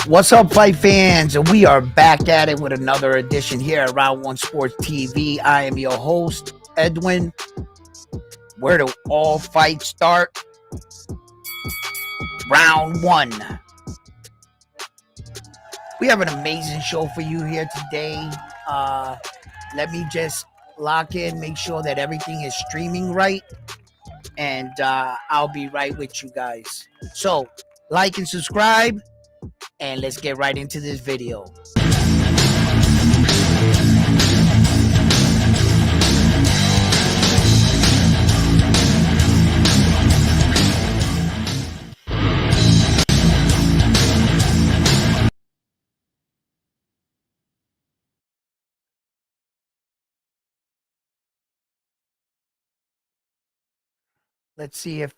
What's up, fight fans? And we are back at it with another edition here at Round One Sports TV. I am your host, Edwin. Where do all fights start? Round one. We have an amazing show for you here today. Let me just lock in, make sure that everything is streaming right, and I'll be right with you guys. So, like and subscribe, and let's get right into this video. Let's see if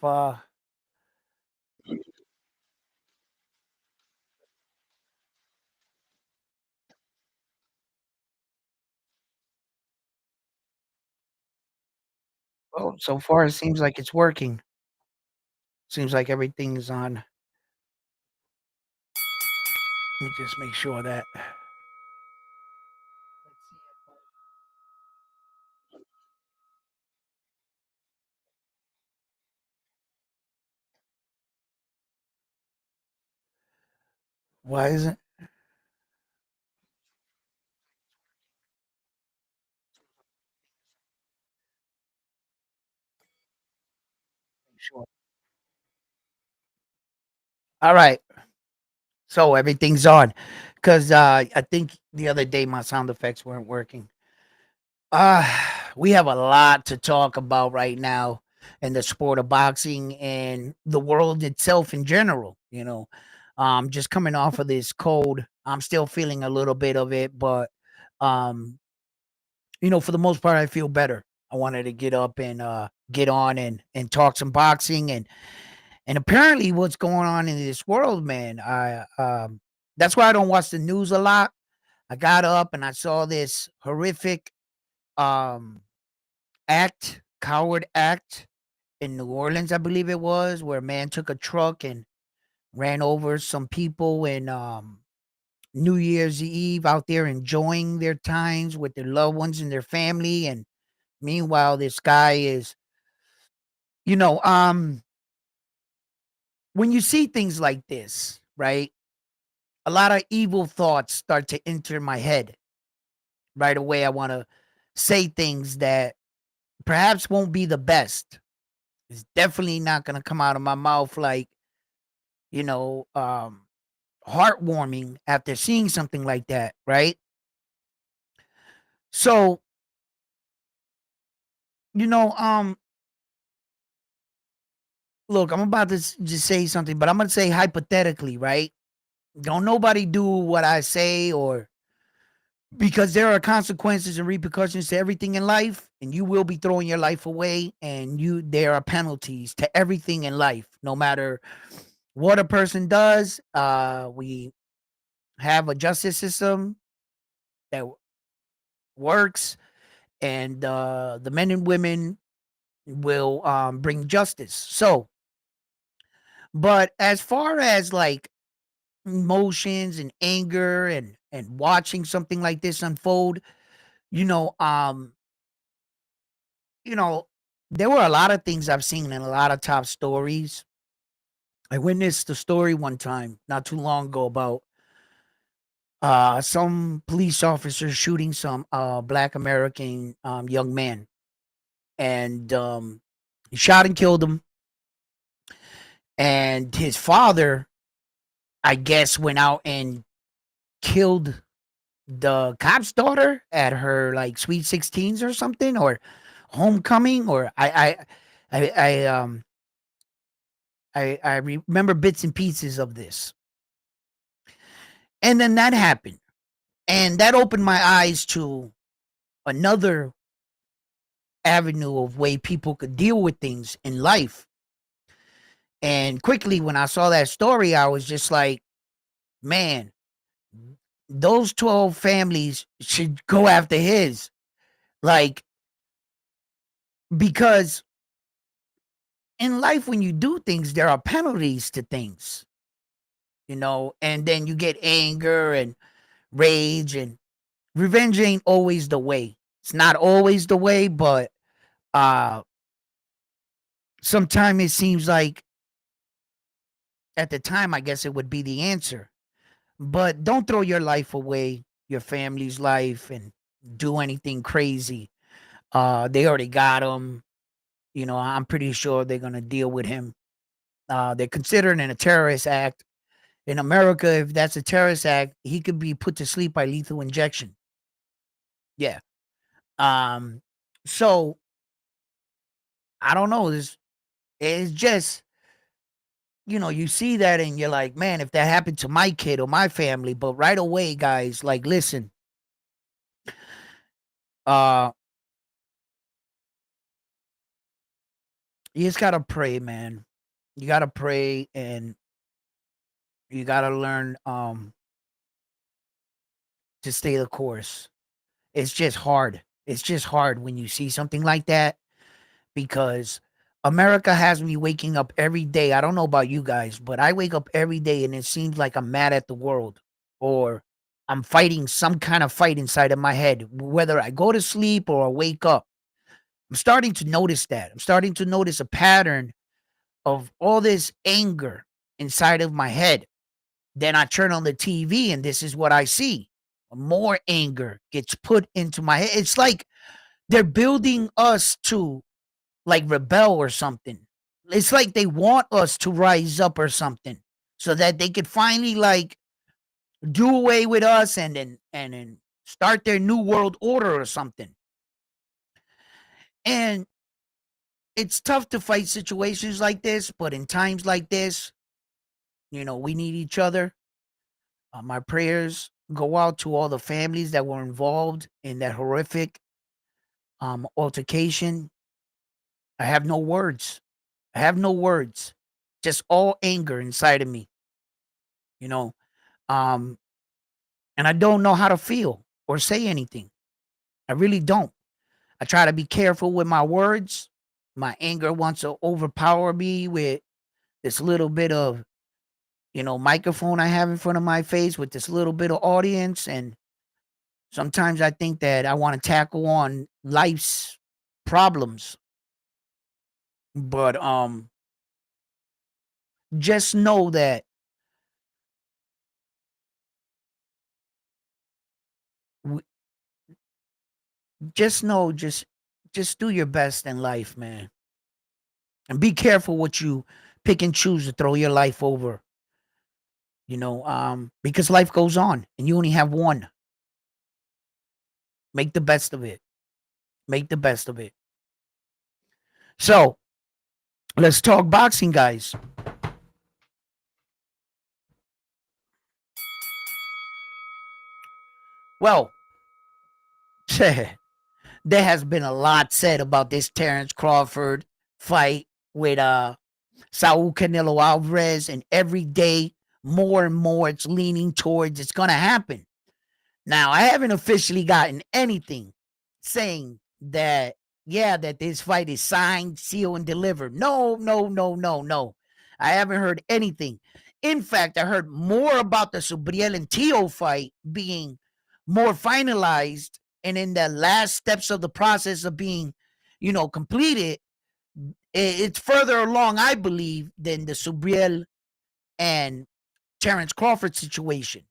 oh, so far it seems like it's working. Seems like everything's on. Let me just make sure that. Why isn't? Sure. All right. So everything's on. Because I think the other day my sound effects weren't working. Uh, we have a lot to talk about right now in the sport of boxing and the world itself in general. Just coming off of this cold, I'm still feeling a little bit of it, but um, for the most part, I feel better. I wanted to get up and get on and talk some boxing and apparently what's going on in this world, man. That's why I don't watch the news a lot. I got up and I saw this horrific um coward act in New Orleans, I believe it was, where a man took a truck and ran over some people in New Year's Eve out there enjoying their times with their loved ones and their family. And meanwhile, this guy is, you know, um, when you see things like this, right? A lot of evil thoughts start to enter my head. Right away, I want to say things that perhaps won't be the best. It's definitely not going to come out of my mouth like, you know, um, heartwarming after seeing something like that, right? So, you know, um, look, I'm about to just say something, but I'm going to say hypothetically, right? Don't nobody do what I say or because there are consequences and repercussions to everything in life and you will be throwing your life away and there are penalties to everything in life no matter what a person does. We have a justice system that works and the men and women will bring justice. So but as far as like emotions and anger and watching something like this unfold, you know um you know, there were a lot of things I've seen in a lot of top stories. I witnessed a story one time not too long ago about some police officers shooting some black American young man. And he shot and killed him. And his father, I guess, went out and killed the cop's daughter at her like sweet 16s or something, or homecoming, or I remember bits and pieces of this. And then that happened. And that opened my eyes to another avenue of way people could deal with things in life. And quickly, when I saw that story, I was just like, man, those 12 families should go after his. Like, because in life, when you do things, there are penalties to things. and then you get anger and rage, and revenge ain't always the way. It's not always the way, but uh sometimes it seems like at the time, I guess it would be the answer. But don't throw your life away, your family's life, and do anything crazy. They already got him. I'm pretty sure they're gonna deal with him. They're considering it a terrorist act in America. If that's a terrorist act, he could be put to sleep by lethal injection. Yeah. Um. So I don't know. It's just you see that and you're like, man, if that happened to my kid or my family, but right away, guys, like, listen, uh, you just gotta pray, man. You gotta pray and you gotta learn to stay the course. It's just hard. It's just hard when you see something like that because America has me waking up every day. I don't know about you guys, but I wake up every day and it seems like I'm mad at the world or I'm fighting some kind of fight inside of my head, whether I go to sleep or I wake up. I'm starting to notice that. I'm starting to notice a pattern of all this anger inside of my head. Then I turn on the TV and this is what I see. More anger gets put into my head. It's like they're building us to like rebel or something. It's like they want us to rise up or something so that they could finally like do away with us and then start their new world order or something. And it's tough to fight situations like this, but in times like this, we need each other. My prayers go out to all the families that were involved in that horrific altercation. I have no words. I have no words. Just all anger inside of me, you know. Um, and I don't know how to feel or say anything. I really don't. I try to be careful with my words. My anger wants to overpower me with this little bit of, microphone I have in front of my face with this little bit of audience. And sometimes I think that I want to tackle on life's problems. But just know that w- just know just do your best in life, man. And be careful what you pick and choose to throw your life over, because life goes on and you only have one. Make the best of it. Make the best of it. So let's talk boxing, guys. Well, there has been a lot said about this Terence Crawford fight with Saul Canelo Alvarez, and every day more and more it's leaning towards it's gonna happen. Now, I haven't officially gotten anything saying that, yeah, that this fight is signed, sealed, and delivered. No, no, no, no, no. I haven't heard anything. In fact, I heard more about the Subriel and Teo fight being more finalized and in the last steps of the process of being, completed. It's further along, I believe, than the Subriel and Terence Crawford situation.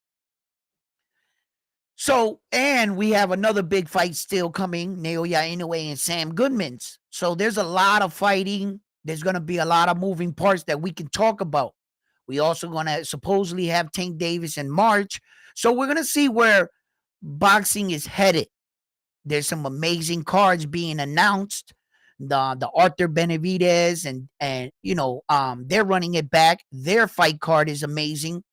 So, and we have another big fight still coming, Naoya Inoue and Sam Goodman's. So there's a lot of fighting. There's going to be a lot of moving parts that we can talk about. We also going to supposedly have Tank Davis in March. So we're going to see where boxing is headed. There's some amazing cards being announced. The Arthur Benavidez and they're running it back. Their fight card is amazing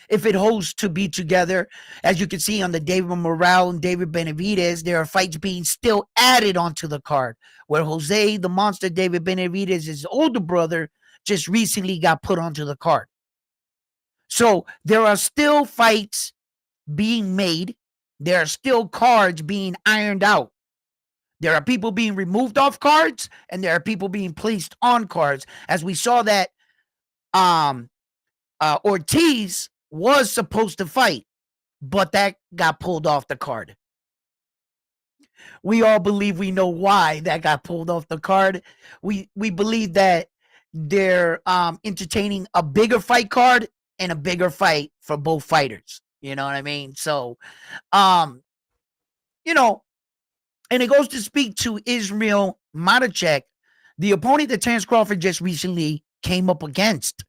if it holds to be together. As you can see on the David Morale and David Benavidez, there are fights being still added onto the card, where Jose the Monster David Benavidez, his older brother, just recently got put onto the card. So there are still fights being made. There are still cards being ironed out. There are people being removed off cards, and there are people being placed on cards. As we saw that um Ortiz was supposed to fight, but that got pulled off the card. We all believe we know why that got pulled off the card. We believe that they're entertaining a bigger fight card and a bigger fight for both fighters. You know what I mean? So, you know, and it goes to speak to Israel Matias, the opponent that Terence Crawford just recently came up against,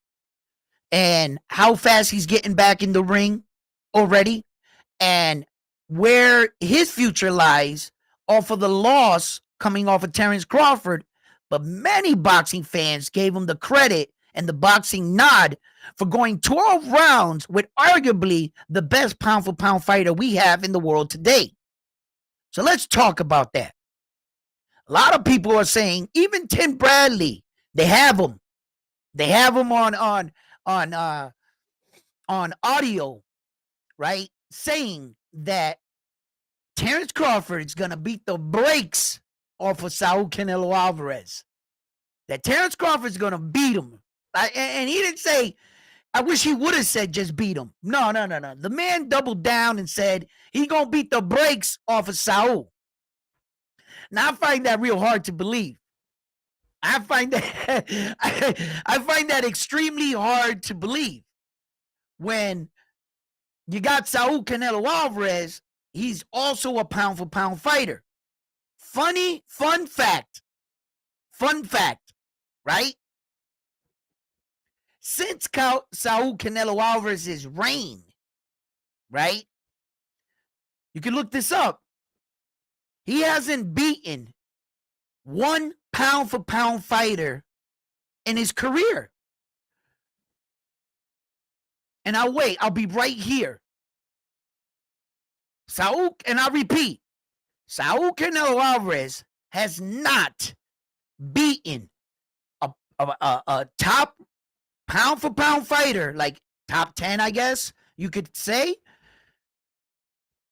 and how fast he's getting back in the ring already, and where his future lies off of the loss coming off of Terence Crawford. But many boxing fans gave him the credit and the boxing nod for going 12 rounds with arguably the best pound for pound fighter we have in the world today. So let's talk about that. A lot of people are saying, even Tim Bradley, they have him. They have him on audio, right? Saying that Terence Crawford is going to beat the brakes off of Saul Canelo Alvarez. That Terence Crawford is going to beat him. And he didn't say, I wish he would have said just beat him. No. The man doubled down and said he going to beat the brakes off of Saul. Now, I find that real hard to believe. I find that extremely hard to believe. When you got Saul Canelo Alvarez, he's also a pound for pound fighter. Fun fact, right? Since Saul Canelo Alvarez's reign, right? You can look this up. He hasn't beaten one pound for pound fighter in his career. And I'll be right here. And I repeat, Saul Canelo Alvarez has not beaten a top pound for pound fighter, like top 10, I guess you could say.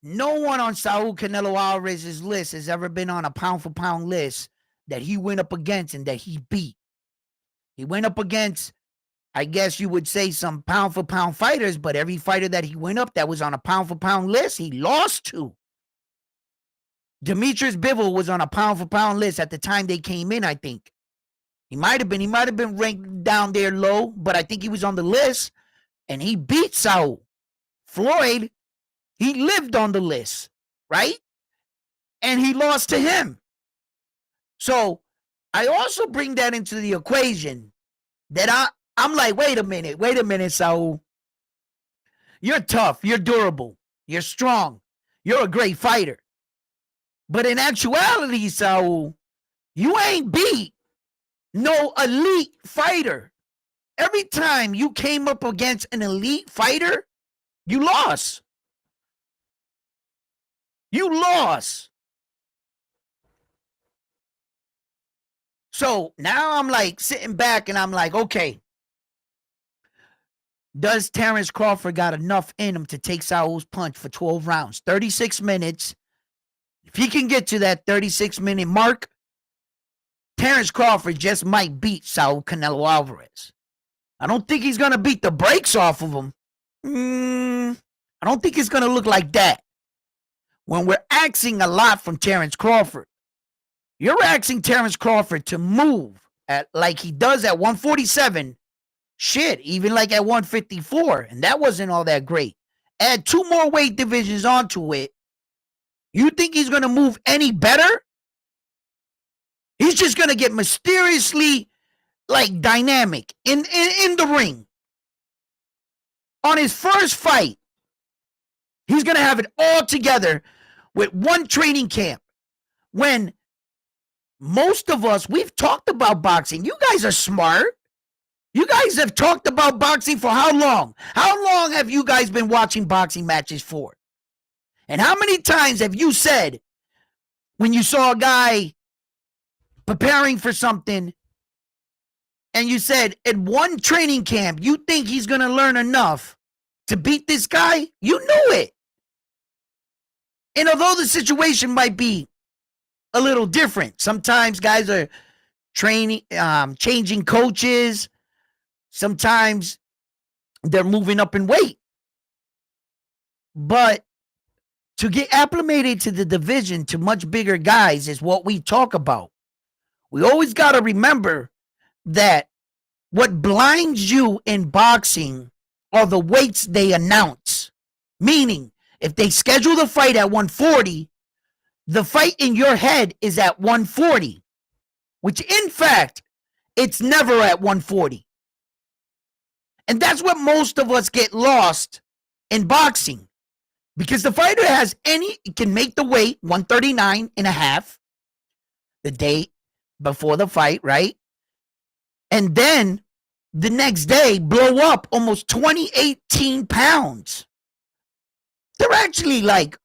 No one on Saul Canelo Alvarez's list has ever been on a pound for pound list that he went up against and that he beat. He went up against, I guess you would say, some pound for pound fighters, but every fighter that he went up that was on a pound for pound list, he lost to. Demetrius Bivol was on a pound for pound list at the time they came in, I think. He might have been ranked down there low, but I think he was on the list, and he beat Saul. Floyd, he lived on the list, right? And he lost to him. So I also bring that into the equation that I'm like, wait a minute, Saul. You're tough, you're durable, you're strong, you're a great fighter. But in actuality, Saul, you ain't beat no elite fighter. Every time you came up against an elite fighter, you lost. You lost. So now I'm like sitting back and I'm like, okay, does Terence Crawford got enough in him to take Saul's punch for 12 rounds, 36 minutes? If he can get to that 36-minute mark, Terence Crawford just might beat Saul Canelo Alvarez. I don't think he's going to beat the brakes off of him. I don't think it's going to look like that. When we're asking a lot from Terence Crawford, you're asking Terence Crawford to move at like he does at 147. Shit, even like at 154. And that wasn't all that great. Add 2 more weight divisions onto it. You think he's going to move any better? He's just going to get mysteriously like dynamic in the ring. On his first fight, he's going to have it all together with one training camp. When most of us, we've talked about boxing. You guys are smart. You guys have talked about boxing for how long? How long have you guys been watching boxing matches for? And how many times have you said, when you saw a guy preparing for something, and you said, at one training camp, you think he's going to learn enough to beat this guy? You knew it. And although the situation might be a little different, sometimes guys are training, changing coaches. Sometimes they're moving up in weight. But to get acclimated to the division, to much bigger guys, is what we talk about. We always got to remember that what blinds you in boxing are the weights they announce. Meaning, if they schedule the fight at 140, the fight in your head is at 140, which in fact, it's never at 140. And that's what most of us get lost in boxing, because the fighter can make the weight 139 and a half the day before the fight, right? And then the next day blow up almost 18 pounds. They're actually like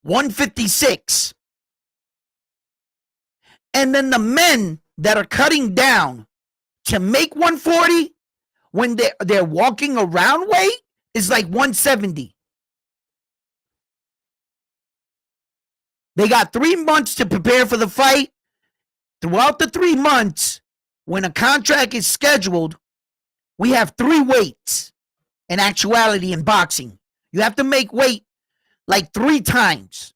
156. And then the men that are cutting down to make 140, when they're walking around weight, is like 170. They got 3 months to prepare for the fight. Throughout the 3 months, when a contract is scheduled, we have 3 weights in actuality in boxing. You have to make weight like 3 times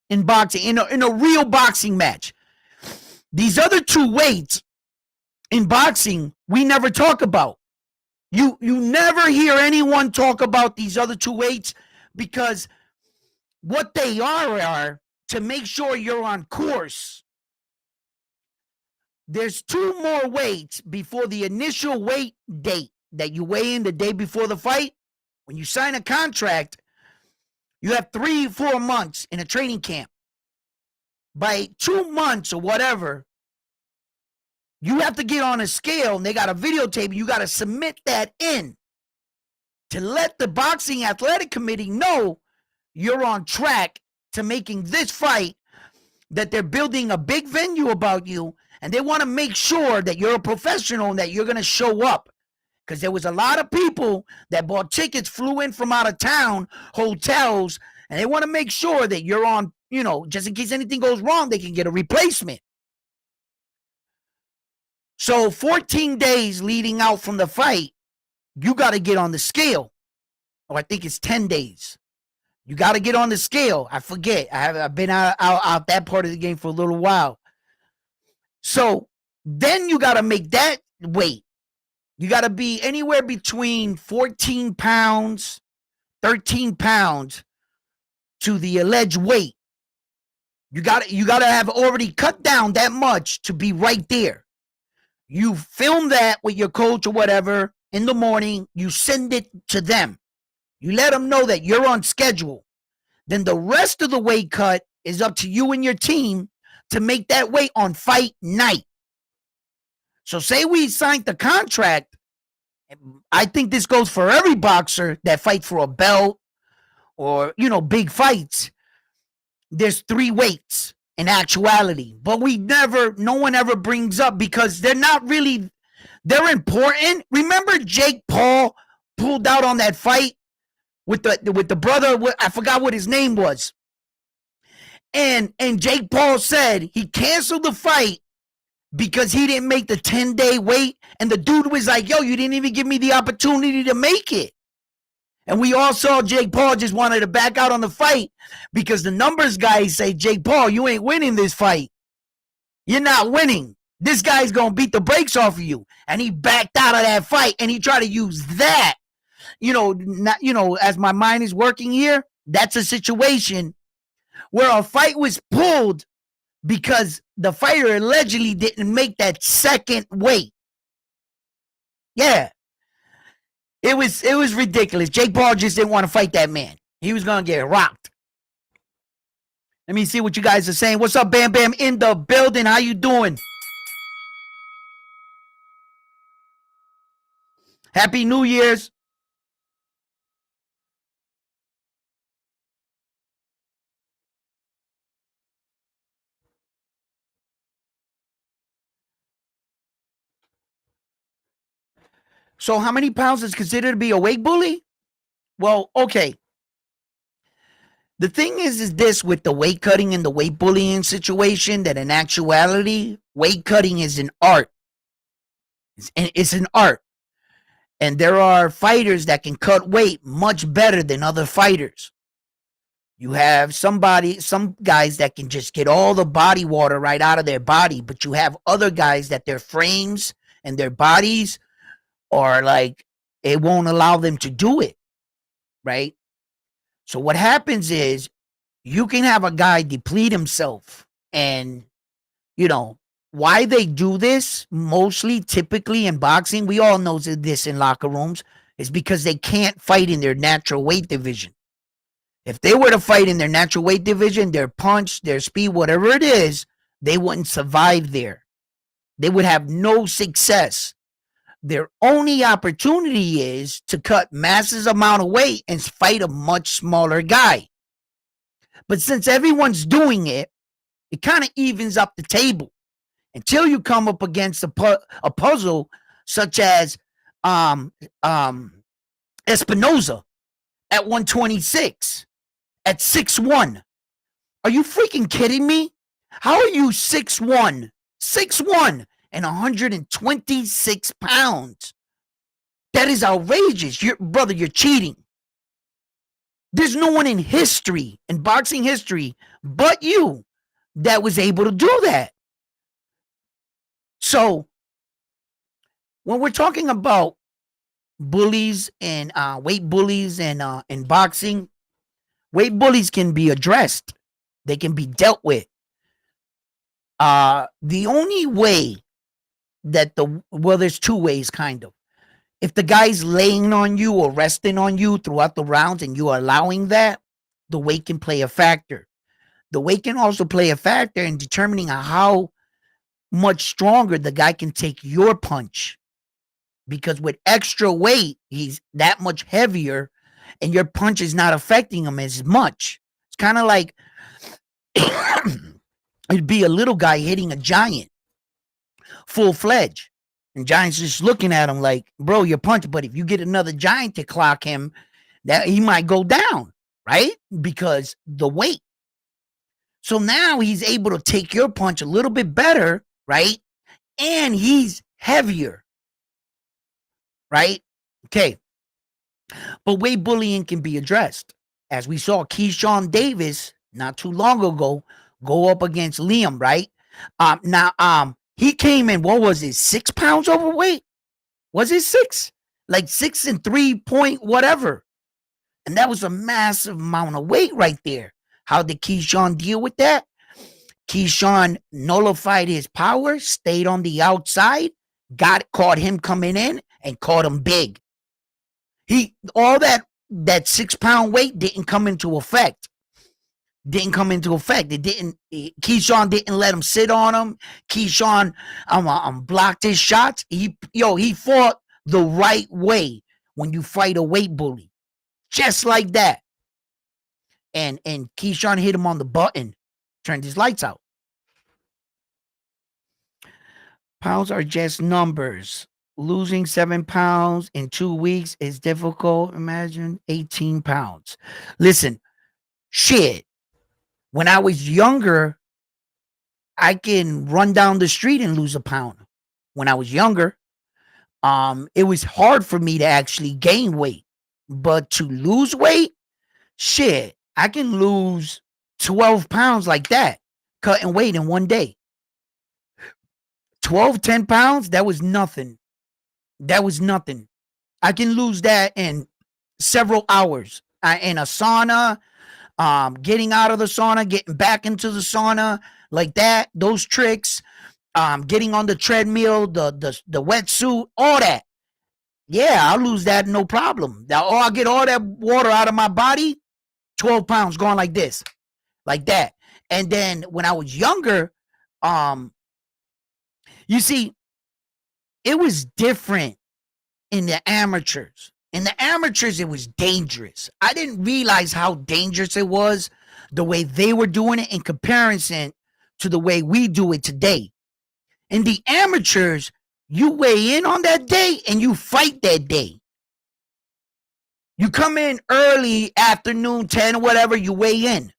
in boxing, in a real boxing match. These other 2 weights in boxing, we never talk about. You never hear anyone talk about these other 2 weights, because what they are to make sure you're on course. There's 2 more weights before the initial weight date that you weigh in the day before the fight. When you sign a contract, you have 3-4 months in a training camp. By 2 months or whatever, you have to get on a scale, and they got a videotape. You got to submit that in to let the boxing athletic committee know you're on track to making this fight, that they're building a big venue about you, and they want to make sure that you're a professional and that you're going to show up. Because there was a lot of people that bought tickets, flew in from out of town, hotels, and they want to make sure that you're on, just in case anything goes wrong, they can get a replacement. So 14 days leading out from the fight, you got to get on the scale. Or I think it's 10 days. You got to get on the scale. I forget. I've been out that part of the game for a little while. So then you got to make that weight. You got to be anywhere between 14 pounds, 13 pounds to the alleged weight. You got to have already cut down that much to be right there. You film that with your coach or whatever in the morning. You send it to them. You let them know that you're on schedule. Then the rest of the weight cut is up to you and your team to make that weight on fight night. So say we signed the contract. I think this goes for every boxer that fights for a belt or, big fights. There's 3 weights in actuality, but no one ever brings up, because they're not really, they're important. Remember Jake Paul pulled out on that fight with the brother, I forgot what his name was. And Jake Paul said he canceled the fight because he didn't make the 10-day wait. And the dude was like, yo, you didn't even give me the opportunity to make it. And we all saw Jake Paul just wanted to back out on the fight because the numbers guys say, Jake Paul, you ain't winning this fight. You're not winning. This guy's going to beat the brakes off of you. And he backed out of that fight, and he tried to use that. As my mind is working here, that's a situation where a fight was pulled because the fighter allegedly didn't make that second weight. Yeah. It was ridiculous. Jake Paul just didn't want to fight that man. He was going to get rocked. Let me see what you guys are saying. What's up, Bam Bam in the building? How you doing? Happy New Year's. So how many pounds is considered to be a weight bully? Well, okay. The thing is this with the weight cutting and the weight bullying situation, that in actuality, weight cutting is an art. It's an art. And there are fighters that can cut weight much better than other fighters. You have some guys that can just get all the body water right out of their body, but you have other guys that their frames and their bodies are like, it won't allow them to do it, right? So what happens is you can have a guy deplete himself, and why they do this mostly, typically in boxing, we all know this in locker rooms, is because they can't fight in their natural weight division. If they were to fight in their natural weight division, their punch, their speed, whatever it is, they wouldn't survive there. They would have no success. Their only opportunity is to cut massive amount of weight and fight a much smaller guy. But since everyone's doing it, it kind of evens up the table until you come up against a puzzle such as Espinoza at 126, at 6'1". Are you freaking kidding me? How are you 6'1", and 126 pounds? That is outrageous. Brother, you're cheating. There's no one in history, in boxing history, but you that was able to do that. So when we're talking about bullies and weight bullies and in boxing, weight bullies can be addressed. They can be dealt with. The only way that there's two ways, kind of. If the guy's laying on you or resting on you throughout the rounds and you're allowing that, the weight can play a factor. The weight can also play a factor in determining how much stronger the guy can take your punch. Because with extra weight, he's that much heavier and your punch is not affecting him as much. It's kind of like it'd be a little guy hitting a giant full-fledged. And Giant's just looking at him like, bro, you're punching. But if you get another Giant to clock him, that he might go down, right? Because the weight. So now he's able to take your punch a little bit better, right? And he's heavier, right? Okay. But weight bullying can be addressed. As we saw Keyshawn Davis not too long ago go up against Liam, right? He came in, what was it, 6 pounds overweight? Was it 6? Like 6 and 3 point whatever. And that was a massive amount of weight right there. How did Keyshawn deal with that? Keyshawn nullified his power, stayed on the outside, caught him coming in, and caught him big. All that 6 pound weight didn't come into effect. Keyshawn didn't let him sit on him. Keyshawn blocked his shots. He fought the right way when you fight a weight bully. Just like that. And Keyshawn hit him on the button, turned his lights out. Pounds are just numbers. Losing 7 pounds in 2 weeks is difficult. Imagine 18 pounds. Listen, shit. When I was younger, I can run down the street and lose a pound. When I was younger, it was hard for me to actually gain weight. But to lose weight, shit, I can lose 12 pounds like that, cutting weight in one day. 10 pounds, that was nothing. I can lose that in several hours. In a sauna, getting out of the sauna, getting back into the sauna, like that, those tricks, getting on the treadmill, the wetsuit, all that. Yeah, I'll lose that, no problem. I'll get all that water out of my body, 12 pounds going like this, like that. And then when I was younger, you see, it was different in the amateurs. In the amateurs, it was dangerous. I didn't realize how dangerous it was, the way they were doing it in comparison to the way we do it today. In the amateurs, you weigh in on that day and you fight that day. You come in early, afternoon, 10 or whatever, you weigh in.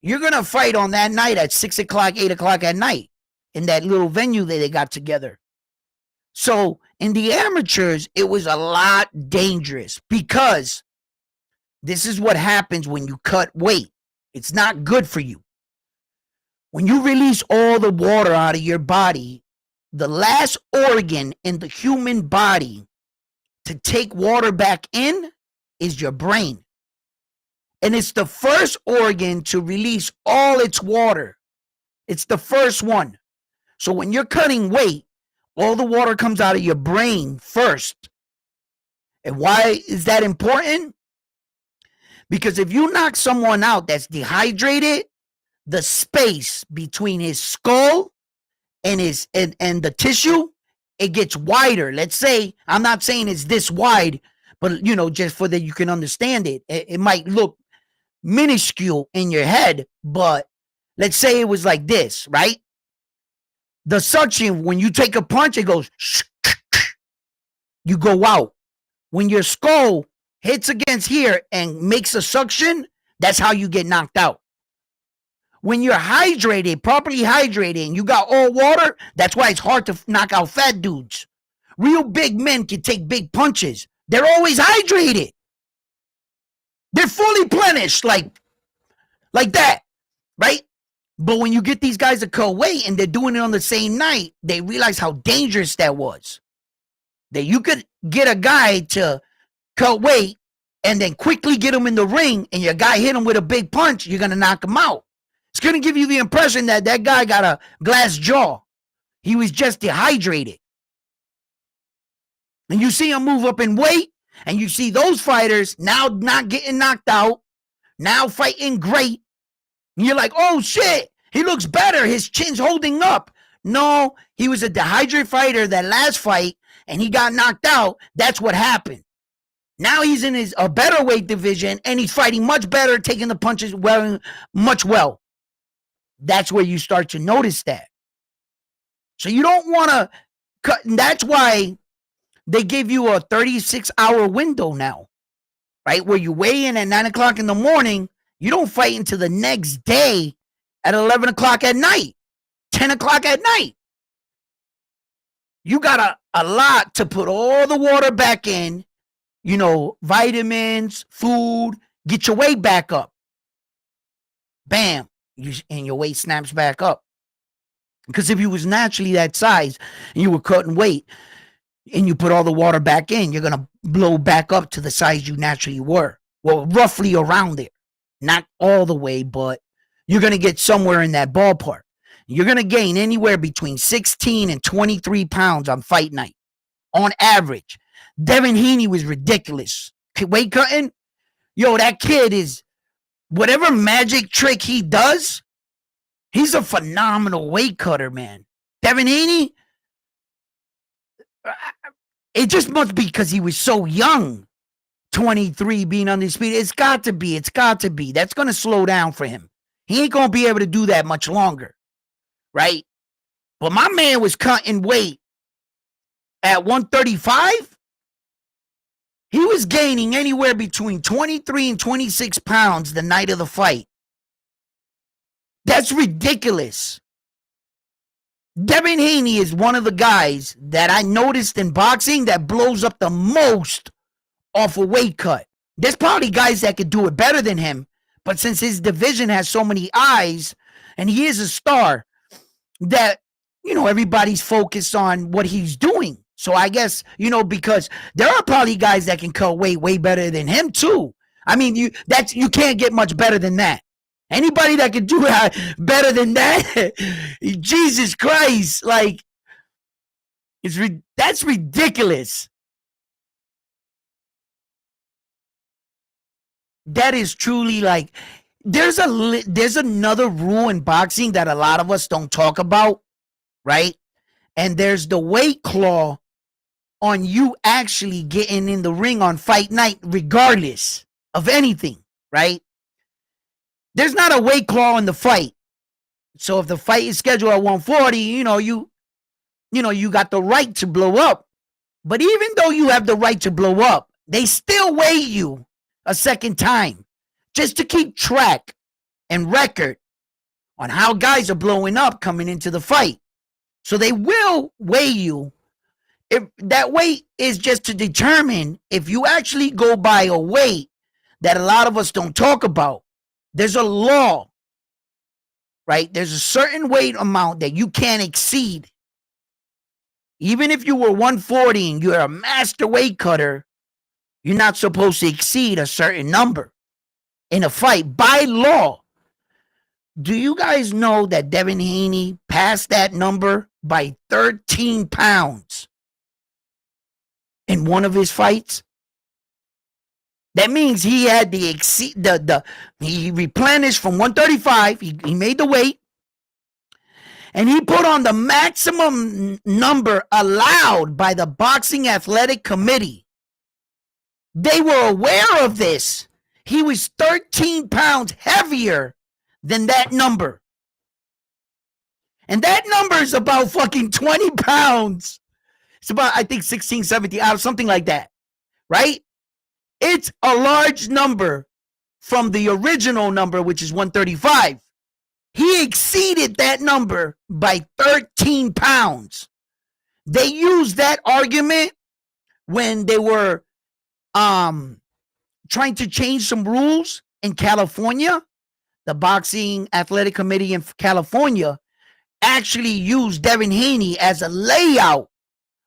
You're going to fight on that night at 6 o'clock, 8 o'clock at night in that little venue that they got together. So in the amateurs, it was a lot dangerous because this is what happens when you cut weight. It's not good for you. When you release all the water out of your body, the last organ in the human body to take water back in is your brain. And it's the first organ to release all its water. It's the first one. So when you're cutting weight, all the water comes out of your brain first. And why is that important? Because if you knock someone out that's dehydrated, the space between his skull and and the tissue, it gets wider. Let's say, I'm not saying it's this wide, but just for that you can understand it. It might look minuscule in your head, but let's say it was like this, right? The suction, when you take a punch, it goes, you go out. When your skull hits against here and makes a suction, that's how you get knocked out. When you're hydrated, properly hydrated, and you got all water, that's why it's hard to knock out fat dudes. Real big men can take big punches. They're always hydrated. They're fully replenished, like that, right? But when you get these guys to cut weight and they're doing it on the same night, they realize how dangerous that was. That you could get a guy to cut weight and then quickly get him in the ring, and your guy hit him with a big punch, you're going to knock him out. It's going to give you the impression that that guy got a glass jaw. He was just dehydrated. And you see him move up in weight, and you see those fighters now not getting knocked out, now fighting great. And you're like, oh shit, he looks better. His chin's holding up. No, he was a dehydrated fighter that last fight, and he got knocked out. That's what happened. Now he's in a better weight division, and he's fighting much better, taking the punches much well. That's where you start to notice that. So you don't want to cut. And that's why they give you a 36-hour window now, right? Where you weigh in at 9 o'clock in the morning. You don't fight until the next day at 11 o'clock at night, 10 o'clock at night. You got a lot to put all the water back in, vitamins, food, get your weight back up. Bam. And your weight snaps back up. Because if you was naturally that size and you were cutting weight and you put all the water back in, you're going to blow back up to the size you naturally were. Well, roughly around there. Not all the way, but you're going to get somewhere in that ballpark. You're going to gain anywhere between 16 and 23 pounds on fight night, on average. Devin Haney was ridiculous. Weight cutting, that kid is, whatever magic trick he does, he's a phenomenal weight cutter, man. Devin Haney, it just must be because he was so young. 23 being undisputed. It's got to be. That's going to slow down for him. He ain't going to be able to do that much longer, right? But my man was cutting weight at 135. He was gaining anywhere between 23 and 26 pounds the night of the fight. That's ridiculous. Devin Haney is one of the guys that I noticed in boxing that blows up the most off a weight cut. There's probably guys that could do it better than him, but since his division has so many eyes and he is a star, that everybody's focused on what he's doing. So I guess because there are probably guys that can cut weight way better than him too. I mean, you can't get much better than that. Anybody that can do it better than that, Jesus Christ, like that's ridiculous. That is truly like, there's another rule in boxing that a lot of us don't talk about, right? And there's the weight claw on you actually getting in the ring on fight night, regardless of anything, right? There's not a weight claw in the fight. So if the fight is scheduled at 140, you got the right to blow up. But even though you have the right to blow up, they still weigh you a second time just to keep track and record on how guys are blowing up coming into the fight. So they will weigh you If that weight is just to determine if you actually go by a weight that a lot of us don't talk about. There's a law, right? There's a certain weight amount that you can't exceed. Even if you were 140 and you're a master weight cutter, you're not supposed to exceed a certain number in a fight by law. Do you guys know that Devin Haney passed that number by 13 pounds in one of his fights? That means he had he replenished from 135. He made the weight, and he put on the maximum number allowed by the Boxing Athletic Committee. They were aware of this. He was 13 pounds heavier than that number. And that number is about fucking 20 pounds. It's about, I think, 16, 17 out, something like that. Right? It's a large number from the original number, which is 135. He exceeded that number by 13 pounds. They used that argument when they were trying to change some rules in California. The Boxing Athletic Committee in California actually used Devin Haney as a layout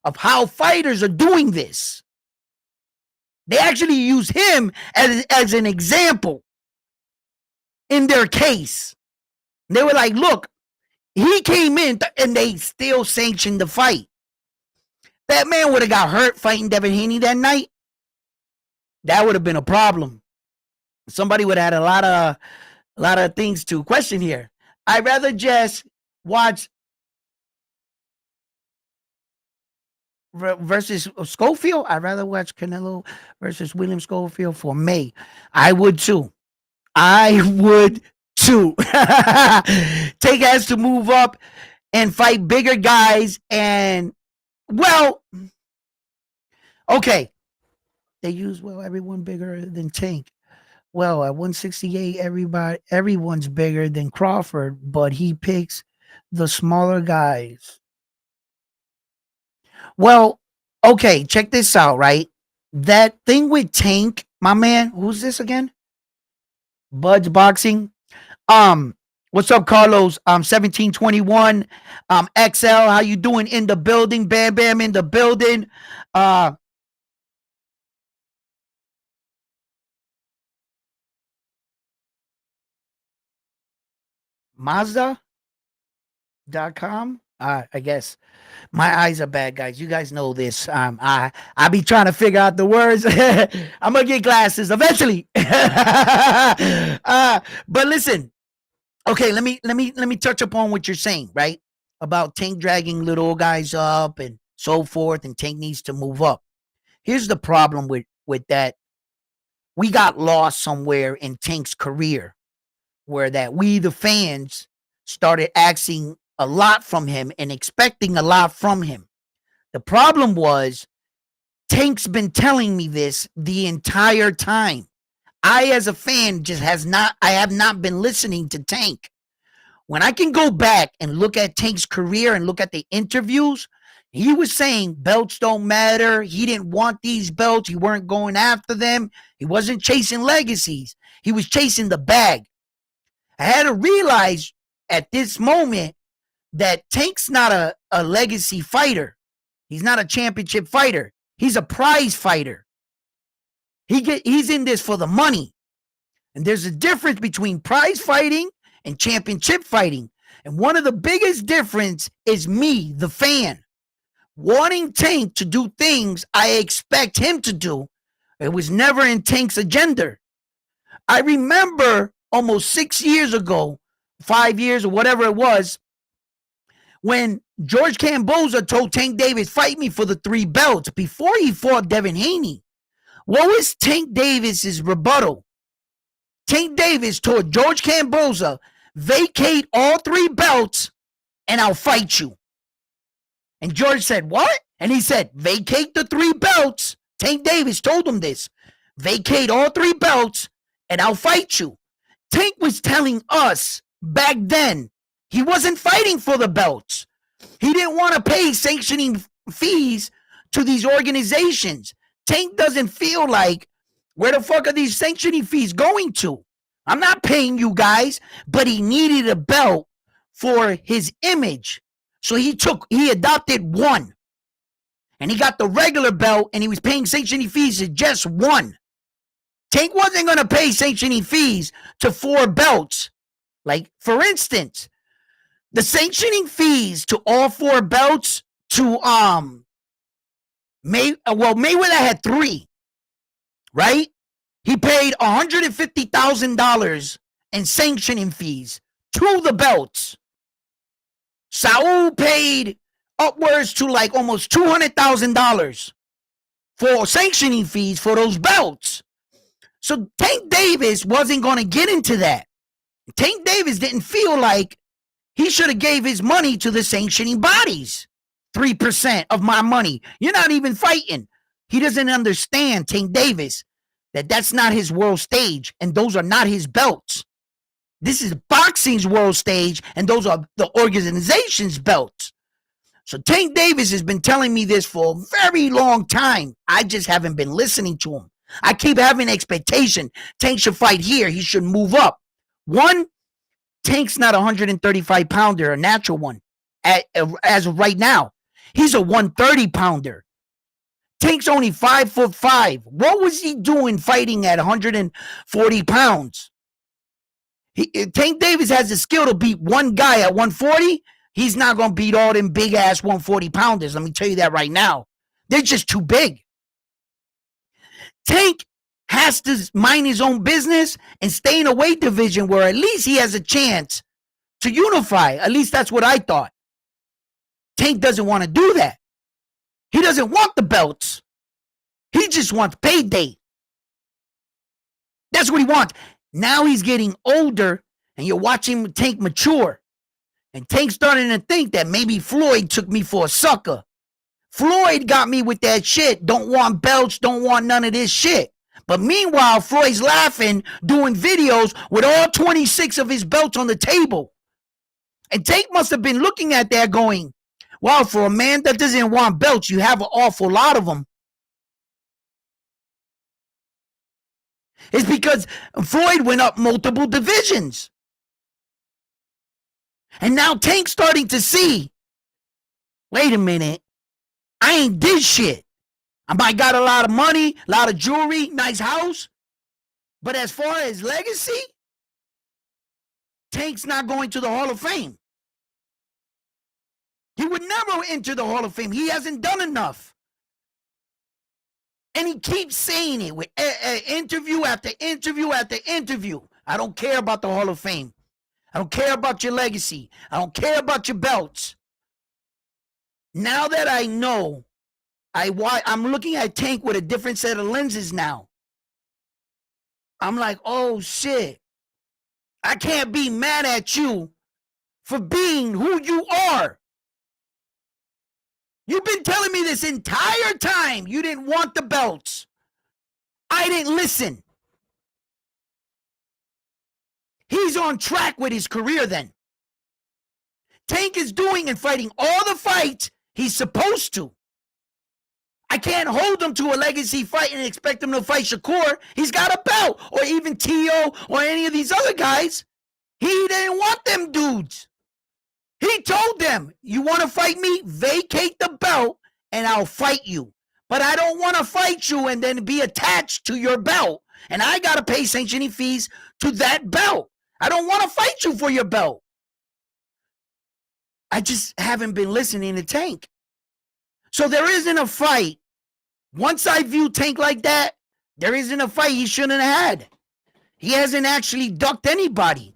of how fighters are doing this. They actually use him as an example in their case. They were like, look, he came in and they still sanctioned the fight. That man would have got hurt fighting Devin Haney that night. That would have been a problem. Somebody would have had a lot of things to question here. I'd rather just watch versus Schofield. I'd rather watch Canelo versus William Schofield for May. I would too. Tank has to move up and fight bigger guys. And, well, okay. They use, everyone bigger than Tank. Well, at 168, everyone's bigger than Crawford, but he picks the smaller guys. Well, okay, check this out, right? That thing with Tank, my man, who's this again? Bud's Boxing. What's up, Carlos? 1721. XL, how you doing in the building? Bam Bam in the building. Mazda.com. I guess my eyes are bad, guys. You guys know this. I be trying to figure out the words. I'm gonna get glasses eventually. But listen, okay. Let me touch upon what you're saying, right? About Tank dragging little guys up and so forth, and Tank needs to move up. Here's the problem with that. We got lost somewhere in Tank's career, where that we the fans started asking a lot from him and expecting a lot from him. The problem was Tank's been telling me this the entire time. I, as a fan, I have not been listening to Tank. When I can go back and look at Tank's career and look at the interviews, he was saying belts don't matter. He didn't want these belts. He weren't going after them. He wasn't chasing legacies. He was chasing the bag. I had to realize at this moment that Tank's not a legacy fighter. He's not a championship fighter. He's a prize fighter. He's in this for the money. And there's a difference between prize fighting and championship fighting. And one of the biggest difference is me, the fan, wanting Tank to do things I expect him to do. It was never in Tank's agenda. I remember almost 6 years ago, 5 years or whatever it was, when George Camboza told Tank Davis, fight me for the 3 belts before he fought Devin Haney. What was Tank Davis's rebuttal? Tank Davis told George Camboza, vacate all 3 belts and I'll fight you. And George said, what? And he said, vacate the 3 belts. Tank Davis told him this. Vacate all 3 belts and I'll fight you. Tank was telling us back then he wasn't fighting for the belts. He didn't want to pay sanctioning fees to these organizations. Tank doesn't feel like, where the fuck are these sanctioning fees going to? I'm not paying you guys, but he needed a belt for his image. So he adopted one. And he got the regular belt, and he was paying sanctioning fees to just one. Tank wasn't going to pay sanctioning fees to 4 belts. Like, for instance, the sanctioning fees to all 4 belts to Mayweather had 3, right? He paid $150,000 in sanctioning fees to the belts. Saul paid upwards to like almost $200,000 for sanctioning fees for those belts. So Tank Davis wasn't going to get into that. Tank Davis didn't feel like he should have gave his money to the sanctioning bodies. 3% of my money. You're not even fighting. He doesn't understand, Tank Davis, that that's not his world stage, and those are not his belts. This is boxing's world stage, and those are the organization's belts. So Tank Davis has been telling me this for a very long time. I just haven't been listening to him. I keep having expectation. Tank should fight here. He should move up. One, Tank's not a 135 pounder, a natural one, as of right now. He's a 130 pounder. Tank's only 5'5". What was he doing fighting at 140 pounds? Tank Davis has the skill to beat one guy at 140. He's not going to beat all them big ass 140 pounders. Let me tell you that right now. They're just too big. Tank has to mind his own business and stay in a weight division where at least he has a chance to unify. At least that's what I thought. Tank doesn't want to do that. He doesn't want the belts. He just wants payday. That's what he wants. Now he's getting older, and you're watching Tank mature. And Tank's starting to think that maybe Floyd took me for a sucker. Floyd got me with that shit. Don't want belts, don't want none of this shit. But meanwhile, Floyd's laughing, doing videos with all 26 of his belts on the table. And Tank must have been looking at that going, wow, for a man that doesn't want belts, you have an awful lot of them. It's because Floyd went up multiple divisions. And now Tank's starting to see, wait a minute, I ain't did shit. I might got a lot of money, a lot of jewelry, nice house. But as far as legacy, Tank's not going to the Hall of Fame. He would never enter the Hall of Fame. He hasn't done enough. And he keeps saying it with interview after interview after interview. I don't care about the Hall of Fame. I don't care about your legacy. I don't care about your belts. Now that I know, I'm looking at Tank with a different set of lenses now. I'm like, oh shit. I can't be mad at you for being who you are. You've been telling me this entire time you didn't want the belts. I didn't listen. He's on track with his career then. Tank is doing and fighting all the fights he's supposed to. I can't hold him to a legacy fight and expect him to fight Shakur. He's got a belt. Or even Teo or any of these other guys. He didn't want them dudes. He told them, you want to fight me? Vacate the belt and I'll fight you. But I don't want to fight you and then be attached to your belt. And I got to pay sanctioning fees to that belt. I don't want to fight you for your belt. I just haven't been listening to Tank. So there isn't a fight. Once I view Tank like that, there isn't a fight he shouldn't have had. He hasn't actually ducked anybody.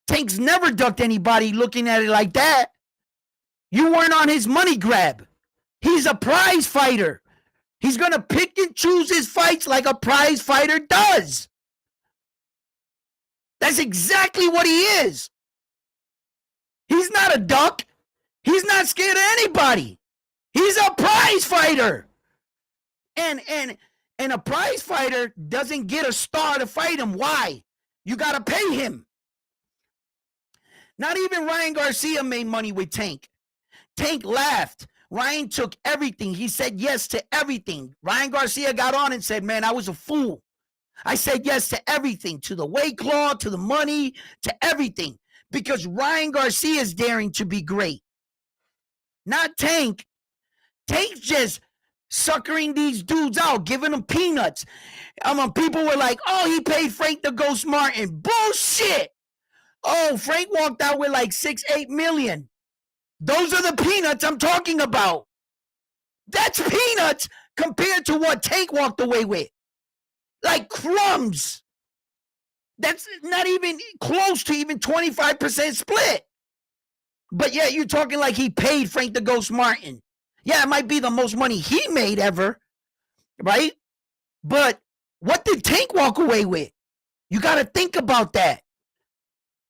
Tank's never ducked anybody looking at it like that. You weren't on his money grab. He's a prize fighter. He's going to pick and choose his fights like a prize fighter does. That's exactly what he is. He's not a duck. He's not scared of anybody. He's a prize fighter. And a prize fighter doesn't get a star to fight him. Why? You got to pay him. Not even Ryan Garcia made money with Tank. Tank laughed. Ryan took everything. He said yes to everything. Ryan Garcia got on and said, man, I was a fool. I said yes to everything, to the weight claw, to the money, to everything, because Ryan Garcia is daring to be great. Not Tank. Tank's just suckering these dudes out, giving them peanuts. People were like, oh, he paid Frank the Ghost Martin. Bullshit. Oh, Frank walked out with like 6-8 million. Those are the peanuts I'm talking about. That's peanuts compared to what Tank walked away with. Like crumbs. That's not even close to even 25% split. But yeah, you're talking like he paid Frank the Ghost Martin. Yeah, it might be the most money he made ever, right? But what did Tank walk away with? You got to think about that.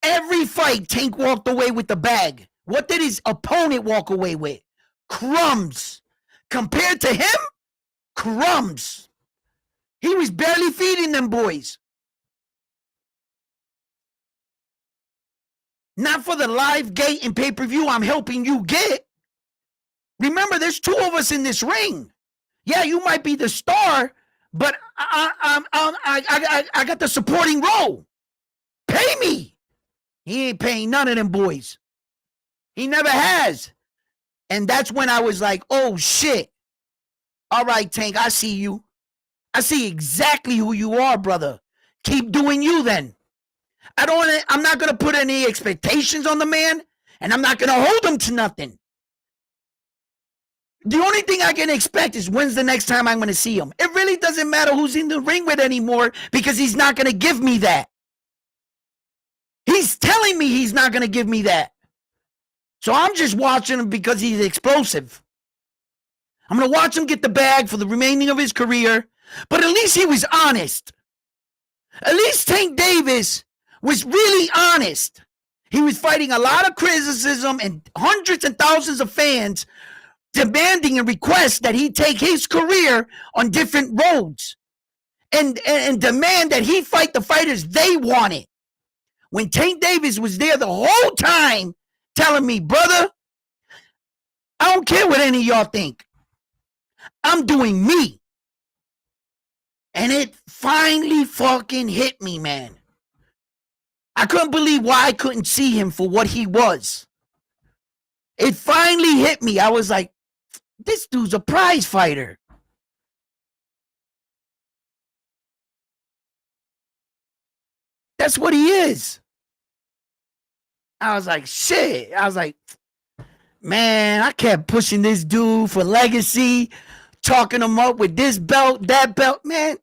Every fight, Tank walked away with the bag. What did his opponent walk away with? Crumbs. Compared to him, crumbs. He was barely feeding them boys. Not for the live gate and pay-per-view I'm helping you get. Remember, there's two of us in this ring. Yeah, you might be the star, but I got the supporting role. Pay me. He ain't paying none of them boys. He never has. And that's when I was like, oh, shit. All right, Tank, I see you. I see exactly who you are, brother. Keep doing you then. I'm not going to put any expectations on the man, and I'm not going to hold him to nothing. The only thing I can expect is when's the next time I'm going to see him. It really doesn't matter who's in the ring with anymore because he's not going to give me that. He's telling me he's not going to give me that. So I'm just watching him because he's explosive. I'm going to watch him get the bag for the remaining of his career, but at least he was honest. At least Tank Davis was really honest. He was fighting a lot of criticism and hundreds and thousands of fans demanding and request that he take his career on different roads and demand that he fight the fighters they wanted. When Tank Davis was there the whole time telling me, brother, I don't care what any of y'all think. I'm doing me. And it finally fucking hit me, man. I couldn't believe why I couldn't see him for what he was. It finally hit me. I was like, this dude's a prize fighter. That's what he is. I was like, shit. I was like, man, I kept pushing this dude for legacy, talking him up with this belt, that belt, man.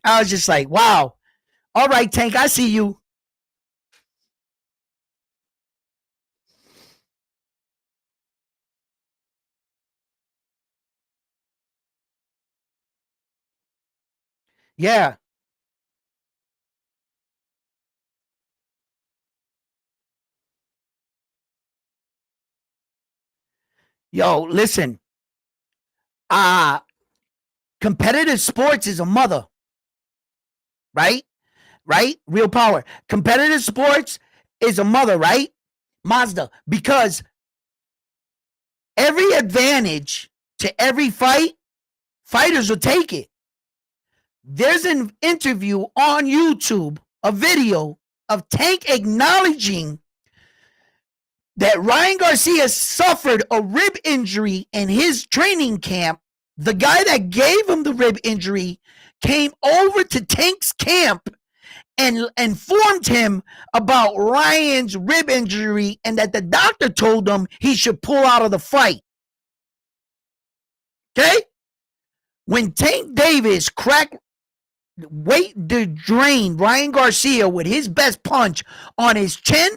I was just like, wow. All right, Tank, I see you. Yeah. Yo, listen. Competitive sports is a mother. Right? Right? Real power. Competitive sports is a mother, right? Mazda. Because every advantage to every fight, fighters will take it. There's an interview on YouTube, a video of Tank acknowledging that Ryan Garcia suffered a rib injury in his training camp. The guy that gave him the rib injury came over to Tank's camp and informed him about Ryan's rib injury and that the doctor told him he should pull out of the fight. Okay? When Tank Davis drained Ryan Garcia with his best punch on his chin,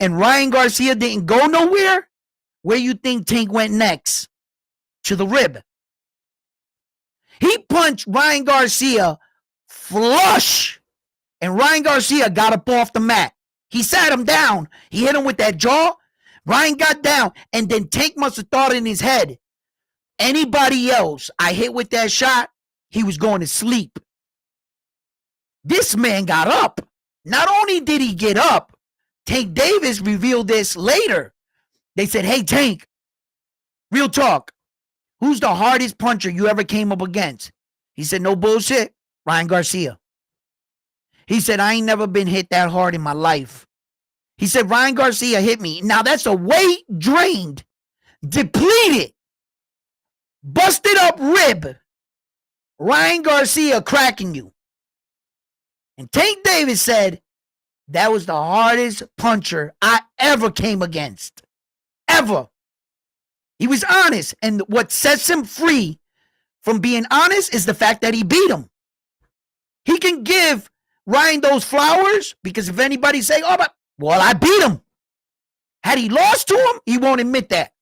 and Ryan Garcia didn't go nowhere, where you think Tank went next? To the rib. He punched Ryan Garcia flush, and Ryan Garcia got up off the mat. He sat him down. He hit him with that jaw. Ryan got down, and then Tank must have thought in his head, anybody else I hit with that shot, he was going to sleep. This man got up. Not only did he get up, Tank Davis revealed this later. They said, hey, Tank, Real talk. Who's the hardest puncher you ever came up against? He said, no bullshit, Ryan Garcia. He said, I ain't never been hit that hard in my life. He said, Ryan Garcia hit me. Now that's a weight drained, depleted, busted up rib. Ryan Garcia cracking you. And Tank Davis said, that was the hardest puncher I ever came against. Ever. He was honest. And what sets him free from being honest is the fact that he beat him. He can give Ryan those flowers because if anybody say, oh, but, well, I beat him. Had he lost to him, he won't admit that.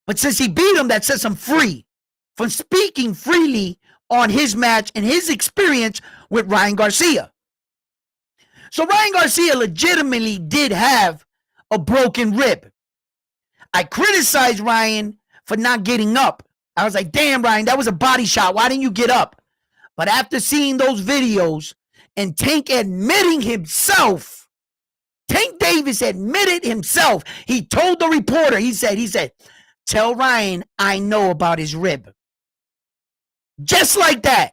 But since he beat him, that sets him free from speaking freely on his match and his experience with Ryan Garcia. So Ryan Garcia legitimately did have a broken rib. I criticized Ryan for not getting up. I was like, damn, Ryan, that was a body shot. Why didn't you get up? But after seeing those videos and Tank admitting himself, Tank Davis admitted himself. He told the reporter, he said, tell Ryan I know about his rib. Just like that.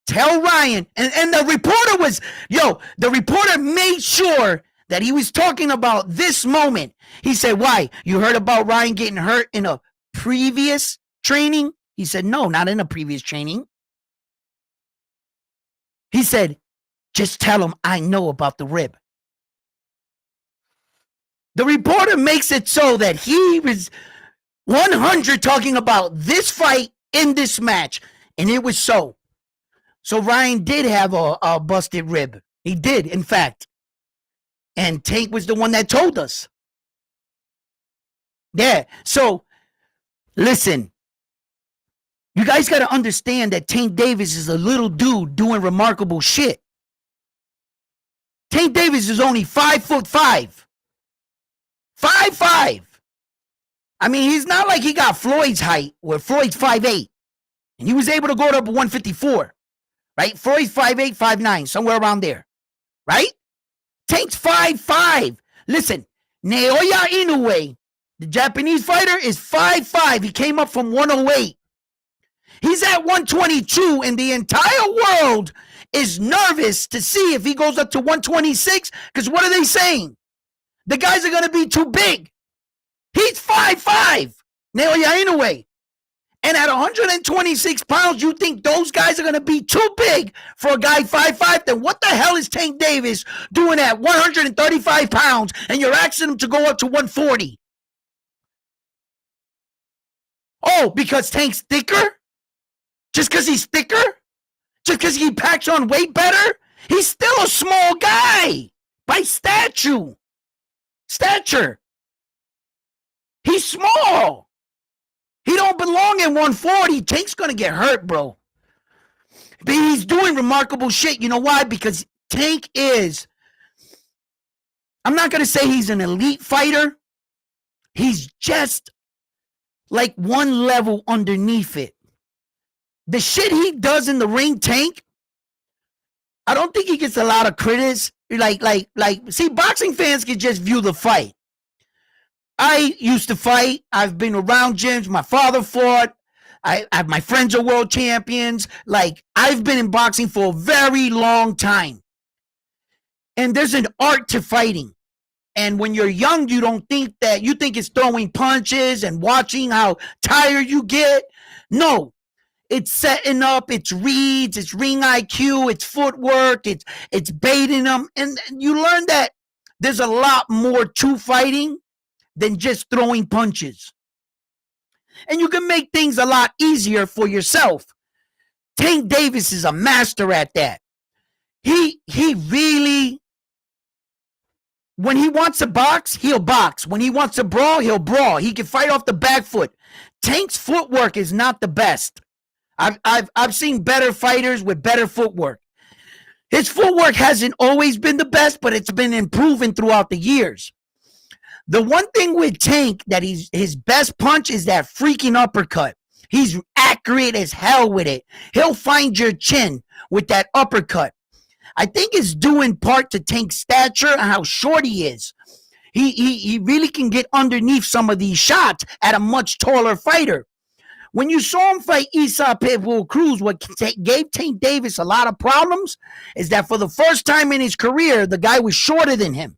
Tell Ryan. And the reporter was, the reporter made sure that he was talking about this moment. He said, why? You heard about Ryan getting hurt in a previous training? He said, no, not in a previous training. He said, just tell him I know about the rib. The reporter makes it so that he was 100 talking about this fight in this match. And it was so. So Ryan did have a busted rib. He did, in fact. And Tank was the one that told us. Yeah. So, listen. You guys got to understand that Tank Davis is a little dude doing remarkable shit. Tank Davis is only 5'5". 5'5". I mean, he's not like he got Floyd's height, where Floyd's 5'8". And he was able to go to 154. Right? Floyd's 5'8", 5'9", somewhere around there. Right? Tank's 5'5". Listen, Naoya Inoue, the Japanese fighter, is 5'5". He came up from 108. He's at 122, and the entire world is nervous to see if he goes up to 126, because what are they saying? The guys are going to be too big. He's 5'5", Naoya Inoue. And at 126 pounds, you think those guys are going to be too big for a guy 5'5"? Then what the hell is Tank Davis doing at 135 pounds and you're asking him to go up to 140? Oh, because Tank's thicker? Just because he's thicker? Just because he packs on weight better? He's still a small guy by stature. He's small. He don't belong in 140. Tank's going to get hurt, bro. But he's doing remarkable shit. You know why? Because Tank is, I'm not going to say he's an elite fighter. He's just like one level underneath it. The shit he does in the ring, Tank, I don't think he gets a lot of critics. See, boxing fans can just view the fight. I used to fight. I've been around gyms. My father fought. My friends are world champions. I've been in boxing for a very long time. And there's an art to fighting. And when you're young, you don't think that. You think it's throwing punches and watching how tired you get. No. It's setting up, it's reads, it's ring IQ, it's footwork, it's baiting them. And you learn that there's a lot more to fighting than just throwing punches. And you can make things a lot easier for yourself. Tank Davis is a master at that. He really, when he wants to box, he'll box. When he wants to brawl, he'll brawl. He can fight off the back foot. Tank's footwork is not the best. I've seen better fighters with better footwork. His footwork hasn't always been the best, but it's been improving throughout the years. The one thing with Tank that his best punch is that freaking uppercut. He's accurate as hell with it. He'll find your chin with that uppercut. I think it's due in part to Tank's stature and how short he is. He really can get underneath some of these shots at a much taller fighter. When you saw him fight Isaac Pitbull Cruz, what gave Tank Davis a lot of problems is that for the first time in his career, the guy was shorter than him.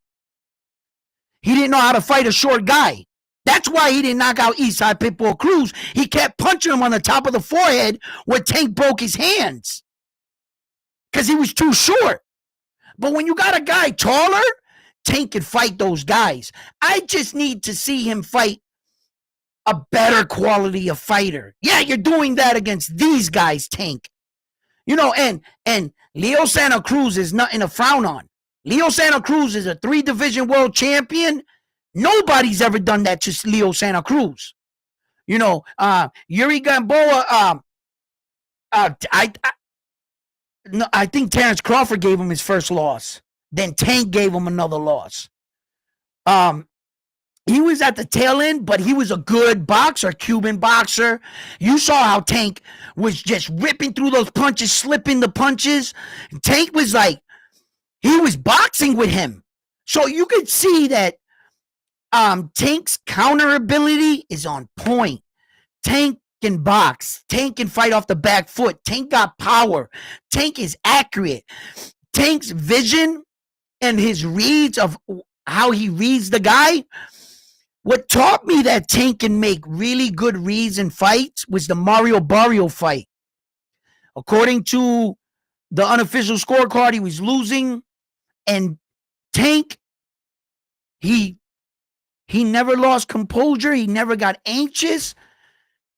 He didn't know how to fight a short guy. That's why he didn't knock out Isaac Pitbull Cruz. He kept punching him on the top of the forehead where Tank broke his hands because he was too short. But when you got a guy taller, Tank can fight those guys. I just need to see him fight a better quality of fighter. Yeah, you're doing that against these guys, Tank. You know, and Leo Santa Cruz is nothing to frown on. Leo Santa Cruz is a 3-division world champion. Nobody's ever done that to Leo Santa Cruz. You know, Yuri Gamboa, I think Terence Crawford gave him his first loss. Then Tank gave him another loss. He was at the tail end, but he was a good boxer, Cuban boxer. You saw how Tank was just ripping through those punches, slipping the punches. Tank was like, he was boxing with him. So you could see that Tank's counter ability is on point. Tank can box. Tank can fight off the back foot. Tank got power. Tank is accurate. Tank's vision and his reads of how he reads the guy. What taught me that Tank can make really good reads in fights was the Mario Barrio fight. According to the unofficial scorecard, he was losing, and Tank, he never lost composure. He never got anxious.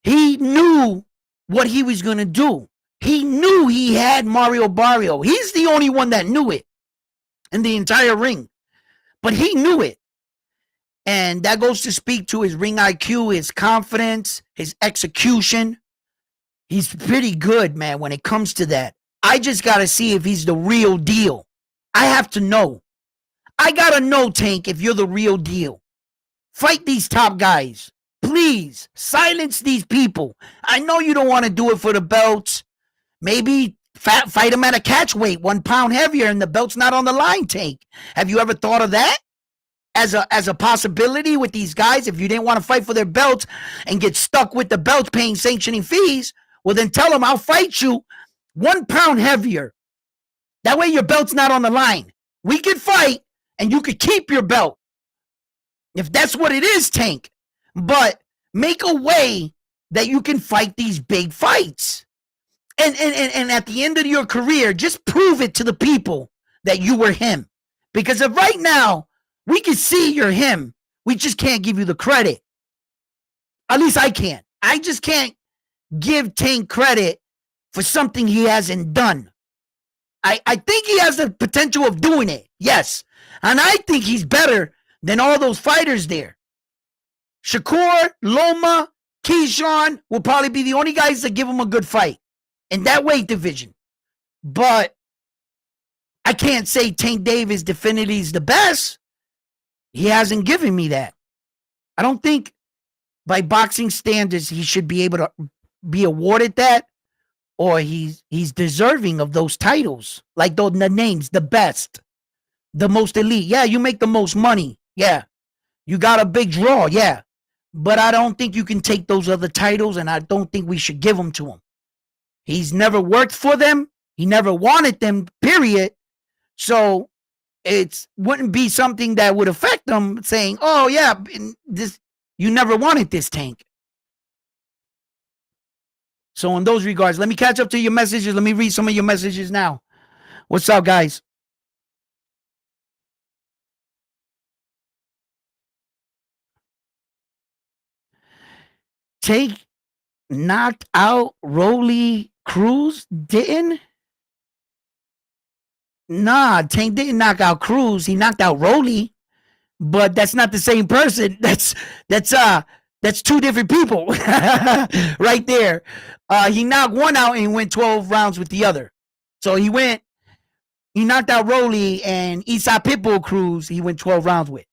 He knew what he was going to do. He knew he had Mario Barrio. He's the only one that knew it in the entire ring, but he knew it. And that goes to speak to his ring IQ, his confidence, his execution. He's pretty good, man, when it comes to that. I just got to see if he's the real deal. I have to know. I got to know, Tank, if you're the real deal. Fight these top guys. Please, silence these people. I know you don't want to do it for the belts. Maybe fight them at a catch weight, 1 pound heavier, and the belt's not on the line, Tank. Have you ever thought of that? As a possibility with these guys, if you didn't want to fight for their belts and get stuck with the belts paying sanctioning fees, well, then tell them I'll fight you 1 pound heavier. That way your belt's not on the line. We could fight and you could keep your belt. If that's what it is, Tank. But make a way that you can fight these big fights. And at the end of your career, just prove it to the people that you were him. Because if right now, we can see you're him. We just can't give you the credit. At least I can't. I just can't give Tank credit for something he hasn't done. I think he has the potential of doing it. Yes. And I think he's better than all those fighters there. Shakur, Loma, Keyshawn will probably be the only guys that give him a good fight in that weight division. But I can't say Tank Davis definitively is the best. He hasn't given me that. I don't think by boxing standards he should be able to be awarded that, or he's deserving of those titles, like the names, the best, the most elite. Yeah, you make the most money. Yeah, you got a big draw. Yeah, but I don't think you can take those other titles, and I don't think we should give them to him. He's never worked for them. He never wanted them, period. So it wouldn't be something that would affect them saying, oh, yeah, this you never wanted this, Tank. So in those regards, let me catch up to your messages. Let me read some of your messages now. What's up, guys? Tank knocked out Rolly Cruz, didn't? Nah, Tank didn't knock out Cruz. He knocked out Rolly, but that's not the same person. That's two different people right there. He knocked one out and he went 12 rounds with the other. So he knocked out Rolly, and Isaac Pitbull Cruz, he went 12 rounds with.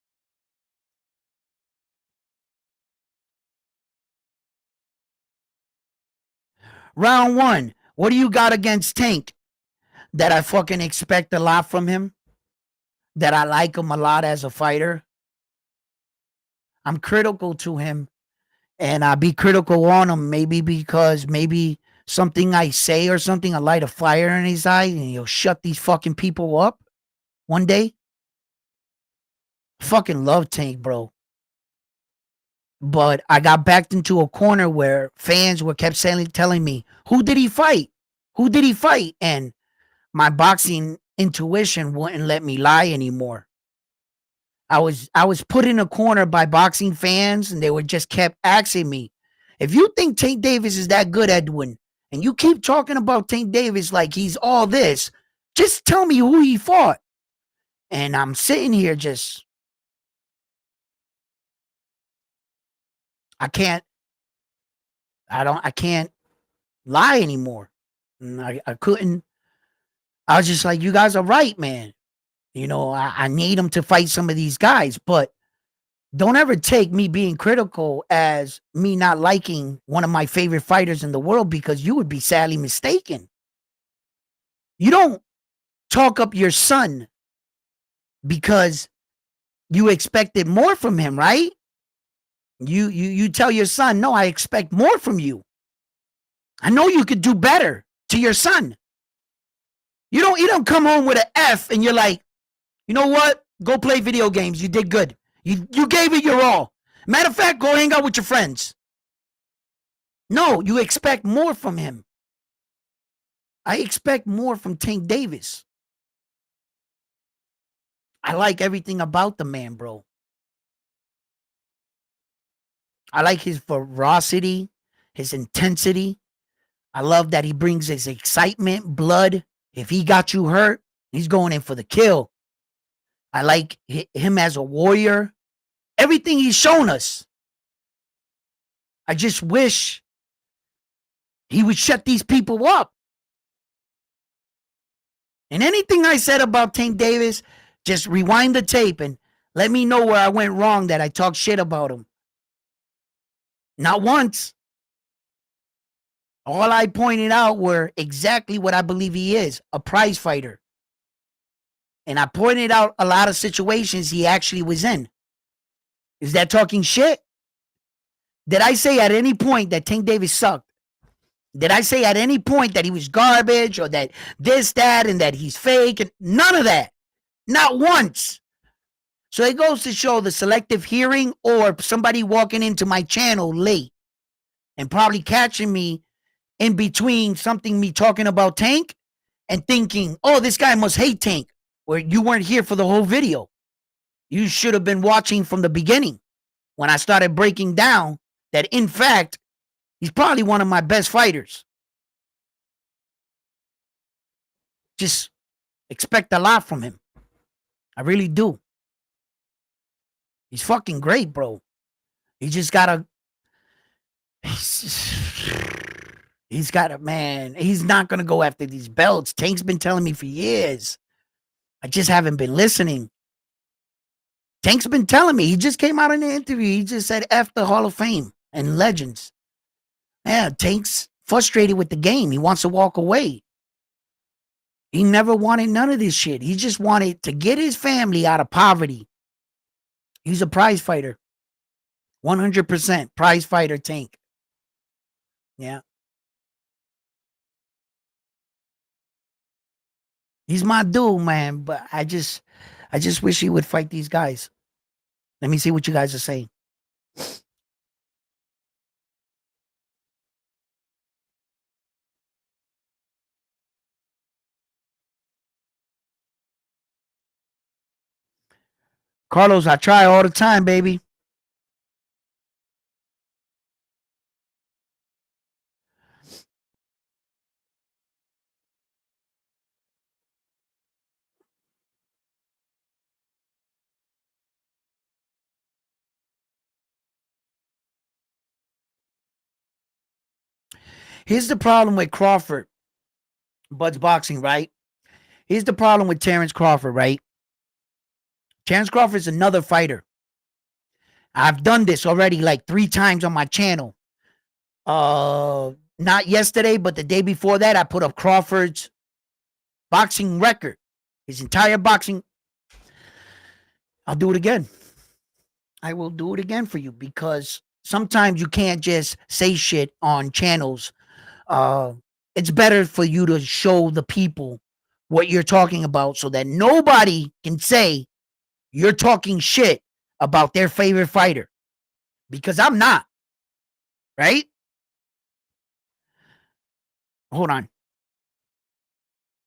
Round one, what do you got against Tank? That I fucking expect a lot from him? That I like him a lot as a fighter? I'm critical to him, and I be critical on him maybe because maybe something I say or something, I light a fire in his eye and he'll shut these fucking people up one day. Fucking love Tank, bro. But I got backed into a corner where fans were kept saying, telling me, "Who did he fight? Who did he fight?" And my boxing intuition wouldn't let me lie anymore. I was put in a corner by boxing fans, and they were just kept asking me, "If you think Tank Davis is that good, Edwin, and you keep talking about Tank Davis like he's all this, just tell me who he fought." And I'm sitting here just, I can't, I can't lie anymore. And I couldn't. I was just like, you guys are right, man. I need him to fight some of these guys, but don't ever take me being critical as me not liking one of my favorite fighters in the world, because you would be sadly mistaken. You don't talk up your son because you expected more from him, right? You tell your son, "No, I expect more from you. I know you could do better," to your son. You don't come home with an F and you're like, "You know what? Go play video games. You did good. You gave it your all. Matter of fact, go hang out with your friends." No, you expect more from him. I expect more from Tank Davis. I like everything about the man, bro. I like his ferocity, his intensity. I love that he brings his excitement, blood. If he got you hurt, he's going in for the kill. I like him as a warrior. Everything he's shown us. I just wish he would shut these people up. And anything I said about Tank Davis, just rewind the tape and let me know where I went wrong, that I talked shit about him. Not once. All I pointed out were exactly what I believe he is, a prize fighter. And I pointed out a lot of situations he actually was in. Is that talking shit? Did I say at any point that Tank Davis sucked? Did I say at any point that he was garbage or that this, that, and that he's fake? And none of that. Not once. So it goes to show the selective hearing, or somebody walking into my channel late and probably catching me in between something me talking about Tank and thinking, "Oh, this guy must hate Tank," where you weren't here for the whole video. You should have been watching from the beginning when I started breaking down that, in fact, he's probably one of my best fighters. Just expect a lot from him. I really do. He's fucking great, bro. He just gotta. He's got a man. He's not gonna go after these belts. Tank's been telling me for years. I just haven't been listening. Tank's been telling me. He just came out in the interview. He just said F the Hall of Fame and Legends. Yeah, Tank's frustrated with the game. He wants to walk away. He never wanted none of this shit. He just wanted to get his family out of poverty. He's a prize fighter. 100% prize fighter, Tank. Yeah. He's my dude, man. But I just wish he would fight these guys. Let me see what you guys are saying. Carlos, I try all the time, baby. Here's the problem with Crawford, Bud's boxing, right? Here's the problem with Terence Crawford, right? Terence Crawford is another fighter. I've done this already like 3 times on my channel. Not yesterday, but the day before that, I put up Crawford's boxing record. His entire boxing. I'll do it again. I will do it again for you because sometimes you can't just say shit on channels. Uh, it's better for you to show the people what you're talking about so that nobody can say you're talking shit about their favorite fighter because I'm not, right? Hold on.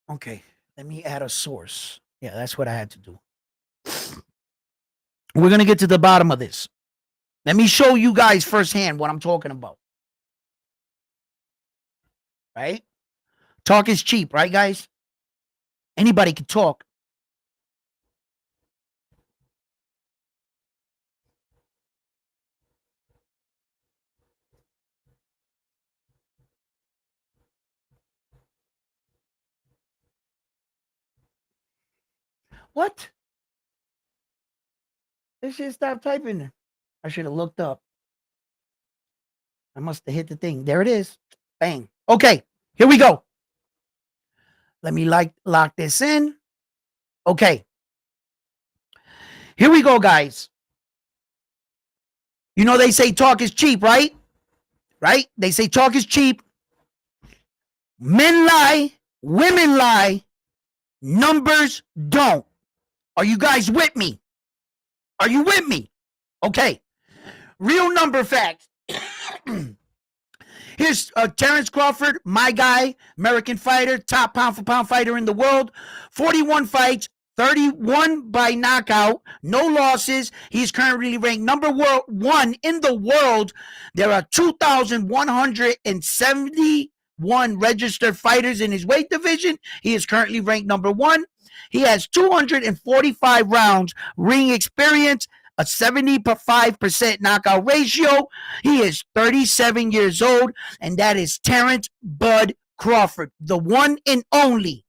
Okay, let me add a source. Yeah, that's what I had to do. We're going to get to the bottom of this. Let me show you guys firsthand what I'm talking about. Right? Talk is cheap, right, guys? Anybody can talk. What? This shit stopped typing. I should have looked up. I must have hit the thing. There it is. Bang. Okay, here we go. Let me lock this in. Okay. Here we go, guys. You know they say talk is cheap, right? Right? They say talk is cheap. Men lie, women lie, numbers don't. Are you guys with me? Are you with me? Okay. Real number facts. Here's Terence Crawford, my guy, American fighter, top pound for pound fighter in the world. 41 fights, 31 by knockout, no losses. He's currently ranked number one in the world. There are 2,171 registered fighters in his weight division. He is currently ranked number one. He has 245 rounds ring experience, a 75% knockout ratio. He is 37 years old, and that is Terence Bud Crawford, the one and only.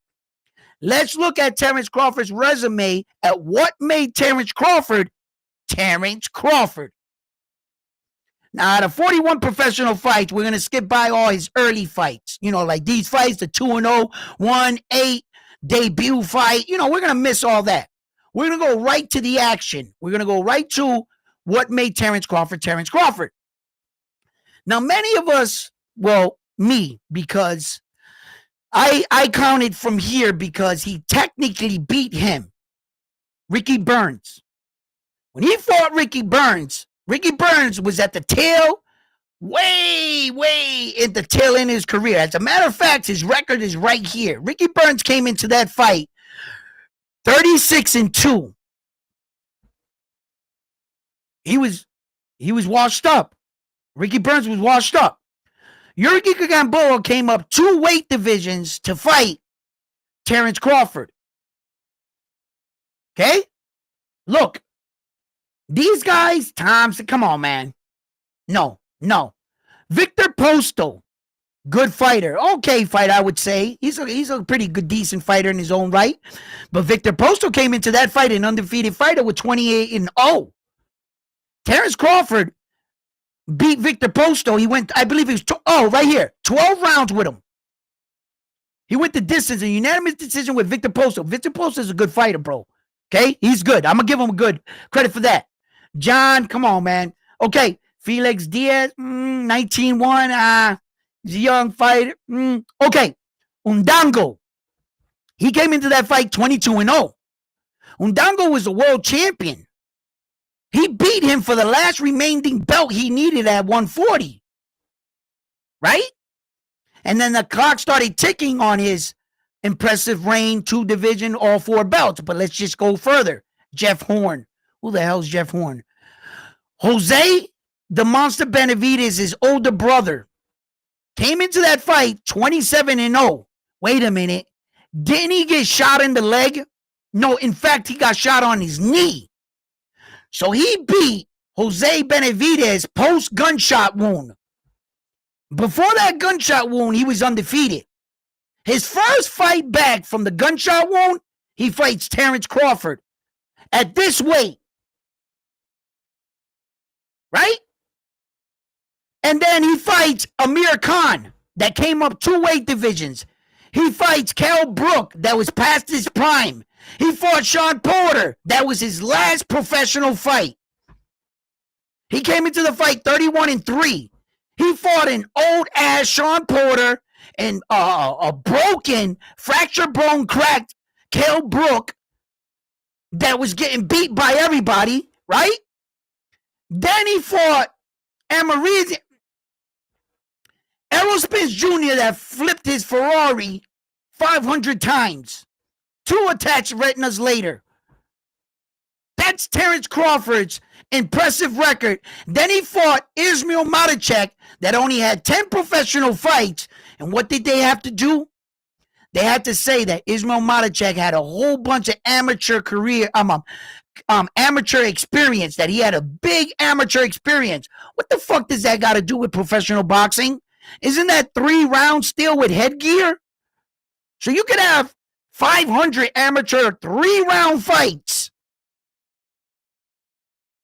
Let's look at Terence Crawford's resume at what made Terence Crawford Terence Crawford. Now, out of 41 professional fights, we're going to skip by all his early fights. You know, like these fights, the 2-0, 1-8 debut fight. You know, we're going to miss all that. We're going to go right to the action. We're going to go right to what made Terence Crawford Terence Crawford. Now, many of us, well, me, because I counted from here because he technically beat him, Ricky Burns. When he fought Ricky Burns was at the tail, way in the tail end of his career. As a matter of fact, his record is right here. Ricky Burns came into that fight 36-2. He was washed up. Ricky Burns was washed up. Yuri Gamboa came up 2 weight divisions to fight Terence Crawford. Okay? Look, these guys, come on, man. No. Victor Posto, good fighter. Okay fighter, I would say. He's a pretty good, decent fighter in his own right. But Victor Posto came into that fight an undefeated fighter with 28-0. Terence Crawford beat Victor Posto. He went, I believe he was, right here, 12 rounds with him. He went the distance, a unanimous decision with Victor Posto. Victor Posto is a good fighter, bro. Okay? He's good. I'm going to give him a good credit for that. John, come on, man. Okay. Felix Diaz, 19-1. He's a young fighter. Okay. Undango. He came into that fight 22-0. Undango was a world champion. He beat him for the last remaining belt he needed at 140. Right? And then the clock started ticking on his impressive reign, 2 division, all 4 belts. But let's just go further. Jeff Horn. Who the hell's Jeff Horn? Jose the Monster Benavidez, his older brother, came into that fight 27-0. Wait a minute. Didn't he get shot in the leg? No, in fact, he got shot on his knee. So he beat Jose Benavidez post-gunshot wound. Before that gunshot wound, he was undefeated. His first fight back from the gunshot wound, he fights Terence Crawford at this weight. Right? And then he fights Amir Khan that came up 2 weight divisions. He fights Kell Brook that was past his prime. He fought Sean Porter. That was his last professional fight. He came into the fight 31-3. He fought an old ass Sean Porter and a broken, fractured bone, cracked Kell Brook that was getting beat by everybody, right? Then he fought Amarillo Errol Spence Jr. that flipped his Ferrari 500 times. 2 attached retinas later. That's Terence Crawford's impressive record. Then he fought Ismail Matias that only had 10 professional fights. And what did they have to do? They had to say that Ismail Matias had a whole bunch of amateur amateur experience, that he had a big amateur experience. What the fuck does that got to do with professional boxing? Isn't that 3 rounds still with headgear? So you could have 500 amateur 3-round fights.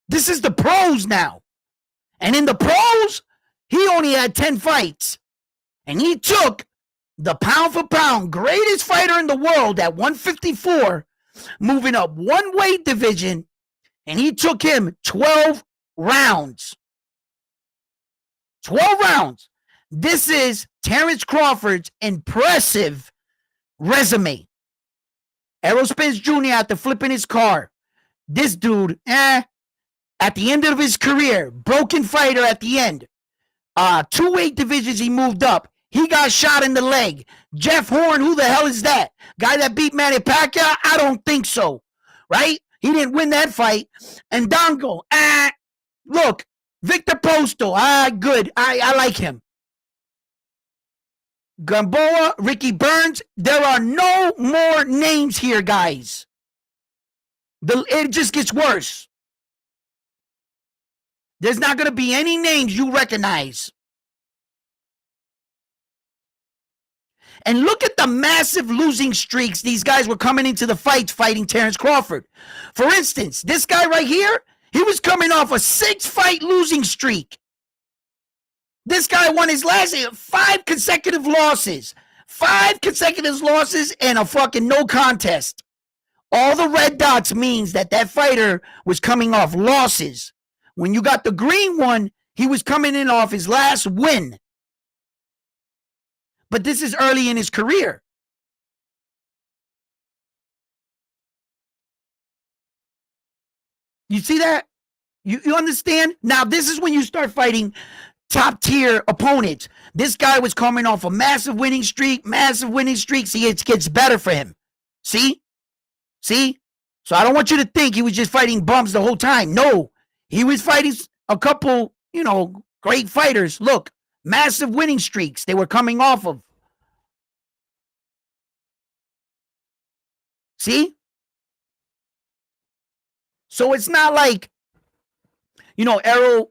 This is the pros now. And in the pros, he only had 10 fights. And he took the pound for pound greatest fighter in the world at 154, moving up 1 weight division, and he took him 12 rounds. 12 rounds. This is Terence Crawford's impressive resume. Errol Spence Jr. after flipping his car. This dude, at the end of his career, broken fighter at the end. 2 weight divisions he moved up. He got shot in the leg. Jeff Horn, who the hell is that? Guy that beat Manny Pacquiao? I don't think so. Right? He didn't win that fight. And Dongo, look, Victor Posto, good. I like him. Gamboa, Ricky Burns, there are no more names here, guys. It just gets worse. There's not going to be any names you recognize. And look at the massive losing streaks these guys were coming into the fights fighting Terence Crawford. For instance, this guy right here, he was coming off a 6-fight losing streak. This guy won his last 5 consecutive losses. 5 consecutive losses and a fucking no contest. All the red dots means that fighter was coming off losses. When you got the green one, he was coming in off his last win. But this is early in his career. You see that? You understand? Now, this is when you start fighting top tier opponents. This guy was coming off a massive winning streak. See, it gets better for him. See? So I don't want you to think he was just fighting bums the whole time. No, he was fighting a couple, great fighters. Look, massive winning streaks they were coming off of. See? So it's not like, Errol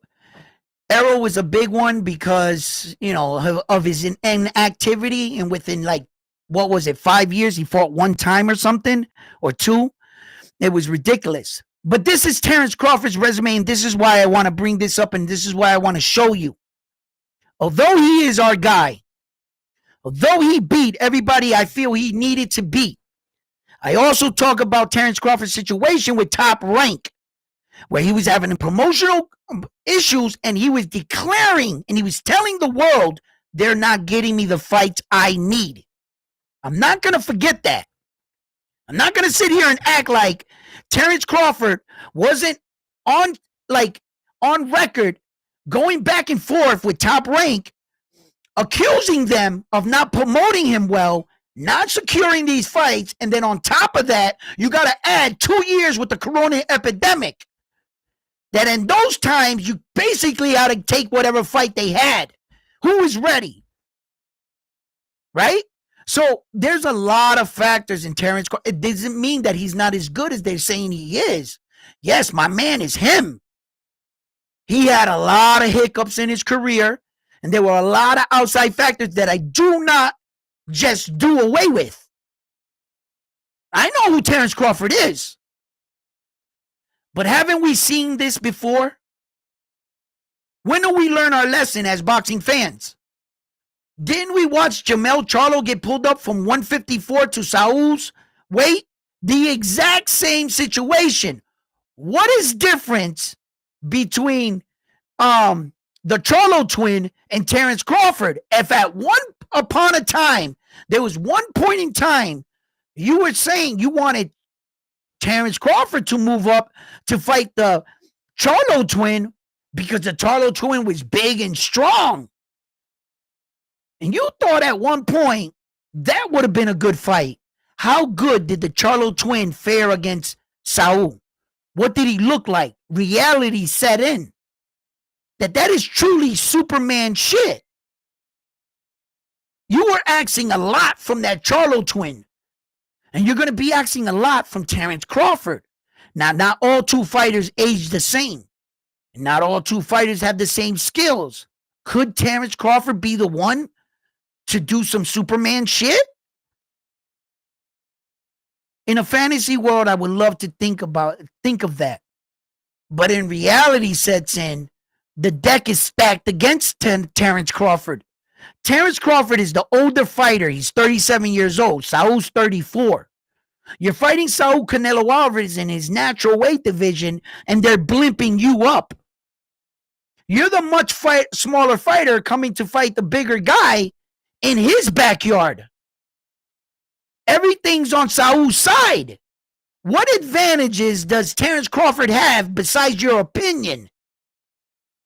was a big one because, of his inactivity, and within 5 years, he fought 1 time or something, or 2. It was ridiculous. But this is Terence Crawford's resume, and this is why I want to bring this up, and this is why I want to show you. Although he is our guy, although he beat everybody I feel he needed to beat, I also talk about Terence Crawford's situation with Top Rank, where he was having promotional issues, and he was declaring, and he was telling the world, they're not getting me the fights I need. I'm not going to forget that. I'm not going to sit here and act like Terence Crawford wasn't on record going back and forth with Top Rank, accusing them of not promoting him well, not securing these fights, and then on top of that, you got to add 2 years with the corona epidemic. That in those times, you basically had to take whatever fight they had. Who was ready? Right? So there's a lot of factors in Terence. It doesn't mean that he's not as good as they're saying he is. Yes, my man is him. He had a lot of hiccups in his career, and there were a lot of outside factors that I do not just do away with. I know who Terence Crawford is. But haven't we seen this before? When do we learn our lesson as boxing fans? Didn't we watch Jamel Charlo get pulled up from 154 to Saul's weight? The exact same situation. What is difference between um the Charlo twin and Terence Crawford. If at one upon a time there was one point in time you were saying you wanted Terence Crawford to move up to fight the Charlo twin because the Charlo twin was big and strong. And you thought at one point that would have been a good fight. How good did the Charlo twin fare against Saul? What did he look like? Reality set in. That is truly Superman shit. You were asking a lot from that Charlo twin. And you're going to be asking a lot from Terence Crawford. Now, not all two fighters age the same. And not all two fighters have the same skills. Could Terence Crawford be the one to do some Superman shit? In a fantasy world, I would love to think of that. But in reality sets in, the deck is stacked against Terence Crawford. Terence Crawford is the older fighter. He's 37 years old. Saul's 34. You're fighting Saul Canelo Alvarez in his natural weight division, and they're blimping you up. You're the much smaller fighter coming to fight the bigger guy in his backyard. Everything's on Saul's side. What advantages does Terence Crawford have besides your opinion?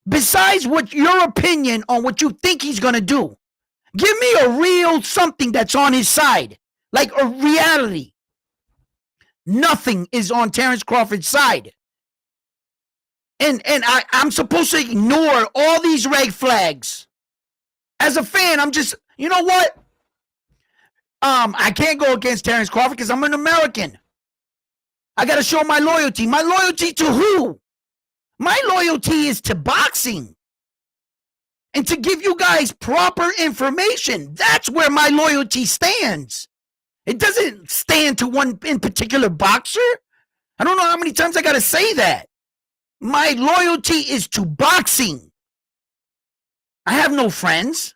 Besides what your opinion on what you think he's going to do. Give me a real something that's on his side. Like a reality. Nothing is on Terence Crawford's side. And I'm supposed to ignore all these red flags. As a fan, I'm just, you know what? I can't go against Terence Crawford because I'm an American. I got to show my loyalty. My loyalty to who? My loyalty is to boxing. And to give you guys proper information. That's where my loyalty stands. It doesn't stand to one in particular boxer. I don't know how many times I got to say that. My loyalty is to boxing. I have no friends.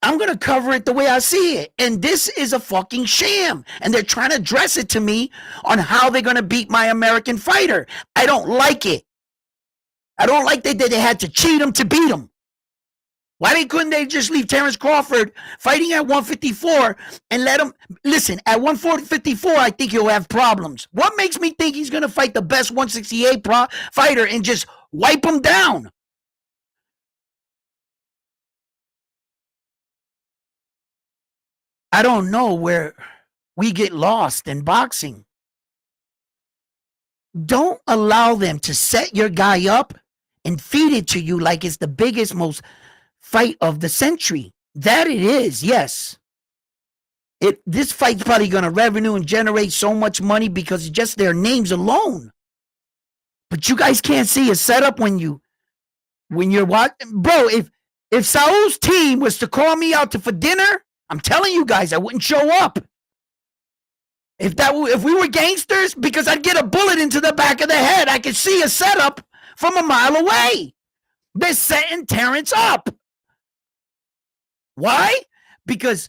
I'm going to cover it the way I see it. And this is a fucking sham. And they're trying to dress it to me on how they're going to beat my American fighter. I don't like it. I don't like that they had to cheat him to beat him. Why couldn't they just leave Terence Crawford fighting at 154 and let him... Listen, at 154, I think he'll have problems. What makes me think he's going to fight the best 168 fighter and just wipe him down? I don't know where we get lost in boxing. Don't allow them to set your guy up and feed it to you like it's the biggest, most fight of the century. That it is, yes. This fight's probably going to revenue and generate so much money because of just their names alone. But you guys can't see a setup when you're watching. Bro, if Saul's team was to call me out for dinner, I'm telling you guys, I wouldn't show up. If we were gangsters, because I'd get a bullet into the back of the head. I could see a setup from a mile away. They're setting Terence up. Why? Because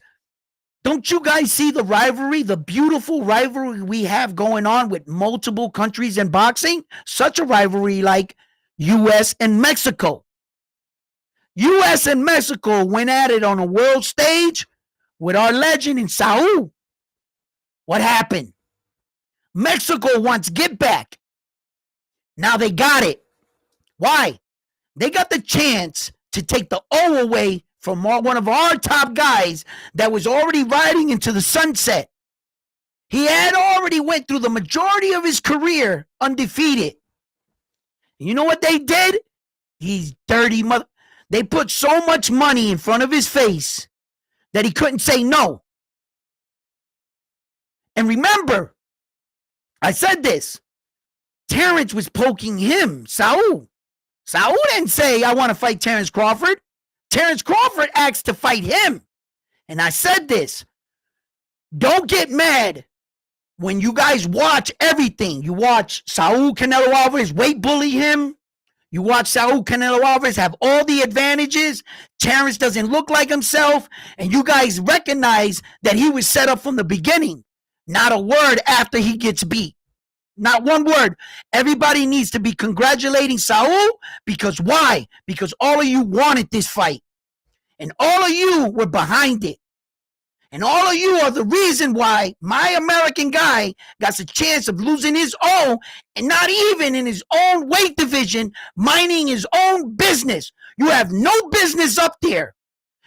don't you guys see the rivalry, the beautiful rivalry we have going on with multiple countries in boxing? Such a rivalry like U.S. and Mexico. U.S. and Mexico went at it on a world stage with our legend in Saul. What happened? Mexico wants get back. Now they got it. Why? They got the chance to take the O away from one of our top guys that was already riding into the sunset. He had already went through the majority of his career undefeated. You know what they did? These dirty mother... They put so much money in front of his face that he couldn't say no. And remember, I said this. Terence was poking him, Saul. Saul didn't say, I want to fight Terence Crawford. Terence Crawford asked to fight him. And I said this. Don't get mad when you guys watch everything. You watch Saul Canelo Alvarez weight bully him. You watch Saul Canelo Alvarez have all the advantages. Terence doesn't look like himself. And you guys recognize that he was set up from the beginning. Not a word after he gets beat. Not one word. Everybody needs to be congratulating Saul because why? Because all of you wanted this fight. And all of you were behind it. And all of you are the reason why my American guy got a chance of losing his own and not even in his own weight division, minding his own business. You have no business up there.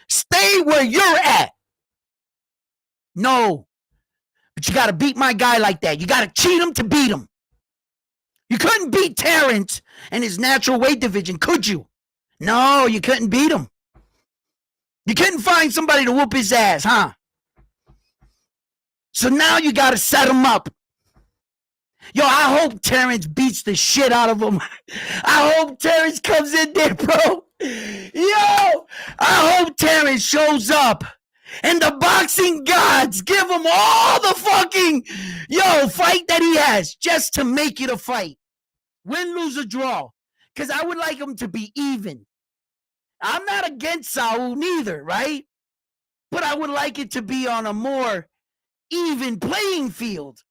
Stay where you're at. No. But you got to beat my guy like that. You got to cheat him to beat him. You couldn't beat Terence in his natural weight division, could you? No, you couldn't beat him. You couldn't find somebody to whoop his ass, huh? So now you got to set him up. Yo, I hope Terence beats the shit out of him. I hope Terence comes in there, bro. Yo, I hope Terence shows up. And the boxing gods give him all the fucking, fight that he has just to make it a fight. Win, lose, or draw. Because I would like him to be even. I'm not against Saul neither, right? But I would like it to be on a more even playing field.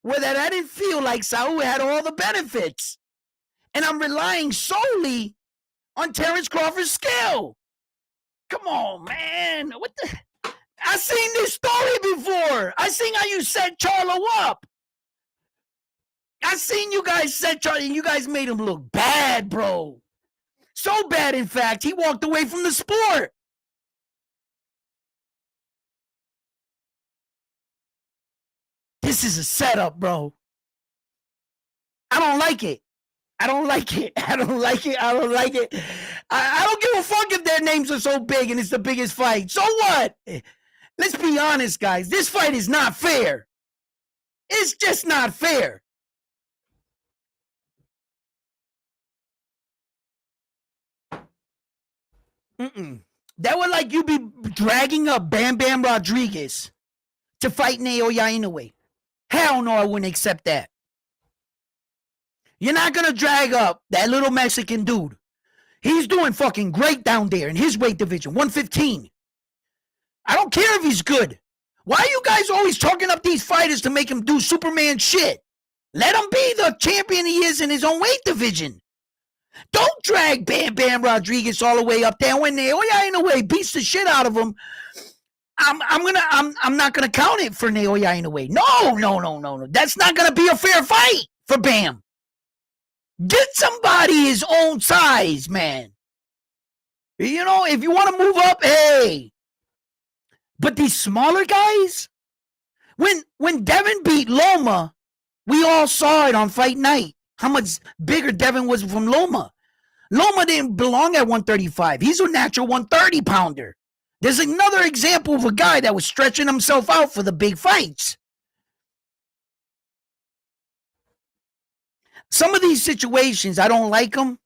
Where that I didn't feel like Saul had all the benefits. And I'm relying solely on Terence Crawford's skill. Come on, man. What the... I seen this story before. I seen how you set Charlo up. I seen you guys set Charlo, and you guys made him look bad, bro. So bad, in fact, he walked away from the sport. This is a setup, bro. I don't like it. I don't like it. I don't like it. I don't like it. I don't give a fuck if their names are so big and it's the biggest fight. So what? Let's be honest, guys. This fight is not fair. It's just not fair. That would like you be dragging up Bam Bam Rodriguez to fight Naoya Inoue. Hell no, I wouldn't accept that. You're not going to drag up that little Mexican dude. He's doing fucking great down there in his weight division, 115. I don't care if he's good. Why are you guys always talking up these fighters to make him do Superman shit? Let him be the champion he is in his own weight division. Don't drag Bam Bam Rodriguez all the way up there. When Naoya Inoue beats the shit out of him, I'm not gonna count it for Naoya Inoue. No. That's not gonna be a fair fight for Bam. Get somebody his own size, man. If you want to move up, hey. But these smaller guys, when Devin beat Loma, we all saw it on fight night. How much bigger Devin was from Loma. Loma didn't belong at 135. He's a natural 130 pounder. There's another example of a guy that was stretching himself out for the big fights. Some of these situations, I don't like them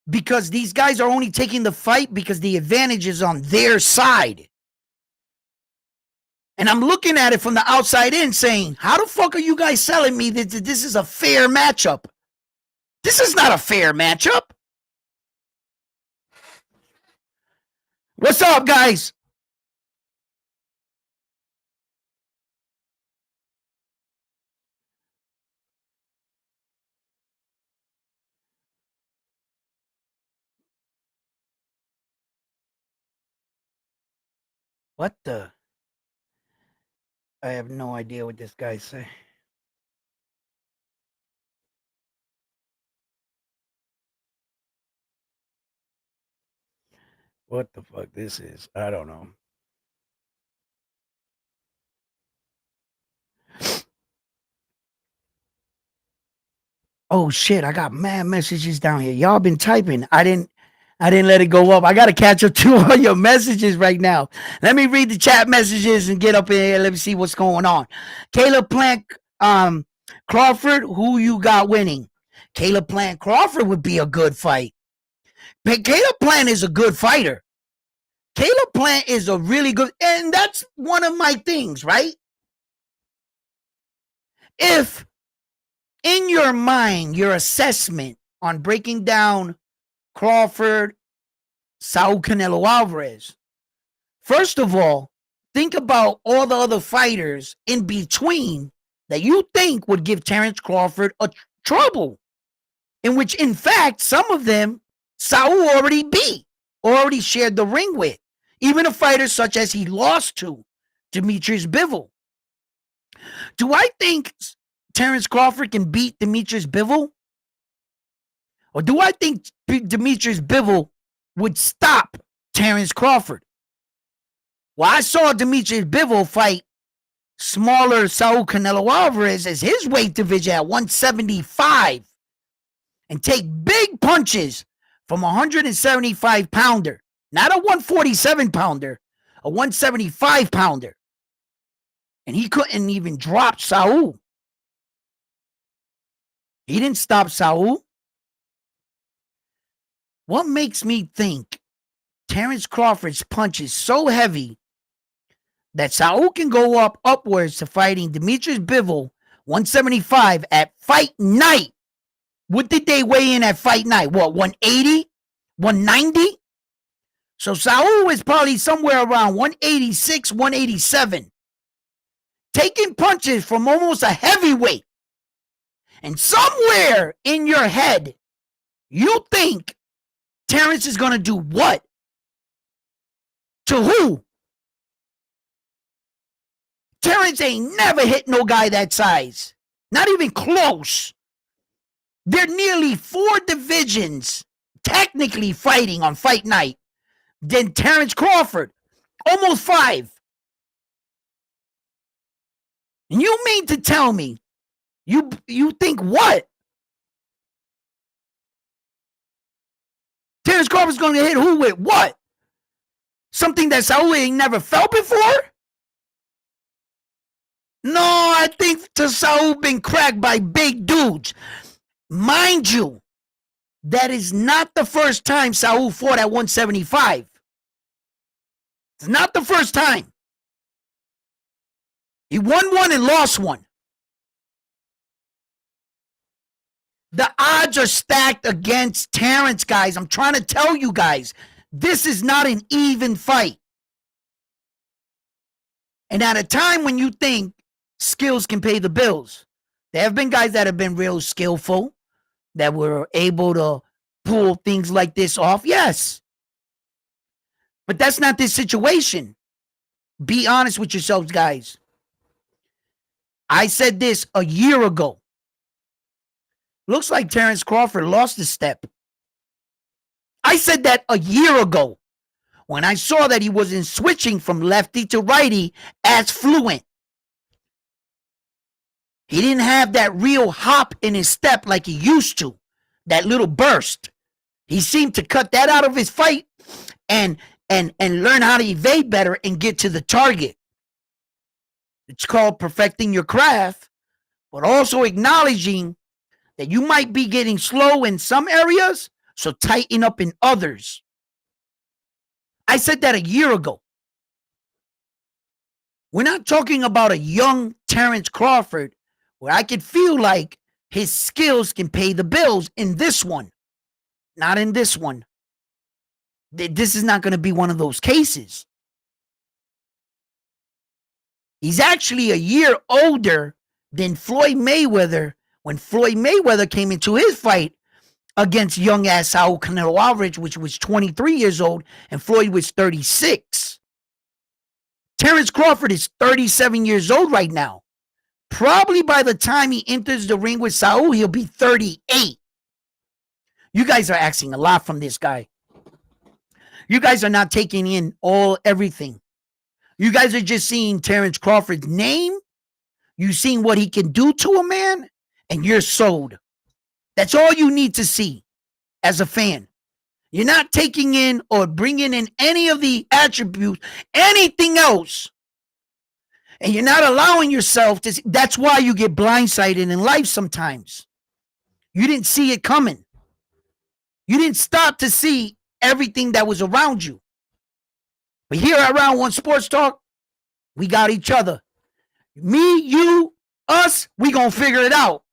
because these guys are only taking the fight because the advantage is on their side. And I'm looking at it from the outside in saying, how the fuck are you guys selling me that this is a fair matchup? This is not a fair matchup. What's up, guys? What the? I have no idea what this guy's saying. What the fuck this is? I don't know. Oh shit, I got mad messages down here. Y'all been typing. I didn't let it go up. I gotta catch up to all your messages right now. Let me read the chat messages and get up in here. Let me see what's going on. Caleb Plant Crawford, who you got winning? Caleb Plant Crawford would be a good fight. But Caleb Plant is a good fighter. Caleb Plant is a really good, and that's one of my things, right? If in your mind, your assessment on breaking down Crawford, Saul Canelo Alvarez, first of all, think about all the other fighters in between that you think would give Terence Crawford a trouble, in which, in fact, some of them Saul already beat, already shared the ring with. Even a fighter such as he lost to, Demetrius Bivol. Do I think Terence Crawford can beat Demetrius Bivol? Or do I think Demetrius Bivol would stop Terence Crawford? Well, I saw Demetrius Bivol fight smaller Saul Canelo Alvarez as his weight division at 175 and take big punches from a 175 pounder, not a 147 pounder, a 175 pounder. And he couldn't even drop Saul. He didn't stop Saul. What makes me think Terence Crawford's punch is so heavy that Saul can go upwards to fighting Demetrius Bivol 175 at fight night? What did they weigh in at fight night? What, 180? 190? So Saul is probably somewhere around 186, 187. Taking punches from almost a heavyweight. And somewhere in your head, you think Terence is going to do what? To who? Terence ain't never hit no guy that size. Not even close. They're nearly 4 divisions technically fighting on fight night than Terence Crawford. Almost 5. And you mean to tell me you think what? Terence Crawford's going to hit who with what? Something that Saul ain't never felt before? No, I think Saul been cracked by big dudes. Mind you, that is not the first time Saul fought at 175. It's not the first time. He won one and lost one. The odds are stacked against Terence, guys. I'm trying to tell you guys, this is not an even fight. And at a time when you think skills can pay the bills, there have been guys that have been real skillful, that were able to pull things like this off. Yes. But that's not this situation. Be honest with yourselves, guys. I said this a year ago. Looks like Terence Crawford lost a step. I said that a year ago when I saw that he wasn't switching from lefty to righty as fluent. He didn't have that real hop in his step like he used to, that little burst. He seemed to cut that out of his fight and learn how to evade better and get to the target. It's called perfecting your craft, but also acknowledging that you might be getting slow in some areas, so tighten up in others. I said that a year ago. We're not talking about a young Terence Crawford where I could feel like his skills can pay the bills in this one. Not in this one. This is not going to be one of those cases. He's actually a year older than Floyd Mayweather when Floyd Mayweather came into his fight against young-ass Saul Canelo Alvarez, which was 23 years old, and Floyd was 36. Terence Crawford is 37 years old right now. Probably by the time he enters the ring with Saul, he'll be 38. You guys are asking a lot from this guy. You guys are not taking in everything. You guys are just seeing Terence Crawford's name. You've seen what he can do to a man, and you're sold. That's all you need to see as a fan. You're not taking in or bringing in any of the attributes, anything else. And you're not allowing yourself to see. That's why you get blindsided in life sometimes. You didn't see it coming. You didn't stop to see everything that was around you. But here at Round One Sports Talk, we got each other. Me, you, us, we gonna figure it out.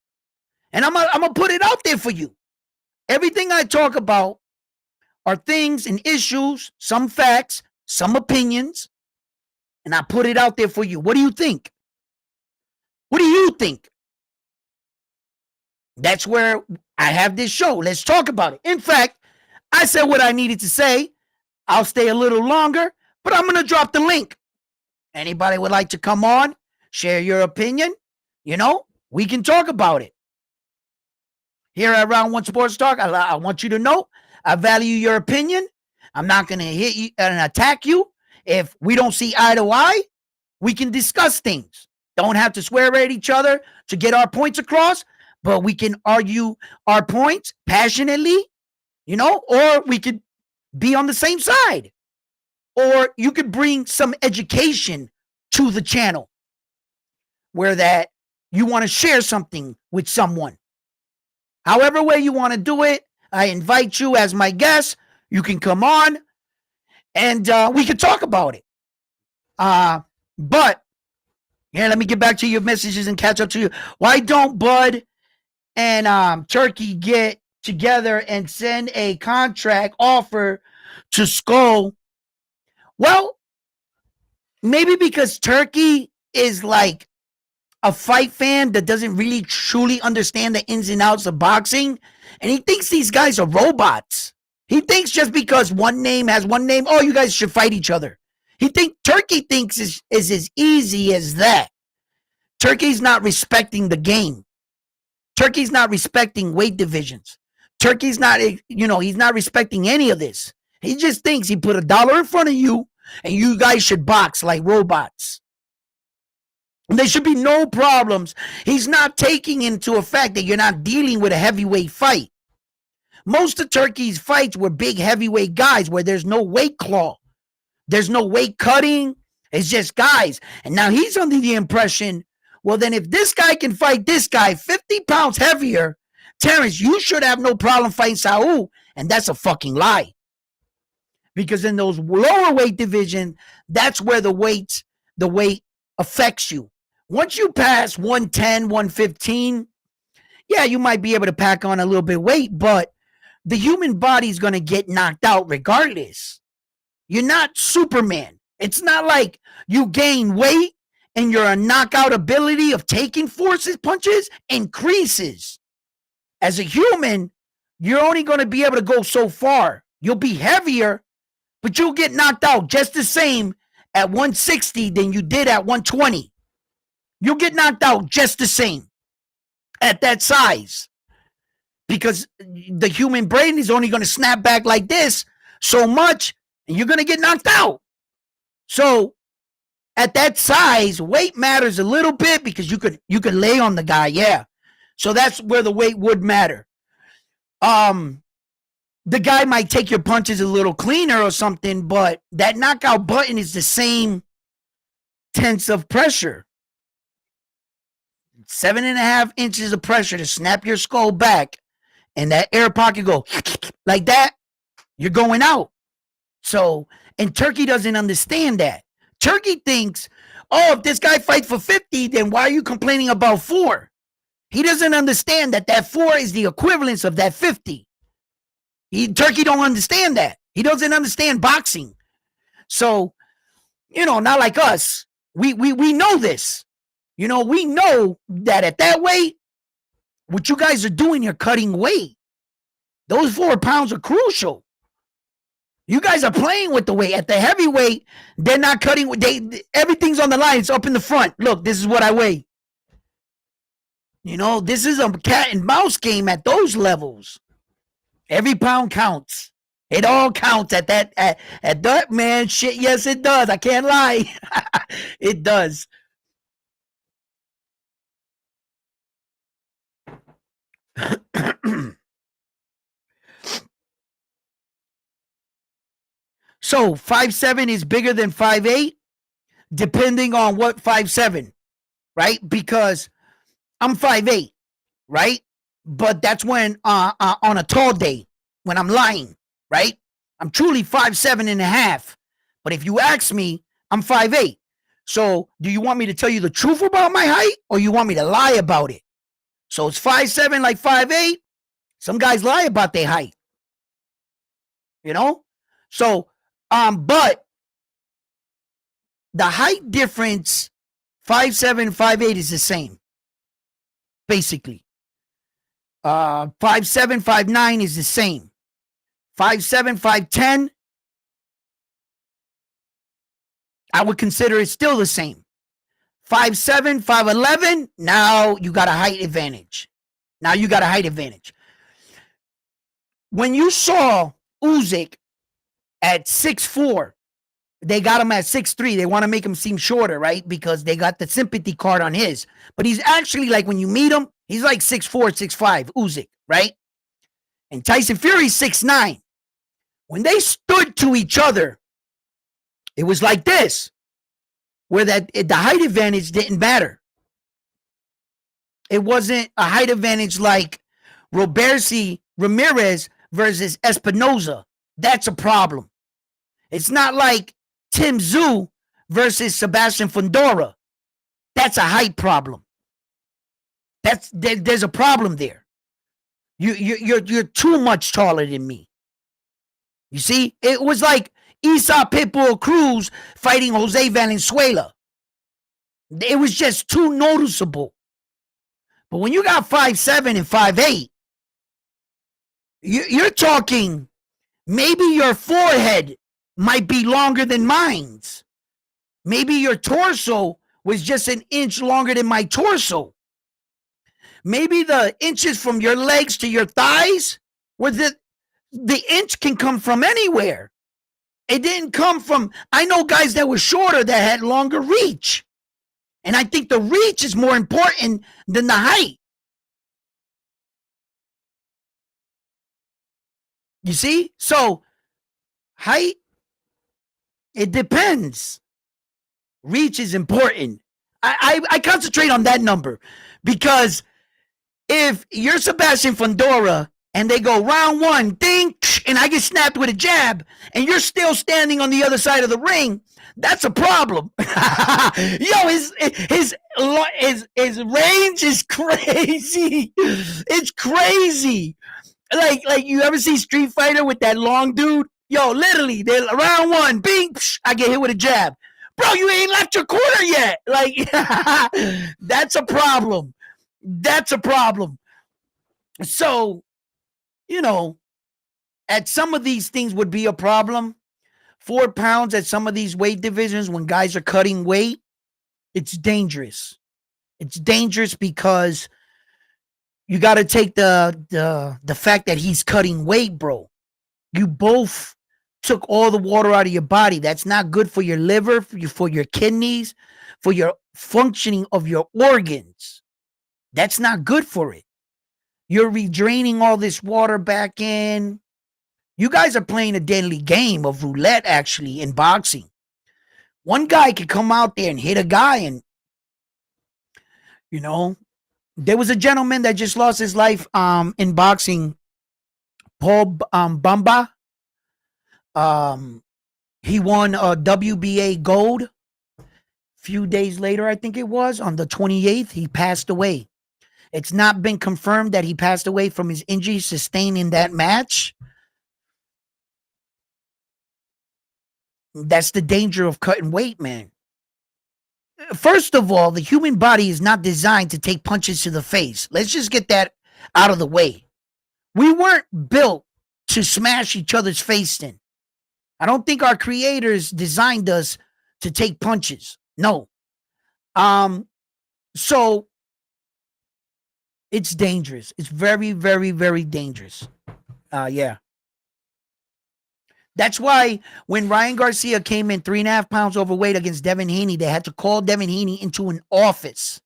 And I'm gonna put it out there for you. Everything I talk about are things and issues, some facts, some opinions, and I put it out there for you. What do you think? What do you think? That's where I have this show. Let's talk about it. In fact, I said what I needed to say. I'll stay a little longer, but I'm going to drop the link. Anybody would like to come on, share your opinion, we can talk about it. Here at Round One Sports Talk, I want you to know I value your opinion. I'm not going to hit you and attack you. If we don't see eye to eye, we can discuss things. Don't have to swear at each other to get our points across, but we can argue our points passionately, or we could be on the same side. Or you could bring some education to the channel where that you want to share something with someone. However way you want to do it, I invite you as my guest. You can come on and we can talk about it. But yeah, let me get back to your messages and catch up to you. Why don't Bud and Turkey get together and send a contract offer to Skull? Well, maybe because Turkey is like a fight fan that doesn't really truly understand the ins and outs of boxing, and he thinks these guys are robots. He thinks just because one name has one name, oh, you guys should fight each other. Turkey thinks is as easy as that. Turkey's not respecting the game. Turkey's not respecting weight divisions. Turkey's not, he's not respecting any of this. He just thinks he put $1 in front of you and you guys should box like robots. And there should be no problems. He's not taking into effect that you're not dealing with a heavyweight fight. Most of Turkey's fights were big heavyweight guys where there's no weight claw. There's no weight cutting. It's just guys. And now he's under the impression, well, then if this guy can fight this guy 50 pounds heavier, Terence, you should have no problem fighting Saul. And that's a fucking lie. Because in those lower weight division, that's where the weight affects you. Once you pass 110, 115, yeah, you might be able to pack on a little bit of weight, but the human body is going to get knocked out regardless. You're not Superman. It's not like you gain weight and your knockout ability of taking forces punches increases. As a human, you're only going to be able to go so far. You'll be heavier, but you'll get knocked out just the same at 160 than you did at 120. You'll get knocked out just the same at that size because the human brain is only going to snap back like this so much and you're going to get knocked out. So at that size, weight matters a little bit because you could lay on the guy. Yeah. So that's where the weight would matter. The guy might take your punches a little cleaner or something, but that knockout button is the same tense of pressure. 7.5 inches of pressure to snap your skull back and that air pocket go like that, you're going out. So, and Turkey doesn't understand that. Turkey thinks, oh, if this guy fights for 50, then why are you complaining about 4? He doesn't understand that 4 is the equivalence of that 50. Turkey don't understand that. He doesn't understand boxing. So, not like us. We know this. We know that at that weight, what you guys are doing, you're cutting weight. Those 4 pounds are crucial. You guys are playing with the weight. At the heavyweight, they're not cutting. Everything's on the line. It's up in the front. Look, this is what I weigh. This is a cat and mouse game at those levels. Every pound counts. It all counts at that, man. Shit, yes, it does. I can't lie. It does. So 5'7" is bigger than 5'8", depending on what 5'7", right? Because I'm 5'8", right? But that's when on a tall day, when I'm lying, right? I'm truly 5'7.5". But if you ask me, I'm 5'8". So do you want me to tell you the truth about my height, or you want me to lie about it? So it's 5'7", like 5'8". Some guys lie about their height. So but the height difference, 5'7", 5'8" is the same. basically. 5'7", 5'9" is the same. 5'7", 5'10", I would consider it still the same. 5'7", 5'11", now you got a height advantage. When you saw Usyk at 6'4", they got him at 6'3". They want to make him seem shorter, right? Because they got the sympathy card on his. But he's actually, like, when you meet him, he's like 6'4", 6'5", Usyk, right? And Tyson Fury's 6'9". When they stood to each other, it was like this, where the height advantage didn't matter. It wasn't a height advantage like Roberto Ramirez versus Espinoza. That's a problem. It's not like Tim Tszyu versus Sebastian Fundora. That's a height problem. There's a problem there. You're too much taller than me. You see, it was like Isa Pitbull Cruz fighting Jose Valenzuela. It was just too noticeable. But when you got 5'7" and 5'8", you're talking maybe your forehead might be longer than mine's. Maybe your torso was just an inch longer than my torso. Maybe the inches from your legs to your thighs, where the inch can come from anywhere. It didn't come from, I know guys that were shorter that had longer reach. And I think the reach is more important than the height. You see? So, height, it depends. Reach is important. I concentrate on that number because if you're Sebastian Fundora and they go round one, ding, and I get snapped with a jab, and you're still standing on the other side of the ring, that's a problem. Yo, his range is crazy. It's crazy. Like you ever see Street Fighter with that long dude? Yo, literally, they round one, bing, I get hit with a jab. Bro, you ain't left your corner yet. Like, that's a problem. That's a problem. So, you know, at some of these things would be a problem. 4 pounds at some of these weight divisions when guys are cutting weight, it's dangerous. It's dangerous because you got to take the fact that he's cutting weight, bro. You both took all the water out of your body. That's not good for your liver, for your kidneys, for your functioning of your organs. That's not good for it. You're redraining all this water back in. You guys are playing a deadly game of roulette, actually, in boxing. One guy could come out there and hit a guy, and, you know, there was a gentleman that just lost his life in boxing, Paul Bamba. He won a WBA gold. Few days later, I think it was, on the 28th, he passed away. It's not been confirmed that he passed away from his injuries sustained in that match. That's the danger of cutting weight, man. First of all, the human body is not designed to take punches to the face. Let's just get that out of the way. We weren't built to smash each other's face in. I don't think our creators designed us to take punches. No. So it's dangerous. It's very, very, very dangerous. Yeah. That's why when Ryan Garcia came in 3.5 pounds overweight against Devin Haney, they had to call Devin Haney into an office.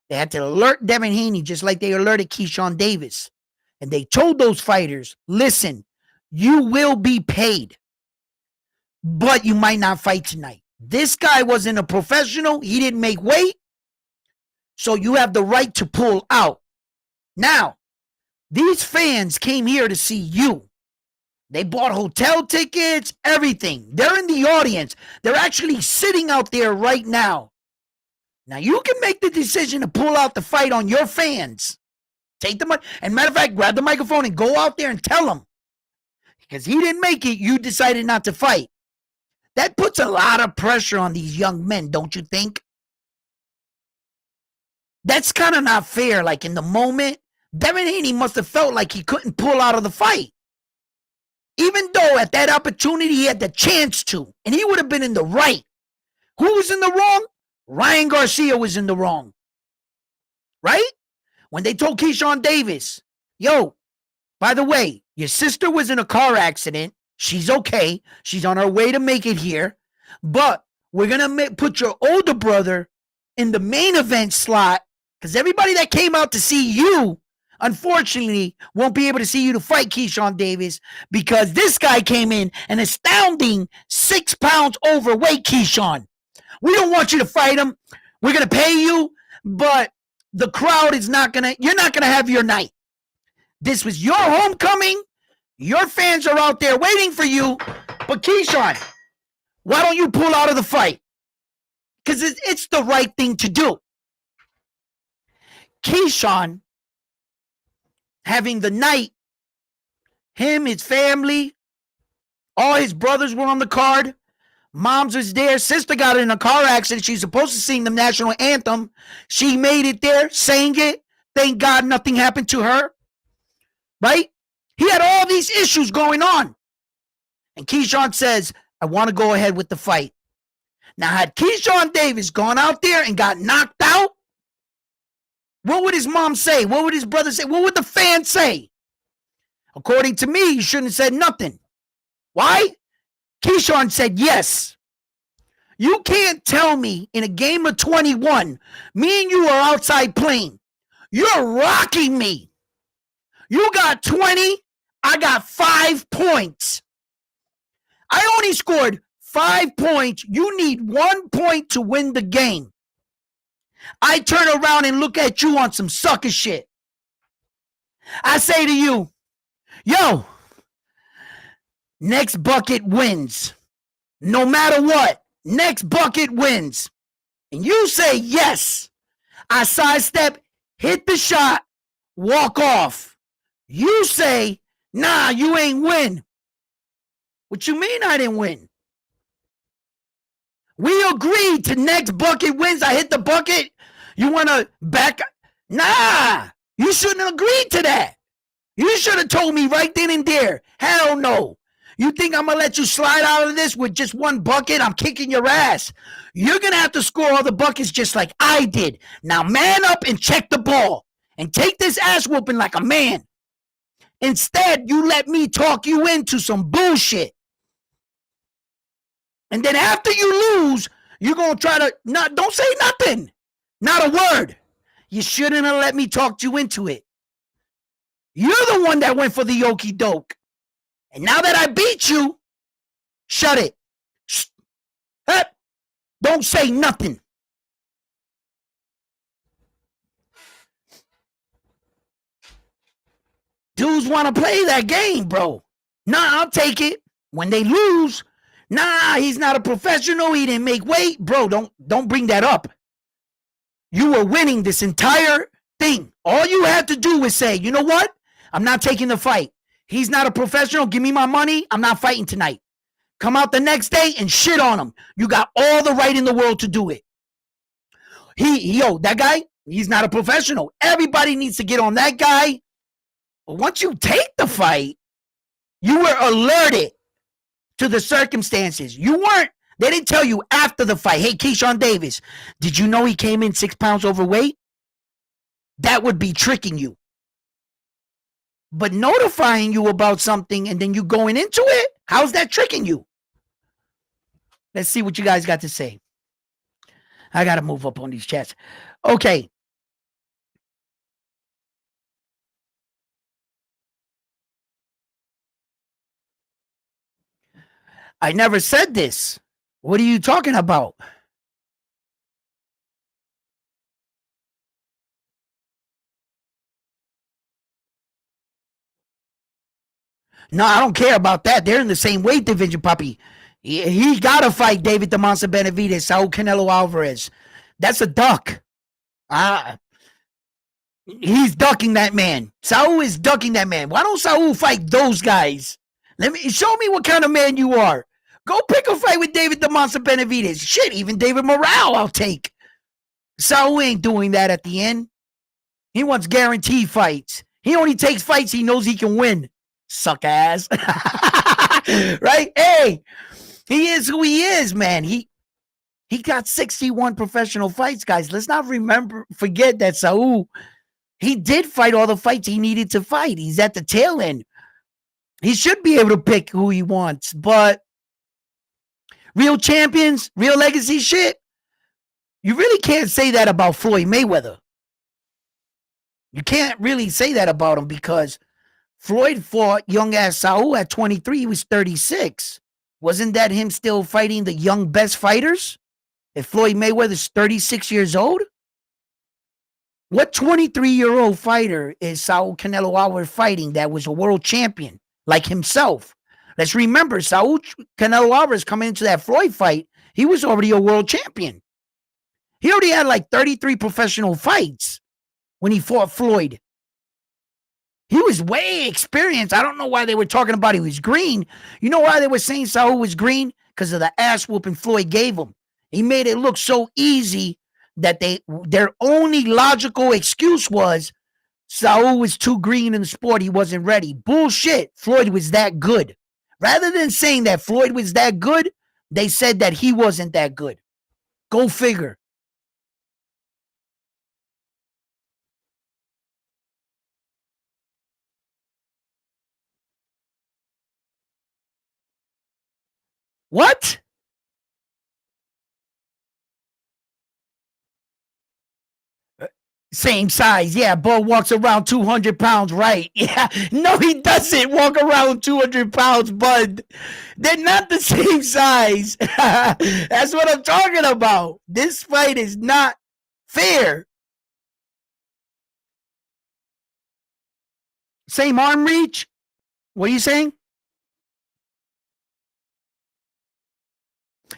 They had to alert Devin Haney just like they alerted Keyshawn Davis. And they told those fighters, listen, you will be paid, but you might not fight tonight. This guy wasn't a professional. He didn't make weight. So you have the right to pull out. Now, these fans came here to see you. They bought hotel tickets, everything. They're in the audience. They're actually sitting out there right now. Now, you can make the decision to pull out the fight on your fans. Take the money. And matter of fact, grab the microphone and go out there and tell them. Because he didn't make it, you decided not to fight. That puts a lot of pressure on these young men, don't you think? That's kind of not fair. Like in the moment, Devin Haney must have felt like he couldn't pull out of the fight. Even though at that opportunity he had the chance to, and he would have been in the right. Who was in the wrong? Ryan Garcia was in the wrong. Right? When they told Keyshawn Davis, yo, by the way, your sister was in a car accident. She's okay. She's on her way to make it here. But we're going to put your older brother in the main event slot because everybody that came out to see you, unfortunately, won't be able to see you to fight Keyshawn Davis because this guy came in an astounding 6 pounds overweight, Keyshawn. We don't want you to fight him. We're going to pay you, but the crowd is not going to, you're not going to have your night. This was your homecoming. Your fans are out there waiting for you. But Keyshawn, why don't you pull out of the fight? Because it's the right thing to do. Keyshawn, having the night, him, his family, all his brothers were on the card. Mom's was there. Sister got in a car accident. She's supposed to sing the national anthem. She made it there, sang it. Thank God nothing happened to her. Right? He had all these issues going on. And Keyshawn says, I want to go ahead with the fight. Now, had Keyshawn Davis gone out there and got knocked out, what would his mom say? What would his brother say? What would the fans say? According to me, you shouldn't have said nothing. Why? Keyshawn said yes. You can't tell me in a game of 21, me and you are outside playing. You're rocking me. You got 20, I got 5 points. I only scored 5 points. You need 1 point to win the game. I turn around and look at you on some sucker shit. I say to you, yo, next bucket wins. No matter what, next bucket wins. And you say yes. I sidestep, hit the shot, walk off. You say, nah, you ain't win. What you mean I didn't win? We agreed to next bucket wins. I hit the bucket. You want to back? Nah, you shouldn't have agreed to that. You should have told me right then and there. Hell no. You think I'm going to let you slide out of this with just one bucket? I'm kicking your ass. You're going to have to score all the buckets just like I did. Now man up and check the ball and take this ass whooping like a man. Instead, you let me talk you into some bullshit. And then after you lose, you're going to try to don't say nothing. Not a word. You shouldn't have let me talk you into it. You're the one that went for the okie doke. And now that I beat you, shut it. Shh. Don't say nothing. Dudes want to play that game, bro. Nah, I'll take it. When they lose, nah, he's not a professional. He didn't make weight. Bro, don't bring that up. You were winning this entire thing. All you had to do was say, you know what? I'm not taking the fight. He's not a professional. Give me my money. I'm not fighting tonight. Come out the next day and shit on him. You got all the right in the world to do it. That guy, he's not a professional. Everybody needs to get on that guy. But once you take the fight, you were alerted to the circumstances. They didn't tell you after the fight, hey, Keyshawn Davis, did you know he came in 6 pounds overweight? That would be tricking you. But notifying you about something and then you going into it, how's that tricking you? Let's see what you guys got to say. I got to move up on these chats. Okay. I never said this. What are you talking about? No, I don't care about that. They're in the same weight division, puppy. He got to fight David the Monster Benavidez, Saul Canelo Alvarez. That's a duck. He's ducking that man. Saul is ducking that man. Why don't Saul fight those guys? Show me what kind of man you are. Go pick a fight with David the Monster Benavidez. Shit, even David Morale I'll take. Saul ain't doing that at the end. He wants guaranteed fights. He only takes fights he knows he can win. Suck ass. Right? Hey, he is who he is, man. He got 61 professional fights, guys. Let's not forget that Saul, he did fight all the fights he needed to fight. He's at the tail end. He should be able to pick who he wants, but real champions, real legacy shit, you really can't say that about Floyd Mayweather. You can't really say that about him because Floyd fought young ass Saul at 23. He was 36. Wasn't that him still fighting the young best fighters? If Floyd Mayweather's 36 years old? What 23-year-old fighter is Saul Canelo Alvarez fighting that was a world champion like himself? Let's remember, Saul Canelo Alvarez coming into that Floyd fight, he was already a world champion. He already had like 33 professional fights when he fought Floyd. He was way experienced. I don't know why they were talking about he was green. You know why they were saying Saul was green? Because of the ass whooping Floyd gave him. He made it look so easy that their only logical excuse was Saul was too green in the sport. He wasn't ready. Bullshit. Floyd was that good. Rather than saying that Floyd was that good, they said that he wasn't that good. Go figure. What? Same size. Yeah, Bo walks around 200 pounds, right? Yeah. No, he doesn't walk around 200 pounds, bud. They're not the same size. That's what I'm talking about. This fight is not fair. Same arm reach? What are you saying?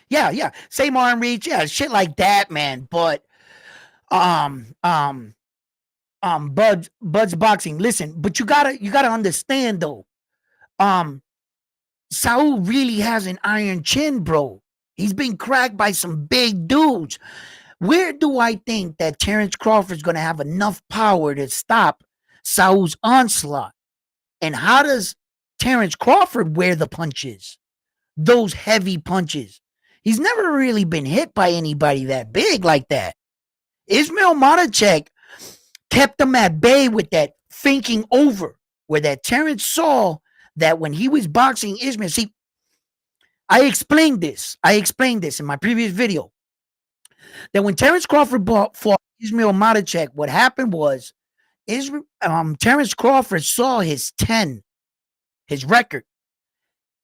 Yeah, yeah. Same arm reach. Yeah, shit like that, man. But um um Bud's boxing. Listen, but you gotta understand though. Um Saul really has an iron chin, bro. He's been cracked by some big dudes. Where do I think that Terence Crawford's gonna have enough power to stop Saul's onslaught? And how does Terence Crawford wear the punches? Those heavy punches. He's never really been hit by anybody that big like that. Ismail Matias kept him at bay with that thinking over, where that Terence saw that when he was boxing Ismail. See, I explained this. In my previous video that when Terence Crawford fought Ismail Matias, what happened was Terence Crawford saw his 10, his record,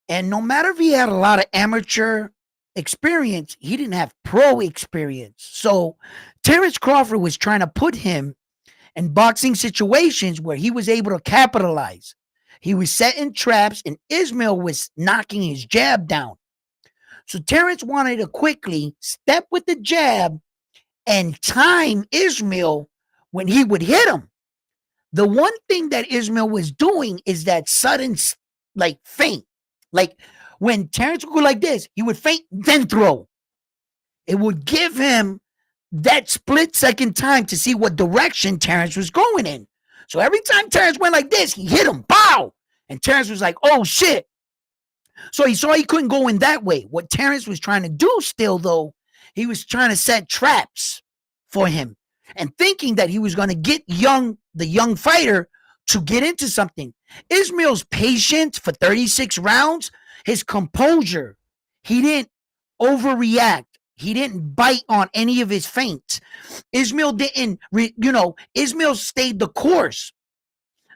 and no matter if he had a lot of amateur experience, he didn't have pro experience. So Terence Crawford was trying to put him in boxing situations where he was able to capitalize. He was setting traps, and Ismail was knocking his jab down. So Terence wanted to quickly step with the jab and time Ismail when he would hit him. The one thing that Ismail was doing is that sudden, like, feint. Like, when Terence would go like this, he would feint, then throw. It would give him that split second time to see what direction Terence was going in. So every time Terence went like this, he hit him, pow! And Terence was like, oh shit. So he saw he couldn't go in that way. What Terence was trying to do still, though, he was trying to set traps for him and thinking that he was going to get the young fighter to get into something. Ismail's patience for 36 rounds, his composure, he didn't overreact. He didn't bite on any of his feints. Ismail didn't, Ismail stayed the course.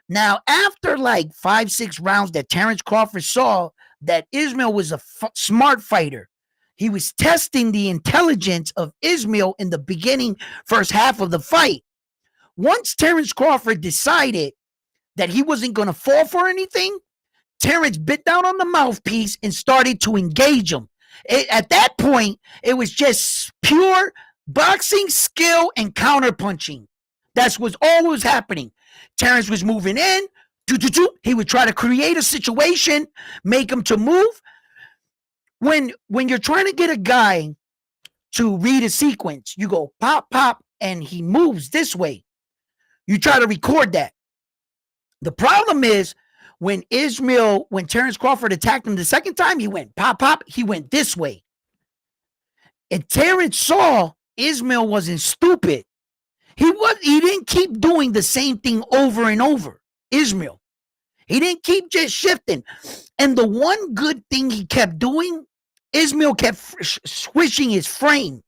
Now, after like 5-6 rounds that Terence Crawford saw that Ismail was a smart fighter, he was testing the intelligence of Ismail in the beginning, first half of the fight. Once Terence Crawford decided that he wasn't going to fall for anything, Terence bit down on the mouthpiece and started to engage him. At that point, it was just pure boxing skill and counterpunching. That's what all was happening. Terence was moving in. He would try to create a situation, make him to move. When you're trying to get a guy to read a sequence, you go pop, pop, and he moves this way. You try to record that. The problem is when Terence Crawford attacked him the second time, he went pop, pop. He went this way. And Terence saw Ismail wasn't stupid. He didn't keep doing the same thing over and over. Ismail. He didn't keep just shifting. And the one good thing he kept doing, Ismail kept switching his frame.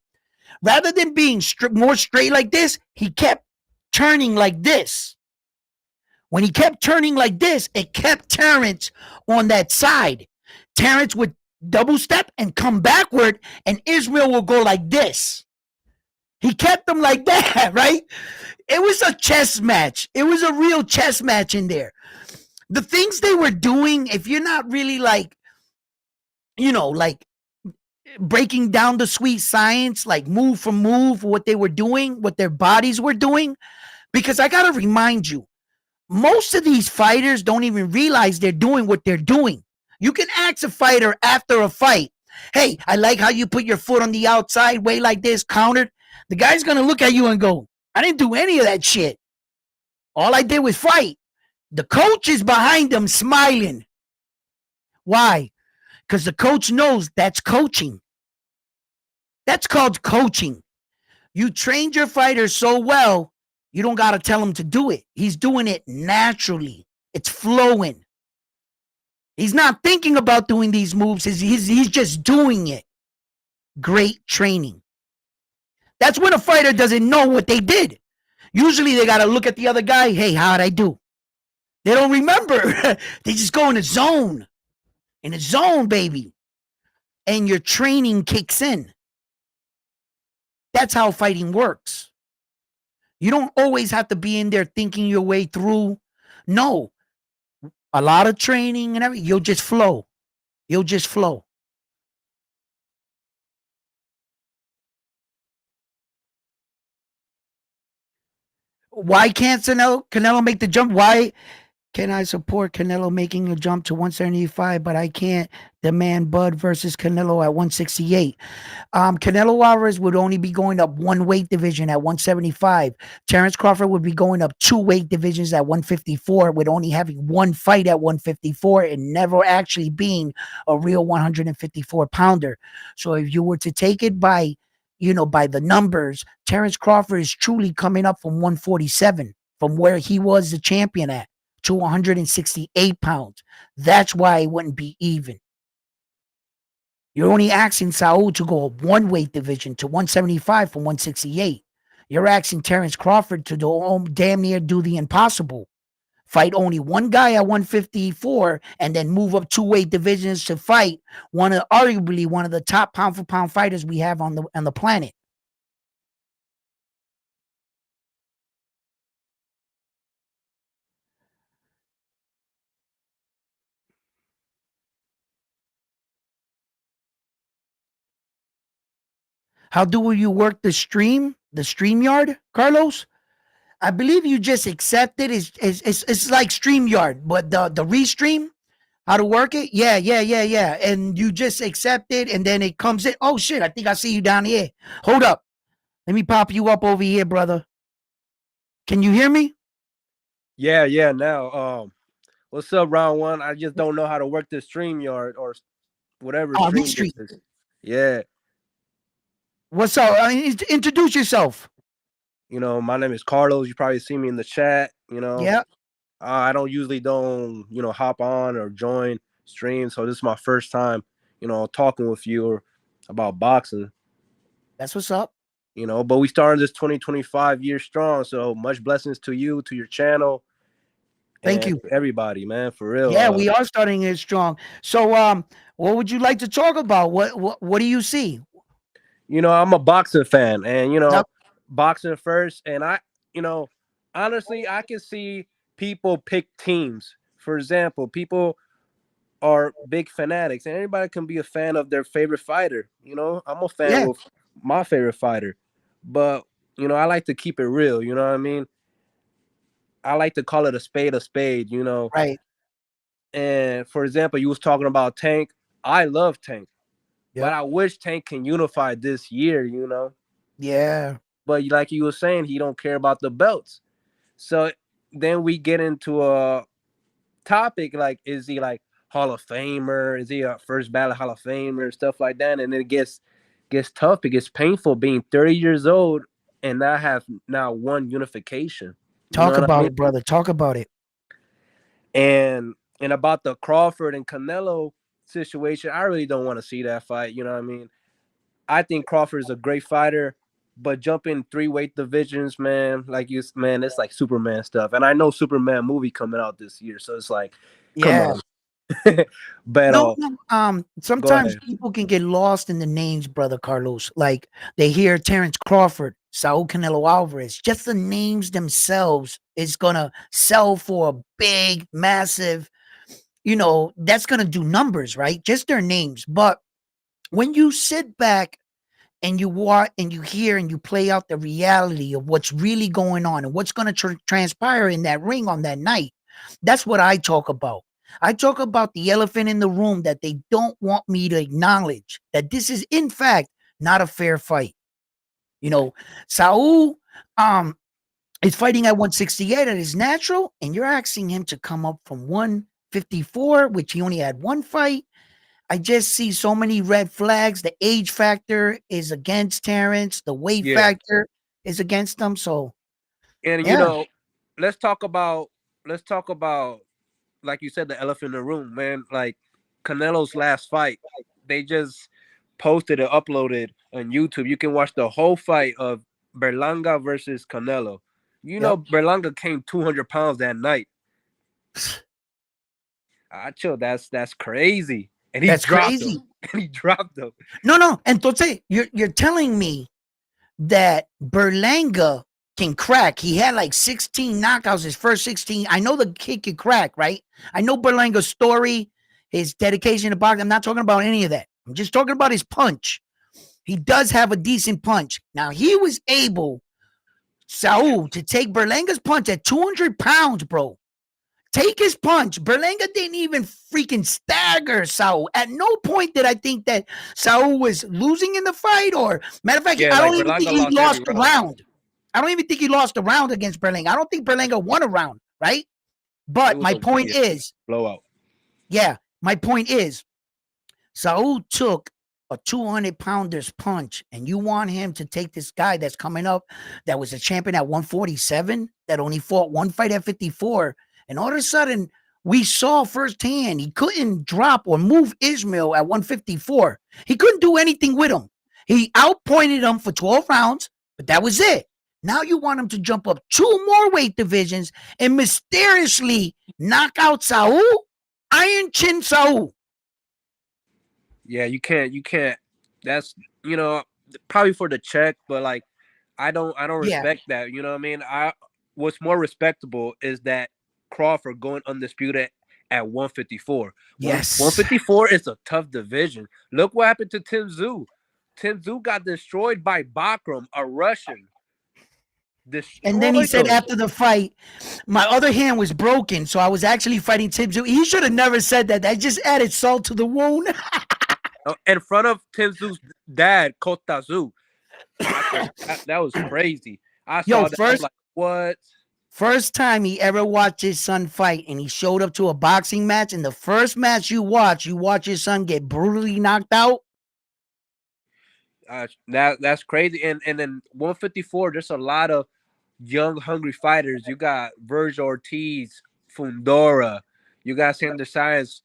Rather than being more straight like this, he kept turning like this. When he kept turning like this, it kept Terence on that side. Terence would double step and come backward, and Ismail will go like this. He kept them like that, right? It was a chess match. It was a real chess match in there. The things they were doing, if you're not really like breaking down the sweet science, like move for move, what they were doing, what their bodies were doing, because I got to remind you, most of these fighters don't even realize they're doing what they're doing. You can ask a fighter after a fight, hey, I like how you put your foot on the outside, way like this, countered. The guy's going to look at you and go, I didn't do any of that shit. All I did was fight. The coach is behind them smiling. Why? Because the coach knows that's coaching. That's called coaching. You trained your fighter so well, you don't got to tell him to do it. He's doing it naturally. It's flowing. He's not thinking about doing these moves. He's just doing it. Great training. That's when a fighter doesn't know what they did. Usually they got to look at the other guy. Hey, how'd I do? They don't remember. They just go in a zone. In a zone, baby. And your training kicks in. That's how fighting works. You don't always have to be in there thinking your way through. No. A lot of training and everything. You'll just flow. You'll just flow. Why can't Canelo make the jump? Why can I support Canelo making a jump to 175, but I can't demand Bud versus Canelo at 168? Canelo Alvarez would only be going up one weight division at 175. Terence Crawford would be going up two weight divisions at 154, with only having one fight at 154 and never actually being a real 154 pounder. So if you were to take it by the numbers, Terence Crawford is truly coming up from 147, from where he was the champion at, to 168 pounds. That's why it wouldn't be even. You're only asking Saul to go up one weight division to 175 from 168. You're asking Terence Crawford to damn near do the impossible. Fight only one guy at 154 and then move up two weight divisions to fight arguably one of the top pound for pound fighters we have on the planet. How do you work the StreamYard, Carlos? I believe you just accept it. It's like StreamYard, but the restream, how to work it? Yeah. And you just accept it, and then it comes in. Oh shit! I think I see you down here. Hold up. Let me pop you up over here, brother. Can you hear me? Yeah. Now, what's up, round one? I just don't know how to work this StreamYard or whatever stream this Restream. is. Yeah. What's up? Introduce yourself. My name is Carlos. You probably see me in the chat. Yeah. I don't usually hop on or join streams, so this is my first time, talking with you about boxing. That's what's up. But we started this 2025 year strong, so much blessings to you, to your channel, Thank and you. to everybody, man, for real. Yeah, we are starting it strong. So, what would you like to talk about? What do you see? I'm a boxing fan, and Yep. boxing first, and honestly, I can see people pick teams. For example, people are big fanatics, and everybody can be a fan of their favorite fighter. I'm a fan Yeah. with my favorite fighter, but I like to keep it real. You know what I mean? I like to call it a spade a spade. Right. And for example, you was talking about Tank. I love Tank, but Yep. I wish Tank can unify this year. Yeah. but like you were saying, he don't care about the belts. So then we get into a topic like, is he like Hall of Famer? Is he a first ballot Hall of Famer? Stuff like that, and it gets tough. It gets painful being 30 years old and not have now one unification. You know Talk what I about mean? it, brother. Talk about it. And about the Crawford and Canelo situation, I really don't want to see that fight. You know what I mean? I think Crawford is a great fighter, but jumping three weight divisions, man, like you, man, it's like Superman stuff. And I know Superman movie coming out this year, so it's like, come Yeah. on. But No, no. go Sometimes ahead. people can get lost in the names, brother Carlos. Like they hear Terence Crawford, Saul Canelo Alvarez. Just the names themselves is gonna sell for a big, massive. That's gonna do numbers, right? Just their names. But when you sit back and you watch and you hear and you play out the reality of what's really going on and what's going to transpire in that ring on that night, that's what I talk about. I talk about the elephant in the room that they don't want me to acknowledge, that this is in fact not a fair fight. You know, Saul um is fighting at 168 at his natural, and you're asking him to come up from 154, which he only had one fight. I just see so many red flags. The age factor is against Terrence. The weight Yeah. factor is against him. So And yeah, let's talk about let's talk about like you said, the elephant in the room, man. Like Canelo's last fight, they just posted and uploaded on YouTube. You can watch the whole fight of Berlanga versus Canelo. yep, Berlanga came 200 pounds that night. I chill. That's crazy. And he that's dropped crazy. him. And he dropped him. No, no. Entonces, you're telling me that Berlanga can crack. He had like 16 knockouts his first 16. I know the kid can crack, right? I know Berlanga's story, his dedication to boxing. I'm not talking about any of that. I'm just talking about his punch. He does have a decent punch. Now he was able, Saul, to take Berlanga's punch at 200 pounds, bro. Take his punch. Berlanga didn't even freaking stagger Saul. At no point did I think that Saul was losing in the fight, or matter of fact, Yeah, I like don't even Berlanga think he lost every lost a round. round. I don't even think he lost a round against Berlanga. I don't think Berlanga won a round, right? It But was my a point is, blowout. yeah, my point is, Saul took a 200 pounder's punch, and you want him to take this guy that's coming up that was a champion at 147 that only fought one fight at 54. And all of a sudden, we saw firsthand he couldn't drop or move Ishmael at 154. He couldn't do anything with him. He outpointed him for 12 rounds, but that was it. Now you want him to jump up two more weight divisions and mysteriously knock out Saul? Iron Chin Saul. Yeah, you can't. That's probably for the check, but like I don't Yeah. respect that. You know what I mean? I What's more respectable is that Crawford going undisputed at 154. Yes. 154 is a tough division. Look what happened to Tim Tszyu. Tim Tszyu got destroyed by Bakram, a Russian. And then he Destroyed said him. after the fight, my other hand was broken, so I was actually fighting Tim Tszyu. He should have never said that. That just added salt to the wound. In front of Tim Tszyu's dad, Kota Tszyu. I said that was crazy. I Yo, saw that. I'm like, what? first time he ever watched his son fight, and he showed up to a boxing match. And the first match you watch his son get brutally knocked out. That's crazy. And then 154, there's a lot of young, hungry fighters. You got Virgil Ortiz, Fundora. You got Sander Science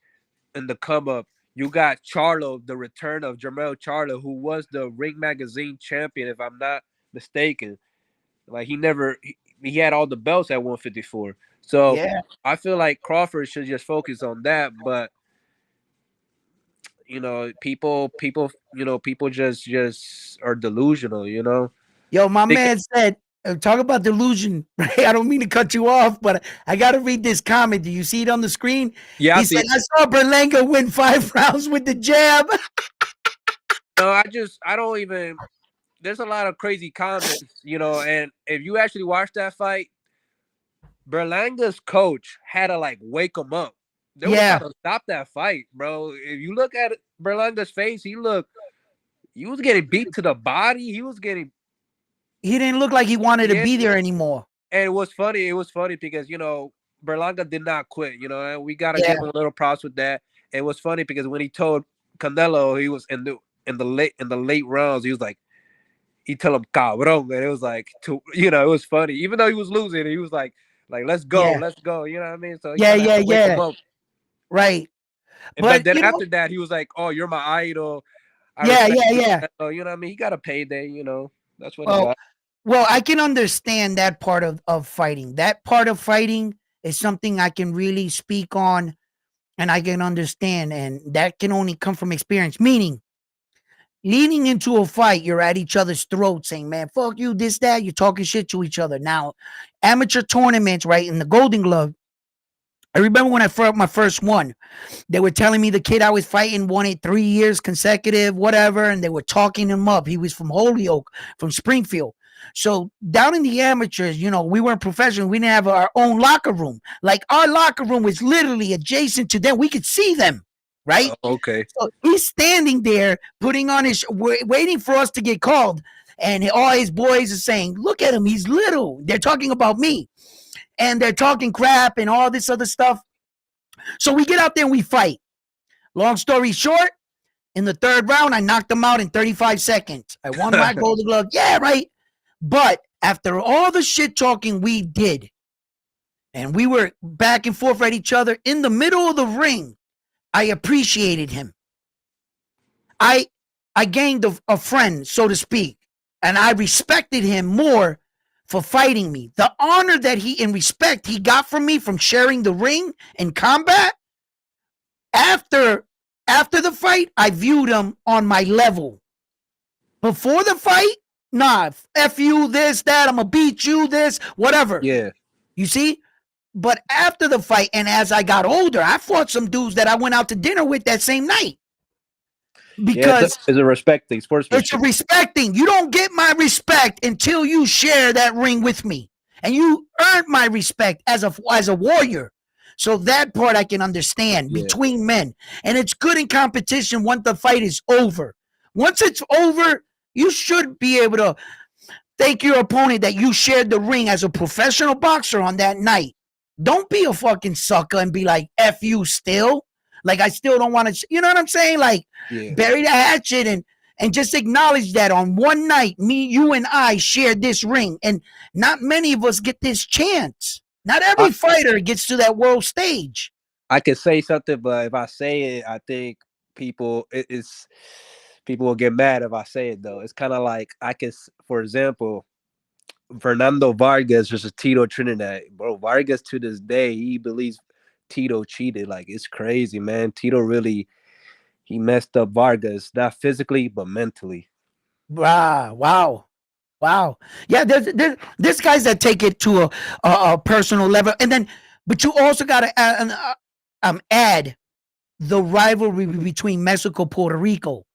in the come up. You got Charlo, the return of Jermel Charlo, who was the Ring Magazine champion, if I'm not mistaken. Like he had all the belts at 154. So Yeah. I feel like Crawford should just focus on that. But people just are delusional. Yo, my They can, man said, talk about delusion, right? I don't mean to cut you off, but I got to read this comment. Do you see it on the screen? yeah, I He see. said, I saw Berlanga win 5 rounds with the jab. No, I don't even. There's a lot of crazy comments, and if you actually watch that fight, Berlanga's coach had to like wake him up. They was about Yeah. to stop that fight, bro. If you look at Berlanga's face, he was getting beat to the body. He was getting he didn't look like he wanted to Yeah, be there anymore. and it was funny. It was funny because Berlanga did not quit. And we gotta Yeah, give him a little props with that. It was funny because when he told Canelo he was in the late rounds, he was like he tell him cabrón, and it was like it was funny. Even though he was losing, he was like yeah, let's go. You know what I mean? So he yeah, kind of had yeah, to wake him yeah. up. Right. And but But then after that, he was like, "Oh, you're my idol. I yeah, respect yeah, you." yeah. You know what I mean? He got a payday. That's what he Well, got. well, I can understand that part of fighting. That part of fighting is something I can really speak on and I can understand. And that can only come from experience. Meaning, leading into a fight, you're at each other's throats saying, man, fuck you, this, that. You're talking shit to each other. Now, amateur tournaments, right, in the Golden Glove, I remember when I fought my first one, they were telling me the kid I was fighting won it 3 years consecutive, whatever, and they were talking him up. He was from Holyoke, from Springfield. So down in the amateurs, we weren't professional. We didn't have our own locker room. Like our locker room was literally adjacent to them. We could see them, right? Oh, okay. So he's standing there, putting on waiting for us to get called, and all his boys are saying, "Look at him, he's little." They're talking about me, and they're talking crap and all this other stuff. So we get out there and we fight. Long story short, in the third round, I knocked him out in 35 seconds. I won my Golden Glove. Yeah, right. But after all the shit talking we did, and we were back and forth at each other in the middle of the ring, I appreciated him. I I gained a friend, so to speak, and I respected him more for fighting me. The honor that he and respect he got from me from sharing the ring in combat after after the fight, I viewed him on my level. Before the fight, nah, F you, this, that, I'm gonna beat you, this, whatever. Yeah. You see? But after the fight, and as I got older, I fought some dudes that I went out to dinner with that same night Yeah, it's a, because it's a respect thing, it's a sportsmanship. respecting. You don't get my respect until you share that ring with me, and you earned my respect as a warrior. So that part I can understand Yeah. between men, and it's good in competition once the fight is over. Once it's over, you should be able to thank your opponent that you shared the ring as a professional boxer on that night. Don't be a fucking sucker and be like, F you still. Like, I still don't want to, you know what I'm saying? Like, Yeah. bury the hatchet and just acknowledge that on one night, me, you, and I shared this ring. And not many of us get this chance. Not I every fighter gets to that world stage. I could say something, but if I say it, I think people will get mad if I say it though. It's kind of like for example, Fernando Vargas versus Tito Trinidad. Bro, Vargas to this day he believes Tito cheated. Like it's crazy, man. Tito really he messed up Vargas, not physically but mentally. Wow. Wow. Yeah, there's guys that take it to a personal level. And then, but you also got to add the rivalry between Mexico, Puerto Rico.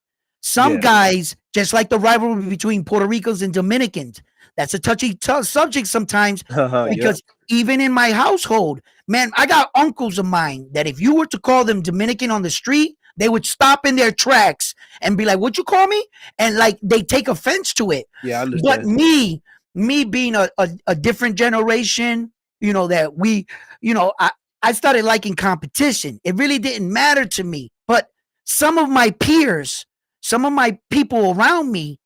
Some Yeah. guys, just like the rivalry between Puerto Ricans and Dominicans, that's a touchy subject sometimes Yep. because even in my household, man, I got uncles of mine that if you were to call them Dominican on the street, they would stop in their tracks and be like, "What you call me?" And like they take offense to it. Yeah, I But understand. me being a different generation, that I started liking competition. It really didn't matter to me. But some of my peers, some of my people around me,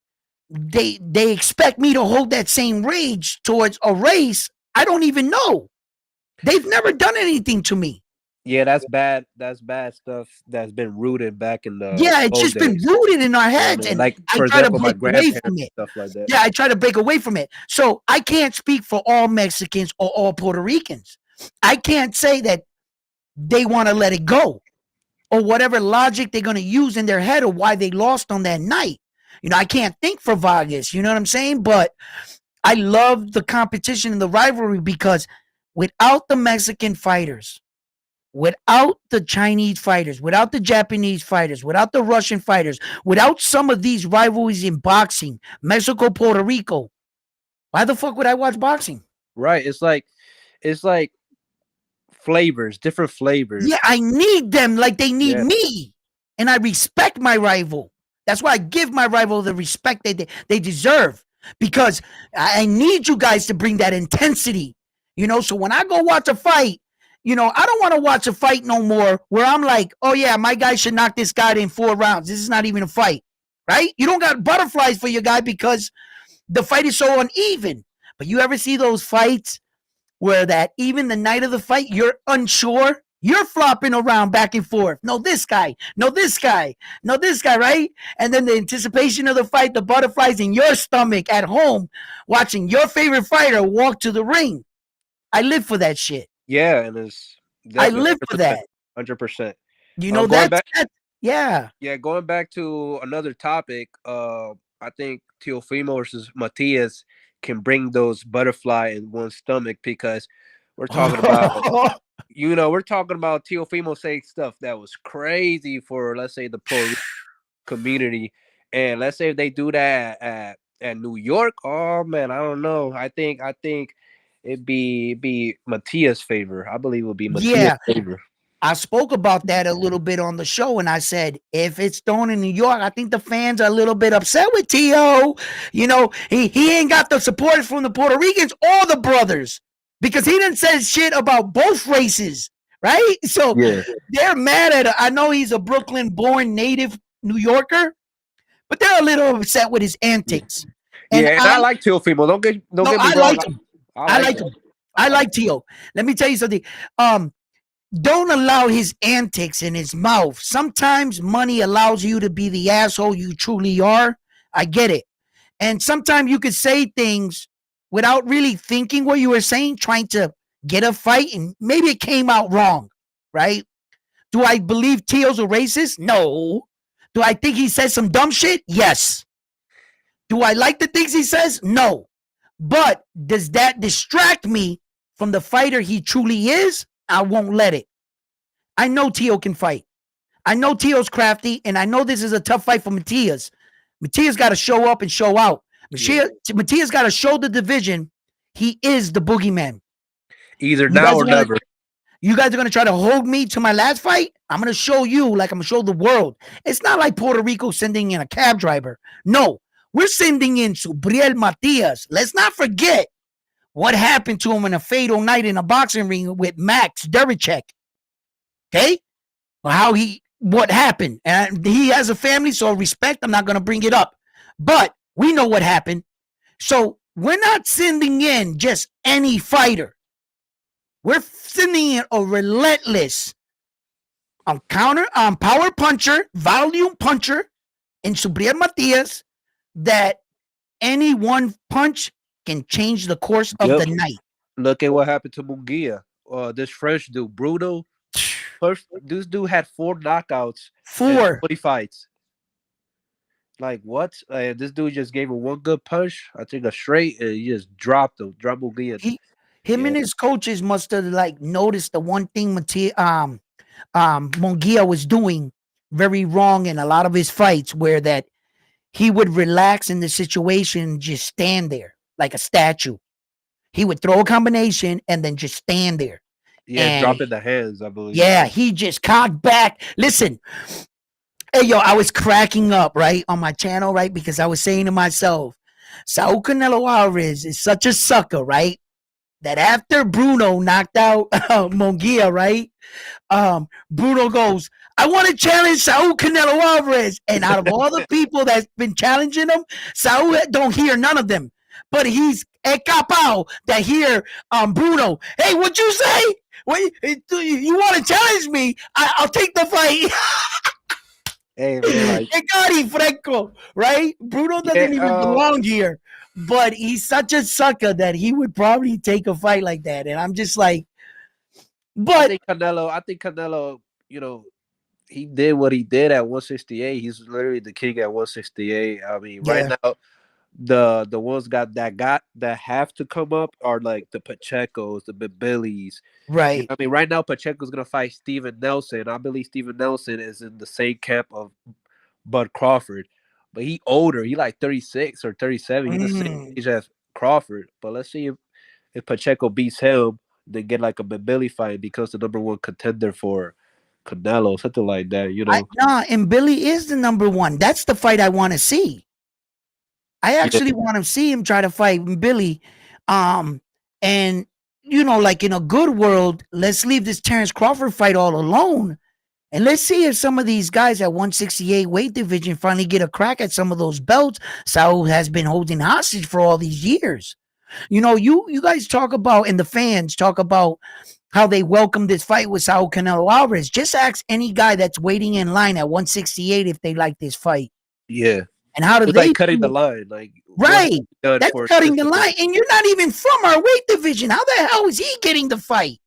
they expect me to hold that same rage towards a race I don't even know. They've never done anything to me. Yeah, that's bad. That's bad stuff that's been rooted back in the Yeah, it's old just been days. rooted in our You know what I heads, mean? and Like I for try to example, my break away grandparents from it. stuff like that. Yeah, I try to break away from it. So I can't speak for all Mexicans or all Puerto Ricans. I can't say that they want to let it go or whatever logic they're going to use in their head or why they lost on that night. I can't think for Vargas. You know what I'm saying? But I love the competition and the rivalry because without the Mexican fighters, without the Chinese fighters, without the Japanese fighters, without the Russian fighters, without some of these rivalries in boxing, Mexico, Puerto Rico, why the fuck would I watch boxing? Right. It's like flavors, different Yeah, flavors. I need them like they need Yeah. me. And I respect my rival. That's why I give my rival the respect they deserve. because I need you guys to bring that intensity. So when I go watch a fight, I don't want to watch a fight no more where I'm like, oh yeah, my guy should knock this guy in 4 rounds. This is not even a fight, right? You don't got butterflies for your guy because the fight is so uneven. But you ever see those fights where that even the night of the fight, you're unsure? You're flopping around back and forth. No, this guy. No, this guy. No, this guy, right? And then the anticipation of the fight, the butterflies in your stomach at home, watching your favorite fighter walk to the ring. I live for that shit. Yeah, and it's I definitely live for 100%. that. 100%. You know, Going that's back, that. Yeah. yeah, going back to another topic. I think Teofimo versus Matias can bring those butterfly in one's stomach because we're talking about, we're talking about Teofimo saying stuff that was crazy for, let's say, the pro community, and let's say if they do that at New York. Oh man, I don't know. I think it'd be Matias' favor. I believe it would be Matias' Yeah. favor. I spoke about that a little bit on the show, and I said if it's thrown in New York, I think the fans are a little bit upset with Teo. He ain't got the support from the Puerto Ricans or the brothers because he didn't say shit about both races, right? So Yeah, they're mad at. I know he's a Brooklyn-born native New Yorker, but they're a little upset with his yeah, antics. And yeah. And I like Teofimo. Don't no, get me I wrong. like him. I I like like him. him. I I like. like Teo. Let me tell you something. Um, don't allow his antics in his mouth. Sometimes money allows you to be the asshole you truly are. I get it. And sometimes you could say things without really thinking what you were saying, trying to get a fight, and maybe it came out wrong, right? Do I believe Teo's a racist? No. Do I think he says some dumb shit? Yes. Do I like the things he says? No. But does that distract me from the fighter he truly is? I won't let it. I know Teo can fight. I know Teo's crafty, and I know this is a tough fight for Matias. Matias got to show up and show out. Yeah. Matias got to show the division he is the boogeyman. Either You now guys or are gonna never. you guys are gonna try to hold me to my last fight. I'm gonna show you like I'm gonna show the world. It's not like Puerto Rico sending in a cab driver. No, we're sending in Subriel Matias. Let's not forget what happened to him in a fatal night in a boxing ring with Max Dericek. Okay, how what happened. And he has a family, so respect. I'm not going to bring it up. But we know what happened. So we're not sending in just any fighter. We're sending in a relentless power puncher, volume puncher in Subriel Matias that any one punch can change the course of Yep. the night. Look at what happened to Munguia. This French dude, Bruno. First, this dude had 4 knockouts in Four. 20 fights. Like what? This dude just gave him one good punch. I think a straight, and he just dropped him. Dropped Munguia. He, him Yeah, and his coaches must have like noticed the one thing Munguia was doing very wrong in a lot of his fights, where that he would relax in the situation and just stand there like a statue. He would throw a combination and then just stand there. yeah, And dropping the hands, I believe. yeah, he just cocked back. Listen, hey yo, I was cracking up right on my channel, right? Because I was saying to myself, Saul Canelo Alvarez is such a sucker, right? That after Bruno knocked out Munguia, right? Bruno goes, I want to challenge Saul Canelo Alvarez. And out of all the people that's been challenging him, Saul don't hear none of them. But he's a capao that hear Bruno. Hey, what'd you say? What, you want to challenge me? I'll take the fight. Hey man, like Egari Franco, right? Bruno yeah, doesn't even belong here. But he's such a sucker that he would probably take a fight like that. And I'm just like, but I think Canelo, he did what he did at 168. He's literally the king at 168. I mean, right yeah, now the ones that have to come up are like the Pachecos, the Billies. right. I mean, right now Pacheco's gonna fight Steven Nelson. I believe Steven Nelson is in the same camp of Bud Crawford, but he older. He like 36 or 37. He's the same Mm. age as Crawford. But let's see if Pacheco beats him, then get like a Billy fight and becomes the number 1 contender for Canelo, something like that. And Billy is the number one. That's the fight I want to see. I Yeah, actually want to see him try to fight Billy. Um, and like in a good world, let's leave this Terence Crawford fight all alone. And let's see if some of these guys at 168 weight division finally get a crack at some of those belts Saul has been holding hostage for all these years. You guys talk about, and the fans talk about how they welcome this fight with Saul Canelo Alvarez. Just ask any guy that's waiting in line at 168 if they like this fight. yeah. And how do It's they like cutting the feel? line. Like, what have Right. you done That's for cutting this the line. division? And you're not even from our weight division. How the hell is he getting the fight?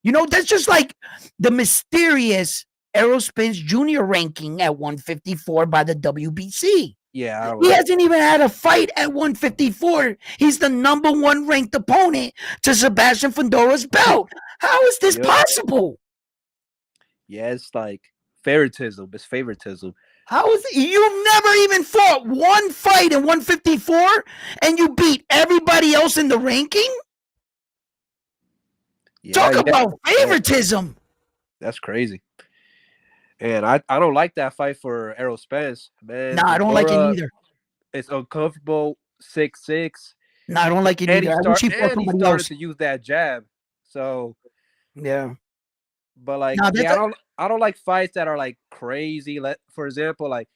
That's just like the mysterious Errol Spence Jr. ranking at 154 by the WBC. Yeah, I don't He like. hasn't even had a fight at 154. He's the number one ranked opponent to Sebastian Fundora's belt. How is this Yep. possible? Yeah, it's like favoritism. It's favoritism. How is it? You've never even fought one fight in 154 and you beat everybody else in the ranking? Yeah, Talk yeah, about yeah. favoritism. That's crazy. And I don't like that fight for Errol Spence. Man, Nah, I don't like it Fundora either. is uncomfortable, 6'6", Nah, I don't like it and either. I wish he fought he somebody started else. to use that jab. So, Yeah. but like, Nah, yeah, I don't like fights that are like crazy. Let For example, like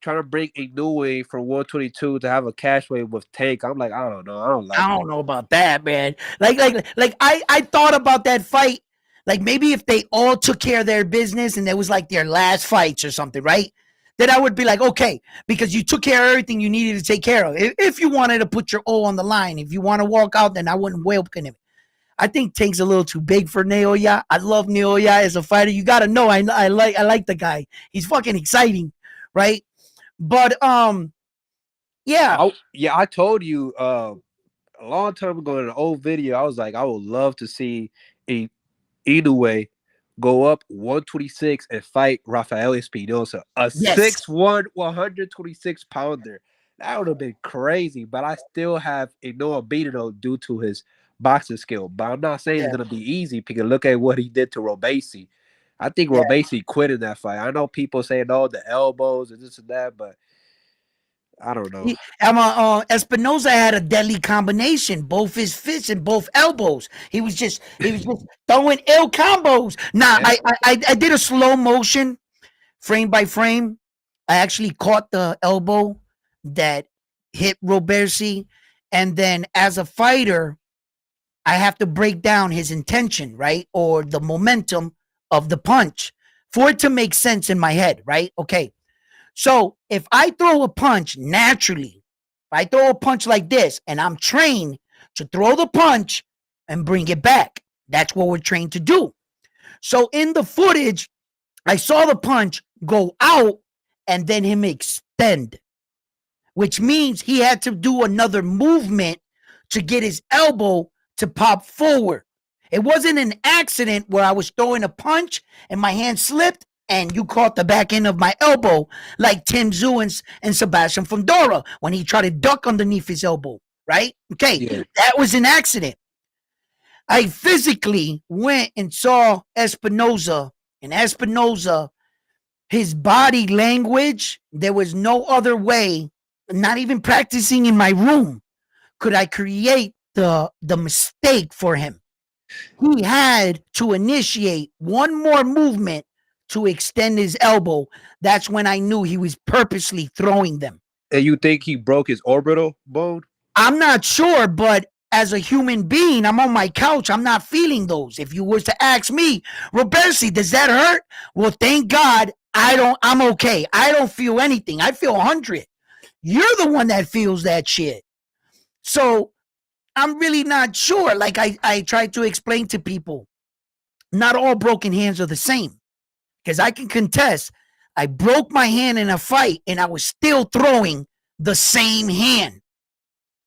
trying to bring inoue from 122 to have a cash weight with Tank. I'm like, I don't know. I don't I like don't know about that, man. I thought about that fight. Like maybe if they all took care of their business and it was like their last fights or something, right? Then I would be like, okay, because you took care of everything you needed to take care of. If you wanted to put your all on the line, if you want to walk out, then I wouldn't welcome him. I think Tank's a little too big for Naoya. I love Naoya as a fighter. You got to know I like the guy. He's fucking exciting, right? But yeah, I told you a long time ago in an old video. I was like, I would love to see a Inoue go up 126 and fight Rafael Espinosa, a yes, 6'1", 126-pounder. That would have been crazy, but I still have Inoue beating him due to his boxing skill. But I'm not saying it's yeah, going to be easy because look at what he did to Robesi. I think yeah. Robesi quit in that fight. I know people saying, oh, the elbows and this and that, but I don't know. Espinoza had a deadly combination, both his fists and both elbows. He was just throwing ill combos. Now Yeah. I did a slow motion, frame by frame. I actually caught the elbow that hit Robersi, and then as a fighter, I have to break down his intention, right, or the momentum of the punch for it to make sense in my head, right? Okay, so if I throw a punch naturally, if I throw a punch like this and I'm trained to throw the punch and bring it back, that's what we're trained to do. So in the footage, I saw the punch go out and then him extend, which means he had to do another movement to get his elbow to pop forward. It wasn't an accident where I was throwing a punch and my hand slipped and you caught the back end of my elbow like Tim Tszyu and Sebastian Fundora when he tried to duck underneath his elbow, right? Okay, Yeah. that was an accident. I physically went and saw Espinoza, and Espinoza, his body language, there was no other way, not even practicing in my room, could I create the mistake for him. He had to initiate one more movement to extend his elbow. That's when I knew he was purposely throwing them. And you think he broke his orbital bone? I'm not sure, but as a human being, I'm on my couch. I'm not feeling those. If you was to ask me, Robersi, does that hurt? Well, thank God I'm okay. I don't feel anything. I feel 100. You're the one that feels that shit. So I'm really not sure. Like I try to explain to people, not all broken hands are the same. Because I can contest, I broke my hand in a fight and I was still throwing the same hand.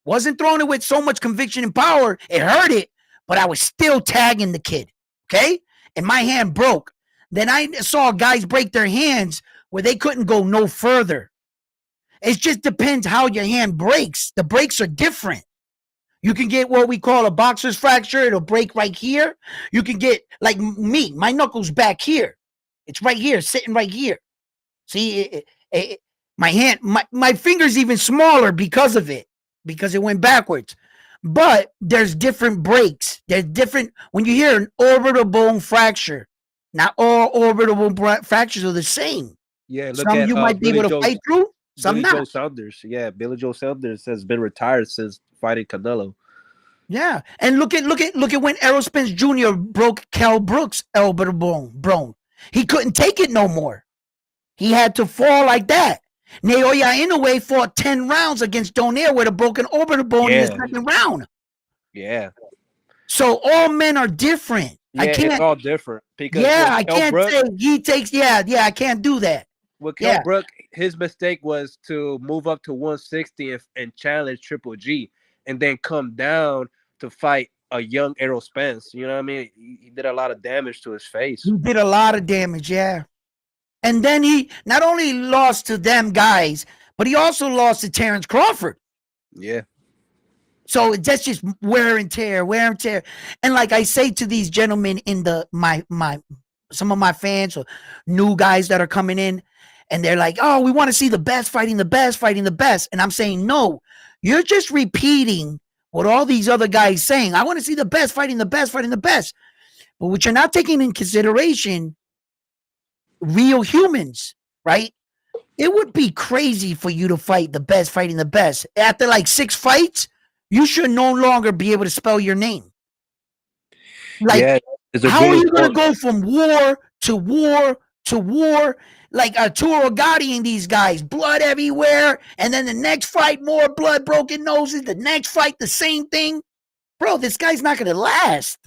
Wasn't throwing it with so much conviction and power. It hurt it, but I was still tagging the kid. Okay? And my hand broke. Then I saw guys break their hands where they couldn't go no further. It just depends how your hand breaks. The breaks are different. You can get what we call a boxer's fracture. It'll break right here. You can get, like me, my knuckles back here. It's right here, sitting right here. See, My finger's even smaller because of it, because it went backwards. But there's different breaks. There's different when you hear an orbital bone fracture. Not all orbital bone fractures are the same. Yeah, look Some at you might be able to fight through, some Billy not. Joe Saunders. Yeah, Billy Joe Saunders has been retired since fighting Canelo. Yeah, and look at when Errol Spence Jr. broke Cal Brooks' orbital bone. He couldn't take it no more. He had to fall like that. Naoya Inoue fought 10 rounds against Donaire with a broken orbital bone in the Yeah, second round. yeah, So all men are different. I yeah. It's can't, all different because yeah, with I Kell can't Brook, say he takes, yeah, I can't do that. with Kell Yeah, Brook, his mistake was to move up to 160 and challenge Triple G, and then come down to fight a young Errol Spence. You know what I mean? He did a lot of damage to his face. he did a lot of damage, yeah. And then he not only lost to them guys, but he also lost to Terence Crawford. Yeah, So that's just wear and tear, wear and tear. And like I say to these gentlemen in the my some of my fans or new guys that are coming in, and they're like, "Oh, we want to see the best fighting the best, fighting the best." And I'm saying, "No, you're just repeating what all these other guys saying. I want to see the best fighting the best, fighting the best." But what you're not taking in consideration, real humans, right? It would be crazy for you to fight the best fighting the best. After like 6 fights, you should no longer be able to spell your name. Like, yeah. It's a how are brutal you going to sport. go from war to war to war? Like Arturo Gotti and these guys, blood everywhere. And then the next fight, more blood, broken noses. The next fight, the same thing. Bro, this guy's not going to last.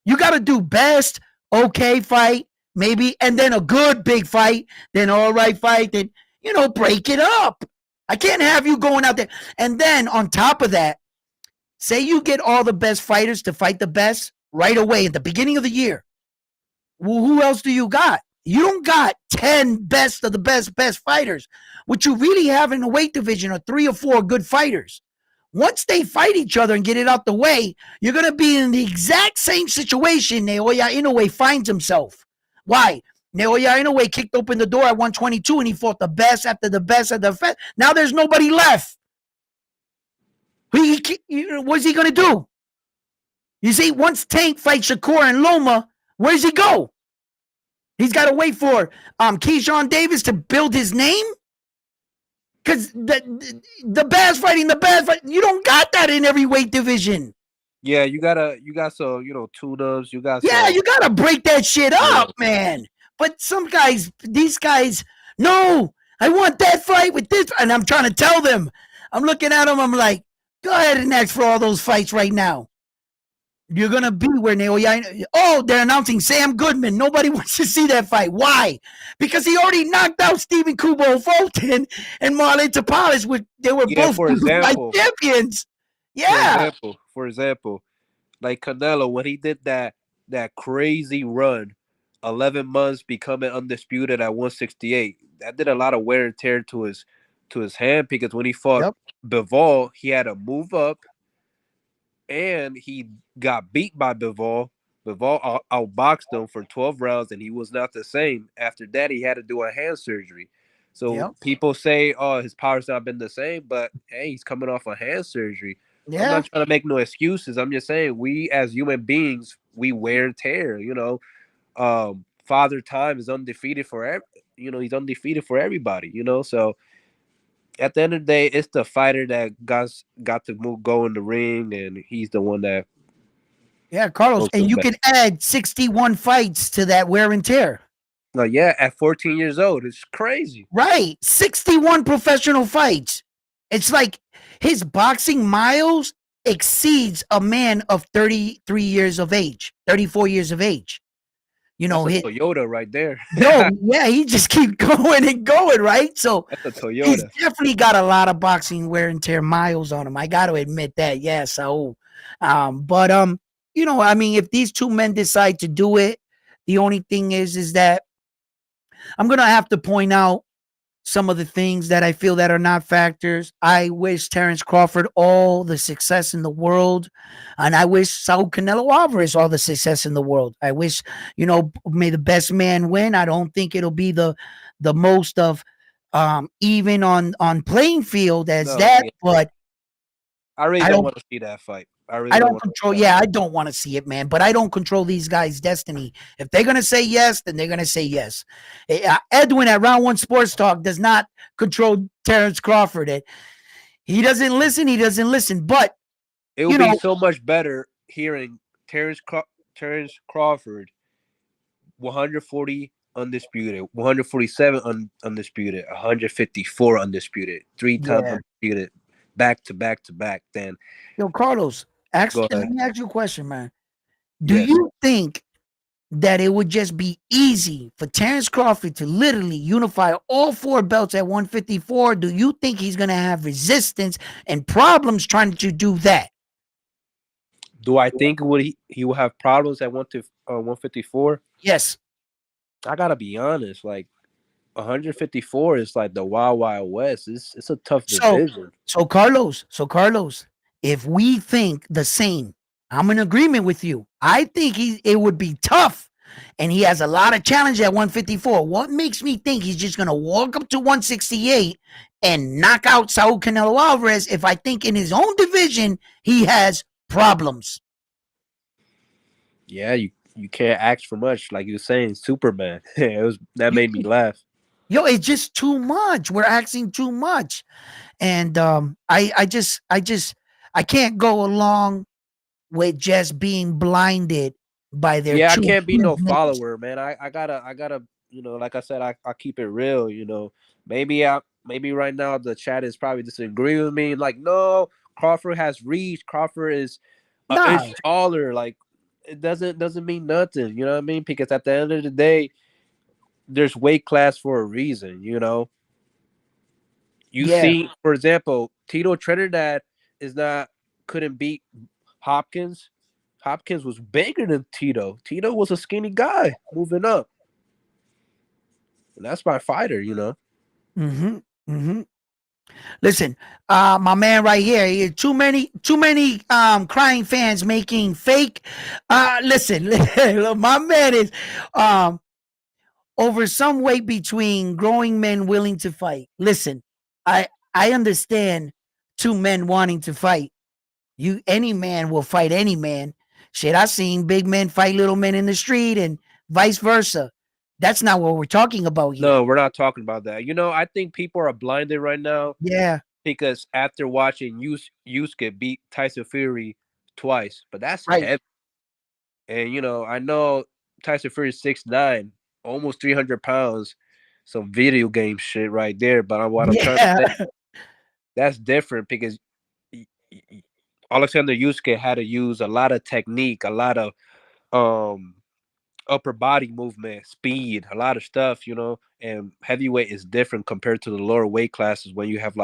You got to do best, okay fight, maybe, and then a good big fight, then all right fight, then, break it up. I can't have you going out there. And then on top of that, say you get all the best fighters to fight the best right away at the beginning of the year. Well, who else do you got? You don't got 10 best of the best fighters. What you really have in the weight division are 3 or 4 good fighters. Once they fight each other and get it out the way, you're going to be in the exact same situation Naoya Inoue finds himself. Why? Naoya Inoue kicked open the door at 122 and he fought the best after the best after the best. Now there's nobody left. What's he going to do? You see, once Tank fights Shakur and Loma, where's he go? He's got to wait for Keyshawn Davis to build his name? Because the best fighting the best fight, you don't got that in every weight division. Yeah, you got some, tune ups. You got Yeah, some. you got to break that shit Yeah, up, man. But these guys, no, I want that fight with this. And I'm trying to tell them, I'm looking at them, I'm like, go ahead and ask for all those fights right now. You're gonna be where Naoya. Oh, they're announcing Sam Goodman. Nobody wants to see that fight. Why? Because he already knocked out Stephen Kubo Fulton and Marlon Tapales. They were yeah. both like champions. Yeah. For example, like Canelo when he did that crazy run, 11 months becoming undisputed at 168. That did a lot of wear and tear to his hand because when he fought Yep. Bivol, he had to move up and he got beat by Bivol. Bivol outboxed him for 12 rounds, and he was not the same. After that, he had to do a hand surgery. So Yep. people say, "Oh, his power's not been the same," but hey, he's coming off a hand surgery. I'm Yeah. not trying to make no excuses. I'm just saying we, as human beings, we wear and tear. Father Time is undefeated he's undefeated for everybody. So at the end of the day, it's the fighter that got to go in the ring, and he's the one that Yeah, Carlos. goes to And the you best. can add 61 fights to that wear and tear. No, yeah, at 14 years old, it's crazy. Right. 61 professional fights. It's like his boxing miles exceeds a man of 33 years of age, 34 years of age. You That's know, a hit Toyota right there. yo, yeah, he just keep going and going, right? So That's a he's Toyota. definitely got a lot of boxing wear and tear miles on him. I got to admit that. Yes. So, but I mean, if these two men decide to do it, the only thing is that I'm gonna have to point out some of the things that I feel that are not factors. I wish Terence Crawford all the success in the world, and I wish Saul Canelo Alvarez all the success in the world. I wish, may the best man win. I don't think it'll be the most of even on playing field as No, that, yeah, but I really I don't don't want to see that fight. I really I don't don't want to control. see that Yeah, fight. I don't want to see it, man. But I don't control these guys' destiny. If they're gonna say yes, then they're gonna say yes. Edwin at Round One Sports Talk does not control Terence Crawford. He doesn't listen. He doesn't listen. But It would you be know, so much better hearing Terence Crawford 140 undisputed, 147 undisputed, 154 undisputed, three-time yeah. undisputed, back to back to back. Then Yo, Carlos, go let ahead. me ask you a question, man. Do Yes. you think that it would just be easy for Terence Crawford to literally unify all four belts at 154? Do you think he's going to have resistance and problems trying to do that? Do I think would he will have problems at 154? Yes. I gotta be honest. Like 154 is like the wild wild west. It's a tough So, division. so Carlos, if we think the same, I'm in agreement with you. I think it would be tough, and he has a lot of challenge at 154. What makes me think he's just gonna walk up to 168 and knock out Saul Canelo Alvarez? If I think in his own division he has problems. Yeah, you can't ask for much. Like you were saying, Superman. That You, made me laugh. yo, it's just too much. We're asking too much, and I can't go along with just being blinded by their Yeah, I two can't be huge no names. follower, man. I gotta, like I said, I keep it real. Maybe right now the chat is probably disagreeing with me. Like, no, Crawford has reach. Crawford is an Nah, inch taller. Like, it doesn't mean nothing. You know what I mean? Because at the end of the day, there's weight class for a reason. You yeah. see, for example, Tito Trinidad is not couldn't beat Hopkins. Hopkins was bigger than Tito. Tito was a skinny guy moving up. And that's my fighter. Mm-hmm. Mm-hmm. Listen, my man right here. Too many crying fans making fake. Listen, my man is um over some weight between growing men willing to fight. Listen, I understand two men wanting to fight. Any man will fight any man. Shit, I seen big men fight little men in the street and vice versa. That's not what we're talking about here. No, we're not talking about that. I think people are blinded right now Yeah, because after watching Yusuke beat Tyson Fury twice, but that's right. heavy. And I know Tyson Fury is 6'9", almost 300 pounds. Some video game shit right there. But what I'm trying to Yeah, say, that's different because Alexander Yusuke had to use a lot of technique, a lot of um upper body movement, speed, a lot of stuff. And heavyweight is different compared to the lower weight classes when you have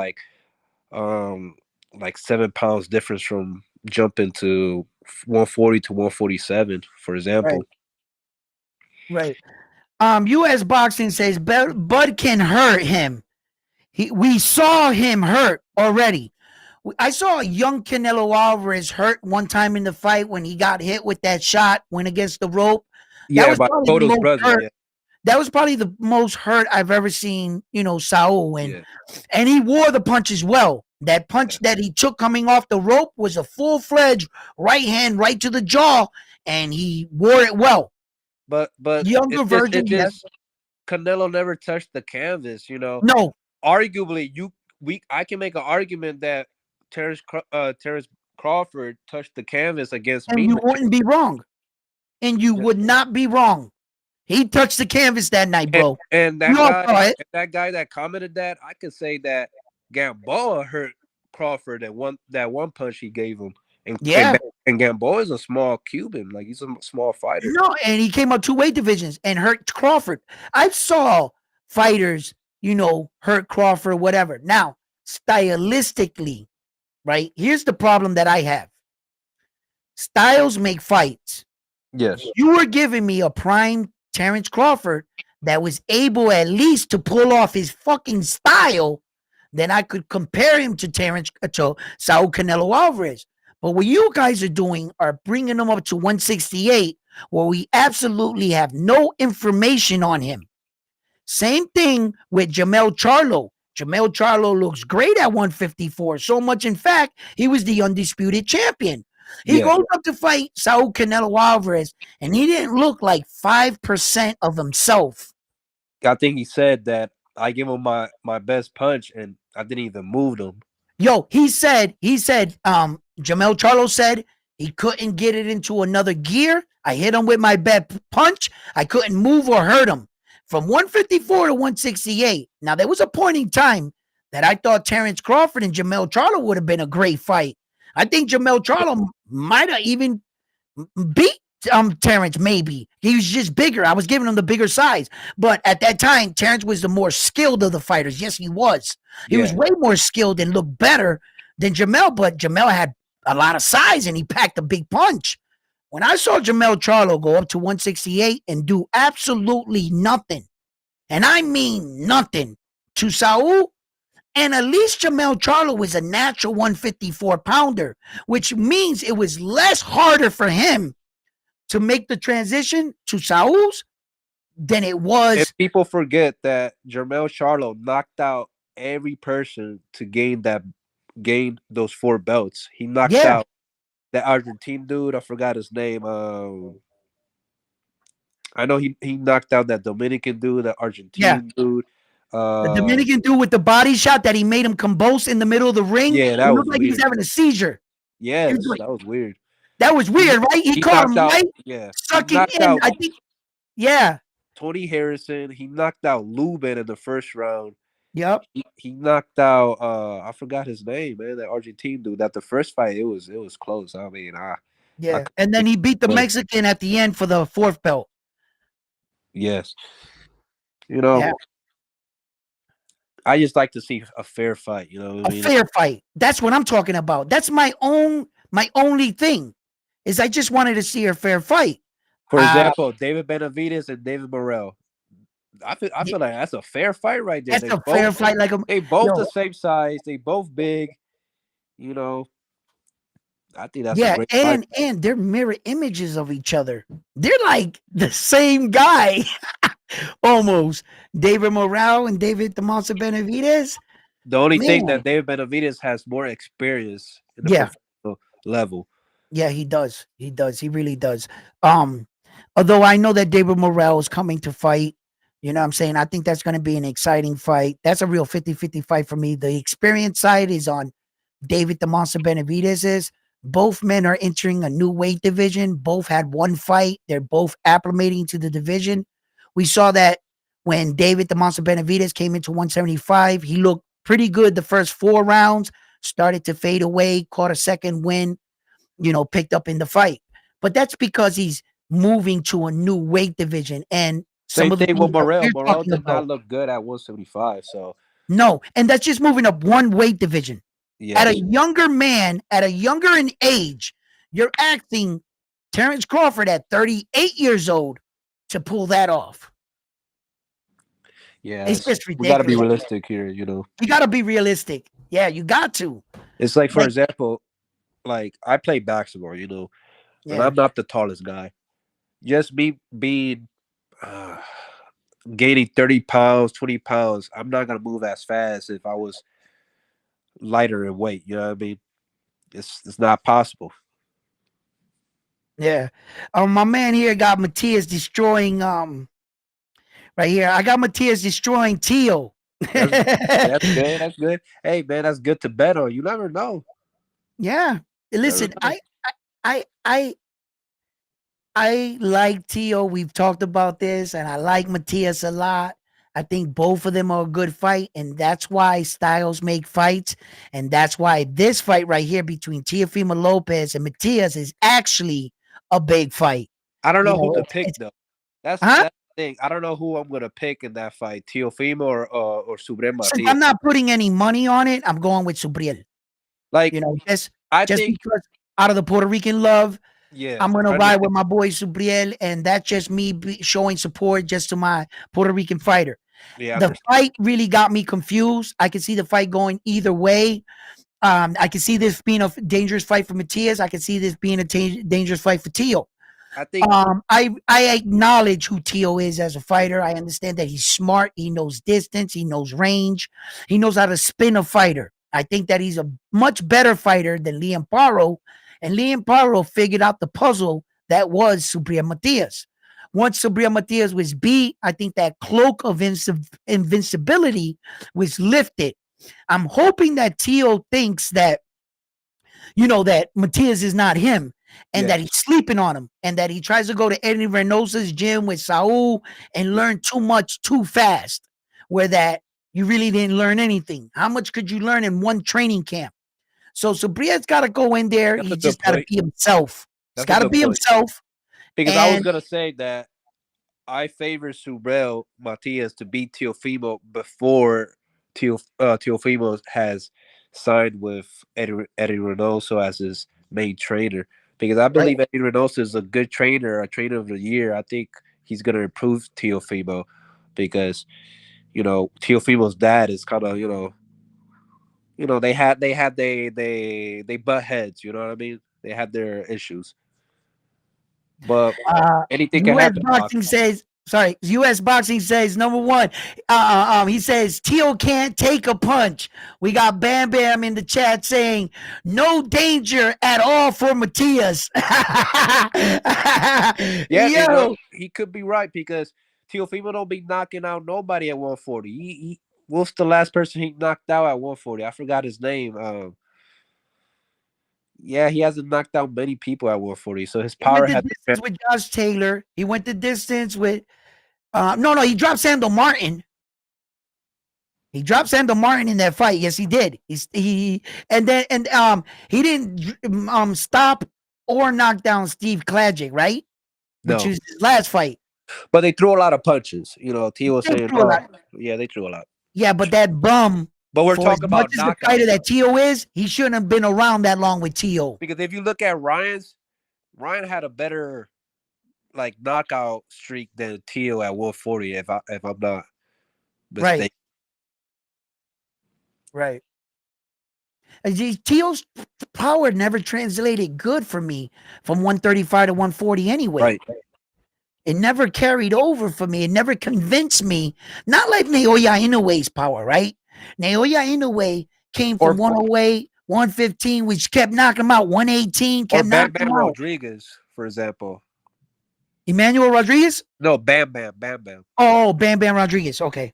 um like 7 pounds difference from jumping to 140 to 147, for example. right, right. U.S. Boxing says Bud can hurt him. We saw him hurt already. I saw a young Canelo Alvarez hurt one time in the fight when he got hit with that shot, went against the rope. That Yeah, was by probably the Cotto's most brother. hurt. Yeah, That was probably the most hurt I've ever seen, Saul. And yeah, and he wore the punches well. That punch yeah. that he took coming off the rope was a full-fledged right hand right to the jaw, and he wore it well. But Younger it version, yes. just Canelo never touched the canvas. No, Arguably, I can make an argument that Terence Crawford touched the canvas against and me. you wouldn't be wrong. And you would not be wrong. He touched the canvas that night, And, bro. and We that all guy, saw it. that guy that commented that, I could say that Gamboa hurt Crawford that one punch he gave him, and Yeah. Gamboa is a small Cuban, like he's a small fighter. No, and he came up two weight divisions and hurt Crawford. I saw fighters, hurt Crawford, whatever. Now, stylistically, right? Here's the problem that I have. Styles make fights. Yes. You were giving me a prime Terence Crawford that was able at least to pull off his fucking style, then I could compare him to Saul Canelo Alvarez. But what you guys are doing are bringing him up to 168, where we absolutely have no information on him. Same thing with Jamel Charlo. Jamel Charlo looks great at 154. So much, in fact, he was the undisputed champion. He Yeah, goes up to fight Saul Canelo Alvarez, and he didn't look like 5% of himself. I think he said that I gave him my best punch and I didn't even move him. Yo, Jamel Charlo said he couldn't get it into another gear. I hit him with my bad punch. I couldn't move or hurt him. From 154 to 168. Now, there was a point in time that I thought Terence Crawford and Jamel Charlo would have been a great fight. I think Jamel Charlo might have even beat Terence, maybe. He was just bigger. I was giving him the bigger size. But at that time, Terence was the more skilled of the fighters. Yes, he was. He was Yeah, way more skilled and looked better than Jamel, but Jamel had a lot of size and he packed a big punch. When I saw Jamel Charlo go up to 168 and do absolutely nothing, and I mean nothing, to Saul, and at least Jamel Charlo was a natural 154 pounder, which means it was less harder for him to make the transition to Saul's than it if was. people forget that Jermell Charlo knocked out every person to gain those four belts. He knocked Yeah, out that Argentine dude. I forgot his name. I know he knocked out that Dominican dude, that yeah. Argentine dude. The Uh, Dominican dude with the body shot that he made him convulse in the middle of the ring. yeah, that It was looked like he was weird. having a seizure. He was Yes, like, that was weird. that was He weird, right? He he caught knocked him out. right, Yeah, he sucking knocked in. out I think, yeah. Tony Harrison. He knocked out Lubin in the first round. Yep. He knocked out I forgot his name, man. That Argentine dude. That the first fight it was close. I mean, I Yeah. And then he beat the couldn't. Mexican at the end for the fourth belt. Yes, you know, Yeah. I just like to see a fair fight. You know what I A mean? fair fight. That's what I'm talking about. That's my only thing is I just wanted to see a fair fight. For Uh, example, David Benavidez and David Morrell. I feel like that's a fair fight right there. that's a fair fight. Like They both the yo, same size. They both big. You know, I think that's a yeah, great fight. and they're mirror images of each other. They're like the same guy, almost. David Morale and David the Monster Benavidez. The only thing Man, that David Benavidez has more experience in the yeah, professional level. yeah, he does. He does. He really does. Um, although I know that David Morale is coming to fight. You know what I'm saying? I think that's going to be an exciting fight. That's a real 50-50 fight for me. The experience side is on David the Monster Benavidez is. Both men are entering a new weight division. Both had one fight. They're both acclimating to the division. We saw that when David the Monster Benavidez came into 175. He looked pretty good the first 4 rounds, started to fade away, caught a second win, picked up in the fight. But that's because he's moving to a new weight division and some Same of the thing with things that Morrell. we're Morrell talking did about. not look good at 175. So No, and that's just moving up one weight division. At a yes, younger man, at a younger in age, you're acting Terence Crawford at 38 years old to pull that off. It's yes, just we got to be ridiculous. realistic here. You know, You got to be realistic. Yeah, you got to. it's like for Like, example, like I play basketball. You know, and yeah, I'm not the tallest guy. Just me being uh, gaining 30 pounds, 20 pounds, I'm not gonna move as fast if I was lighter in weight. You know what I mean? It's not possible. yeah. My man here got Matias destroying. Right here, I got Matias destroying Teo. That's that's good. That's good. Hey man, that's good to bet on. You never know. Yeah. You never Listen, know. I, I, I like Tio. We've talked about this, and I like Matias a lot. I think both of them are a good fight, and that's why styles make fights, and that's why this fight right here between Teofimo Lopez and Matias is actually a big fight. I don't You know who know, to pick though. That's huh? that's the thing. I don't know who I'm gonna pick in that fight, Teofimo or Subrem Since Matias. I'm not putting any money on it, I'm going with Subriel. Like You know, I just think, because out of the Puerto Rican love, yeah, I'm gonna I ride understand. with my boy Subriel, and that's just me showing support just to my Puerto Rican fighter. Yeah, I The understand. fight really got me confused. I could see the fight going either way. I could see this being a dangerous fight for Matias. I could see this being a dangerous fight for Teo. I think I acknowledge who Teo is as a fighter. I understand that he's smart. He knows distance. He knows range. He knows how to spin a fighter. I think that he's a much better fighter than Liam Paro, and Liam Paro figured out the puzzle that was Subriel Matias. Once Subriel Matias was beat, I think that cloak of invincibility was lifted. I'm hoping that Teo thinks that that Matias is not him and yeah, that he's sleeping on him and that he tries to go to Eddie Reynosa's gym with Saul and learn too much too fast, where that you really didn't learn anything. How much could you learn in one training camp? So Sabria's got to go in there. that's a He good just got to point. be himself. He's That's a got to good be point himself. because I was And gonna say that I favor Subrel Matias to beat Teofimo before Teofimo has signed with Eddie Reynoso as his main trainer because I right, believe Eddie Reynoso is a good trainer, a trainer of the year. I think he's gonna improve Teofimo because Teofimo's dad is kind of they butt heads. You know what I mean? They had their issues, but anything can U.S. happen in Boxing boxing. says, sorry, U.S. Boxing says, number one, he says, Teo can't take a punch. We got Bam Bam in the chat saying, no danger at all for Matias. Yeah, Yo, he could be right because Teofimo don't be knocking out nobody at 140. Wolf's the last person he knocked out at 140. I forgot his name. Yeah, he hasn't knocked out many people at 140, so his he went power the has been. distance with Josh Taylor. He went the distance with, no, he dropped Sandal Martin. He dropped Sandal Martin in that fight. Yes, he did. He didn't stop or knock down Steve Klajic, right? Which No, is his last fight. but they threw a lot of punches. Tio was They saying, threw a "Oh, lot. yeah, they threw a lot." Yeah, but that bum, But we're for as talking much about as the fighter knockouts that Tio is, he shouldn't have been around that long with Tio. because if you look at Ryan had a better like knockout streak than Tio at 140. If I'm not Right, mistaken. right. Tio's power never translated good for me from 135 to 140 anyway. Right. It never carried over for me. It never convinced me. Not like Naoya Inoue's power, right? Naoya Inoue came from Or 108, 115, which kept knocking him out. 118 or kept Bam knocking him Bam out. Rodriguez, for example. Emmanuel Rodriguez? No, Bam Bam. Oh, Bam Bam Rodriguez. Okay.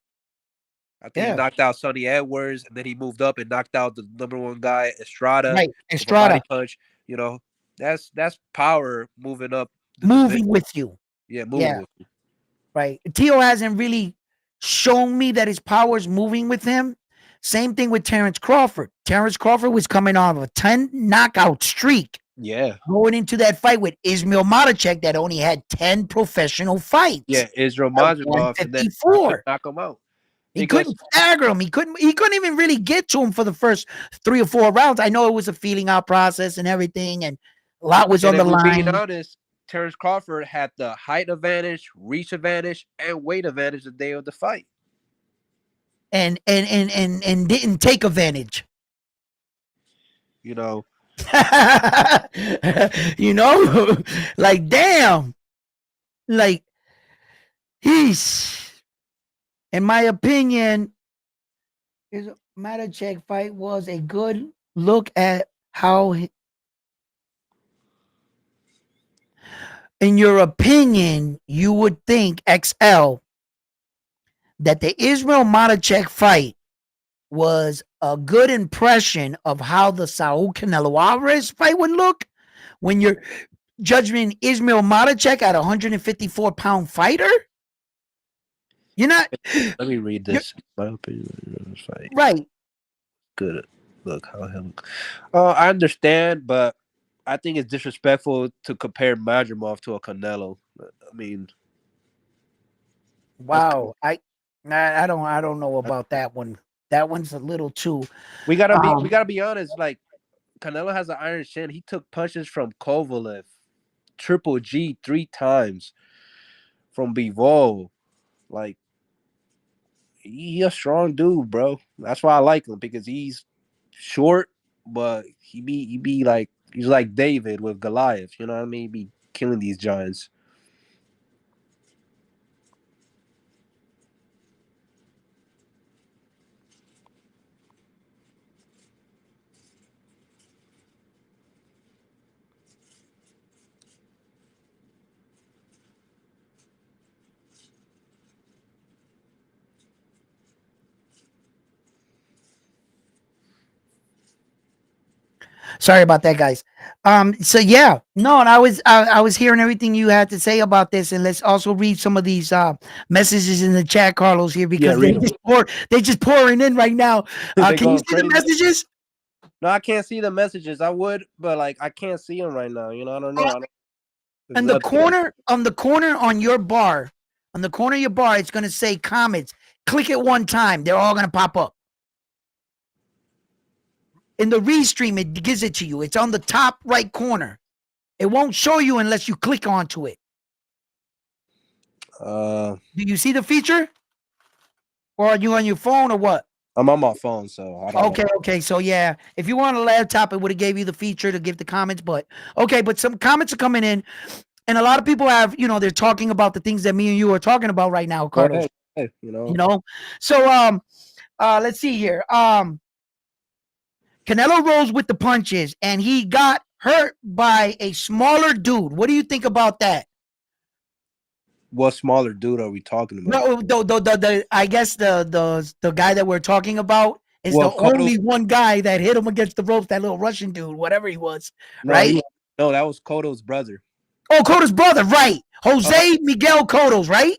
I think he Yeah. knocked out Sonny Edwards, and then he moved up and knocked out the number one guy, Estrada, Right. with a body Estrada punch. You know, that's power moving up the division. moving with you. Yeah, moving Yeah. with you. Right. Tio hasn't really shown me that his power is moving with him. Same thing with Terence Crawford. Terence Crawford was coming off a 10 knockout streak Yeah, going into that fight with Ismail Madachek that only had 10 professional fights yeah, Israel at Mazurov, and then he couldn't 154. knock him out He because couldn't stagger him. He couldn't even really get to him for the first 3 or 4 rounds. I know it was a feeling out process and everything, and a lot was and on if the we're being line. honest, Terence Crawford had the height advantage, reach advantage, and weight advantage the day of the fight. And didn't take advantage. You know, you know, like damn, like he's in my opinion, his Matachek fight was a good look at how, in your opinion, you would think XL that the Israel Matachek fight was a good impression of how the Saul Canelo Alvarez fight would look when you're judging Ismail Matachek at a 154-pound fighter. You're not. let me read You're this. My opinion on this fight. right. Good. Look how him. I understand, but I think it's disrespectful to compare Madrimov to a Canelo. I mean, that's Wow. I don't know about that one. That one's a little too. we Um. gotta be honest. Like Canelo has an iron chin. He took punches from Kovalev, Triple G 3 times from Bivol. Like he a strong dude, bro. That's why I like him because he's short, but he be like he's like David with Goliath. You know what I mean? killing these giants. Sorry about that, guys. So yeah, no, and I was hearing everything you had to say about this, and let's also read some of these messages in the chat, Carlos, here Yeah, because read them. they just pouring in right now. They're Can you going see the crazy. messages? No, I can't see the messages. I would, but like I can't see them right now. You know, I don't know. I don't, there's In the nothing there. corner, on the corner on your bar, on the corner of your bar, it's gonna say comments. Click it one time, they're all gonna pop up. In the restream, it gives it to you. It's on the top right corner. It won't show you unless you click onto it. Uh, Do you see the feature? Or are you on your phone or what? I'm on my phone, so I don't know. Okay. So yeah, if you want a laptop, it would have gave you the feature to give the comments. But okay, but some comments are coming in, and a lot of people have, they're talking about the things that me and you are talking about right now, Go Carlos. ahead. Hey, you You know, know, so let's see here. Canelo rolls with the punches, and he got hurt by a smaller dude. What do you think about that? what smaller dude are we talking about? No, I guess the guy that we're talking about is Well, the Cotto's only one guy that hit him against the ropes. That little Russian dude, whatever he was, no, right? he no, that was Cotto's brother. Oh, Cotto's brother, right? Uh, Jose Miguel Cotto's, right?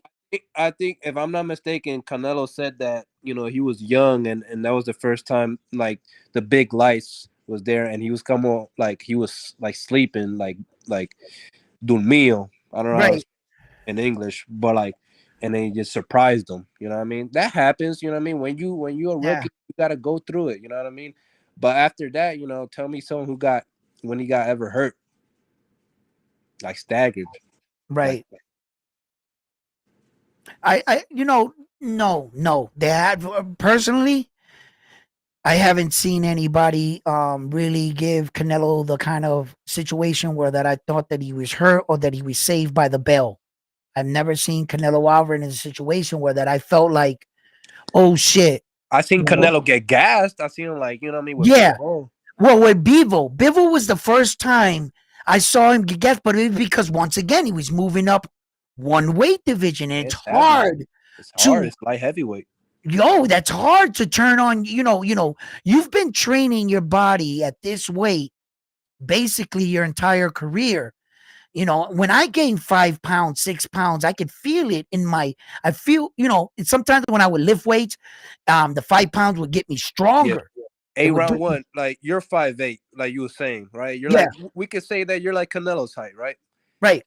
I think if I'm not mistaken, Canelo said that he was young and that was the first time like the big lights was there and he was coming like he was like sleeping like dormio. I don't know how to Right. say it in English, but like and then he just surprised them. You know what I mean? That happens. You know what I mean? When you're a Yeah. rookie, you got to go through it. You know what I mean? But after that, tell me someone who got when he got ever hurt, like staggered, like Right. No. They had personally, I haven't seen anybody really give Canelo the kind of situation where that I thought that he was hurt or that he was saved by the bell. I've never seen Canelo Alvarez in a situation where that I felt like, oh shit, I seen you know? Canelo get gassed. I seen him like you know what I mean with Yeah. Bivol. Well, with Bivol was the first time I saw him get gas, but it was because once again he was moving up one weight division, and it's It's heavy. hard It's hard. to It's light heavyweight. that's hard to turn on. You've been training your body at this weight basically your entire career. When I gain 5 pounds, 6 pounds, I could feel it in my. I feel, sometimes when I would lift weights, the 5 pounds would get me Yeah. stronger. It A would round bring, one, like you're 5'8", like you were saying, right? You're yeah, like we could say that you're like Canelo's height, right? right,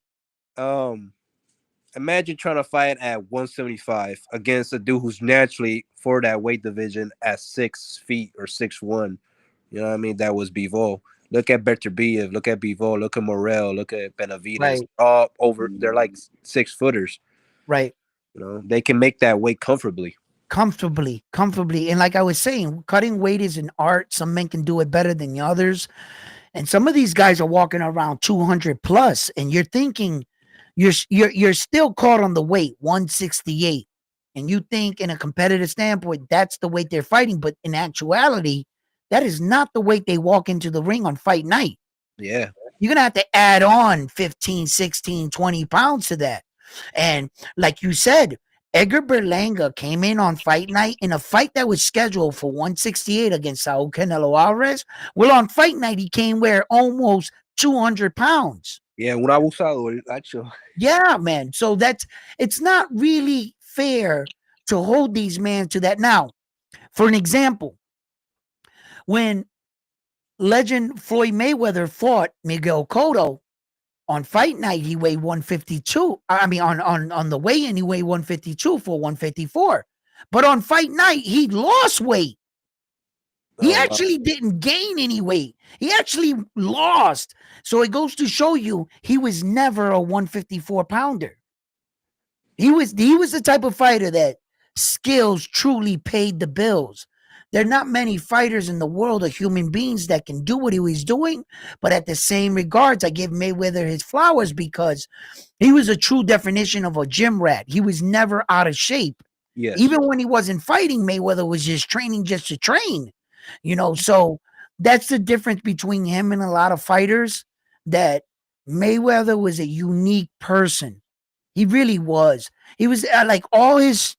Um, Imagine trying to fight at 175 against a dude who's naturally for that weight division at 6 feet or 6'1". You know what I mean? That was Bivol. Look at Beterbiev, look at Bivol, look at Morel, look at Benavides. right, All over, they're like 6 footers. right. They can make that weight comfortably. Comfortably. And like I was saying, cutting weight is an art. Some men can do it better than others. And some of these guys are walking around 200 plus, and you're thinking you're still caught on the weight 168, and you think in a competitive standpoint that's the weight they're fighting, but in actuality, that is not the weight they walk into the ring on fight night. Yeah, You're gonna have to add on 15, 16, 20 pounds to that. And like you said, Edgar Berlanga came in on fight night in a fight that was scheduled for 168 against Saul Canelo Alvarez. Well, on fight night, he came where almost 200 pounds. yeah, un abusador, actually. Yeah, man. So it's not really fair to hold these men to that. Now, for an example, when legend Floyd Mayweather fought Miguel Cotto, on fight night, he weighed 152. I mean, on the weigh-in, he weighed 152 for 154. But on fight night, he lost weight. He Oh wow. actually didn't gain any weight. He actually lost. So it goes to show you he was never a 154 pounder. He was the type of fighter that skills truly paid the bills. There are not many fighters in the world or human beings that can do what he was doing. But at the same regards, I give Mayweather his flowers because he was a true definition of a gym rat. He was never out of shape. Yes. Even when he wasn't fighting, Mayweather was just training just to train. So that's the difference between him and a lot of fighters, that Mayweather was a unique person. He really was. He was like all his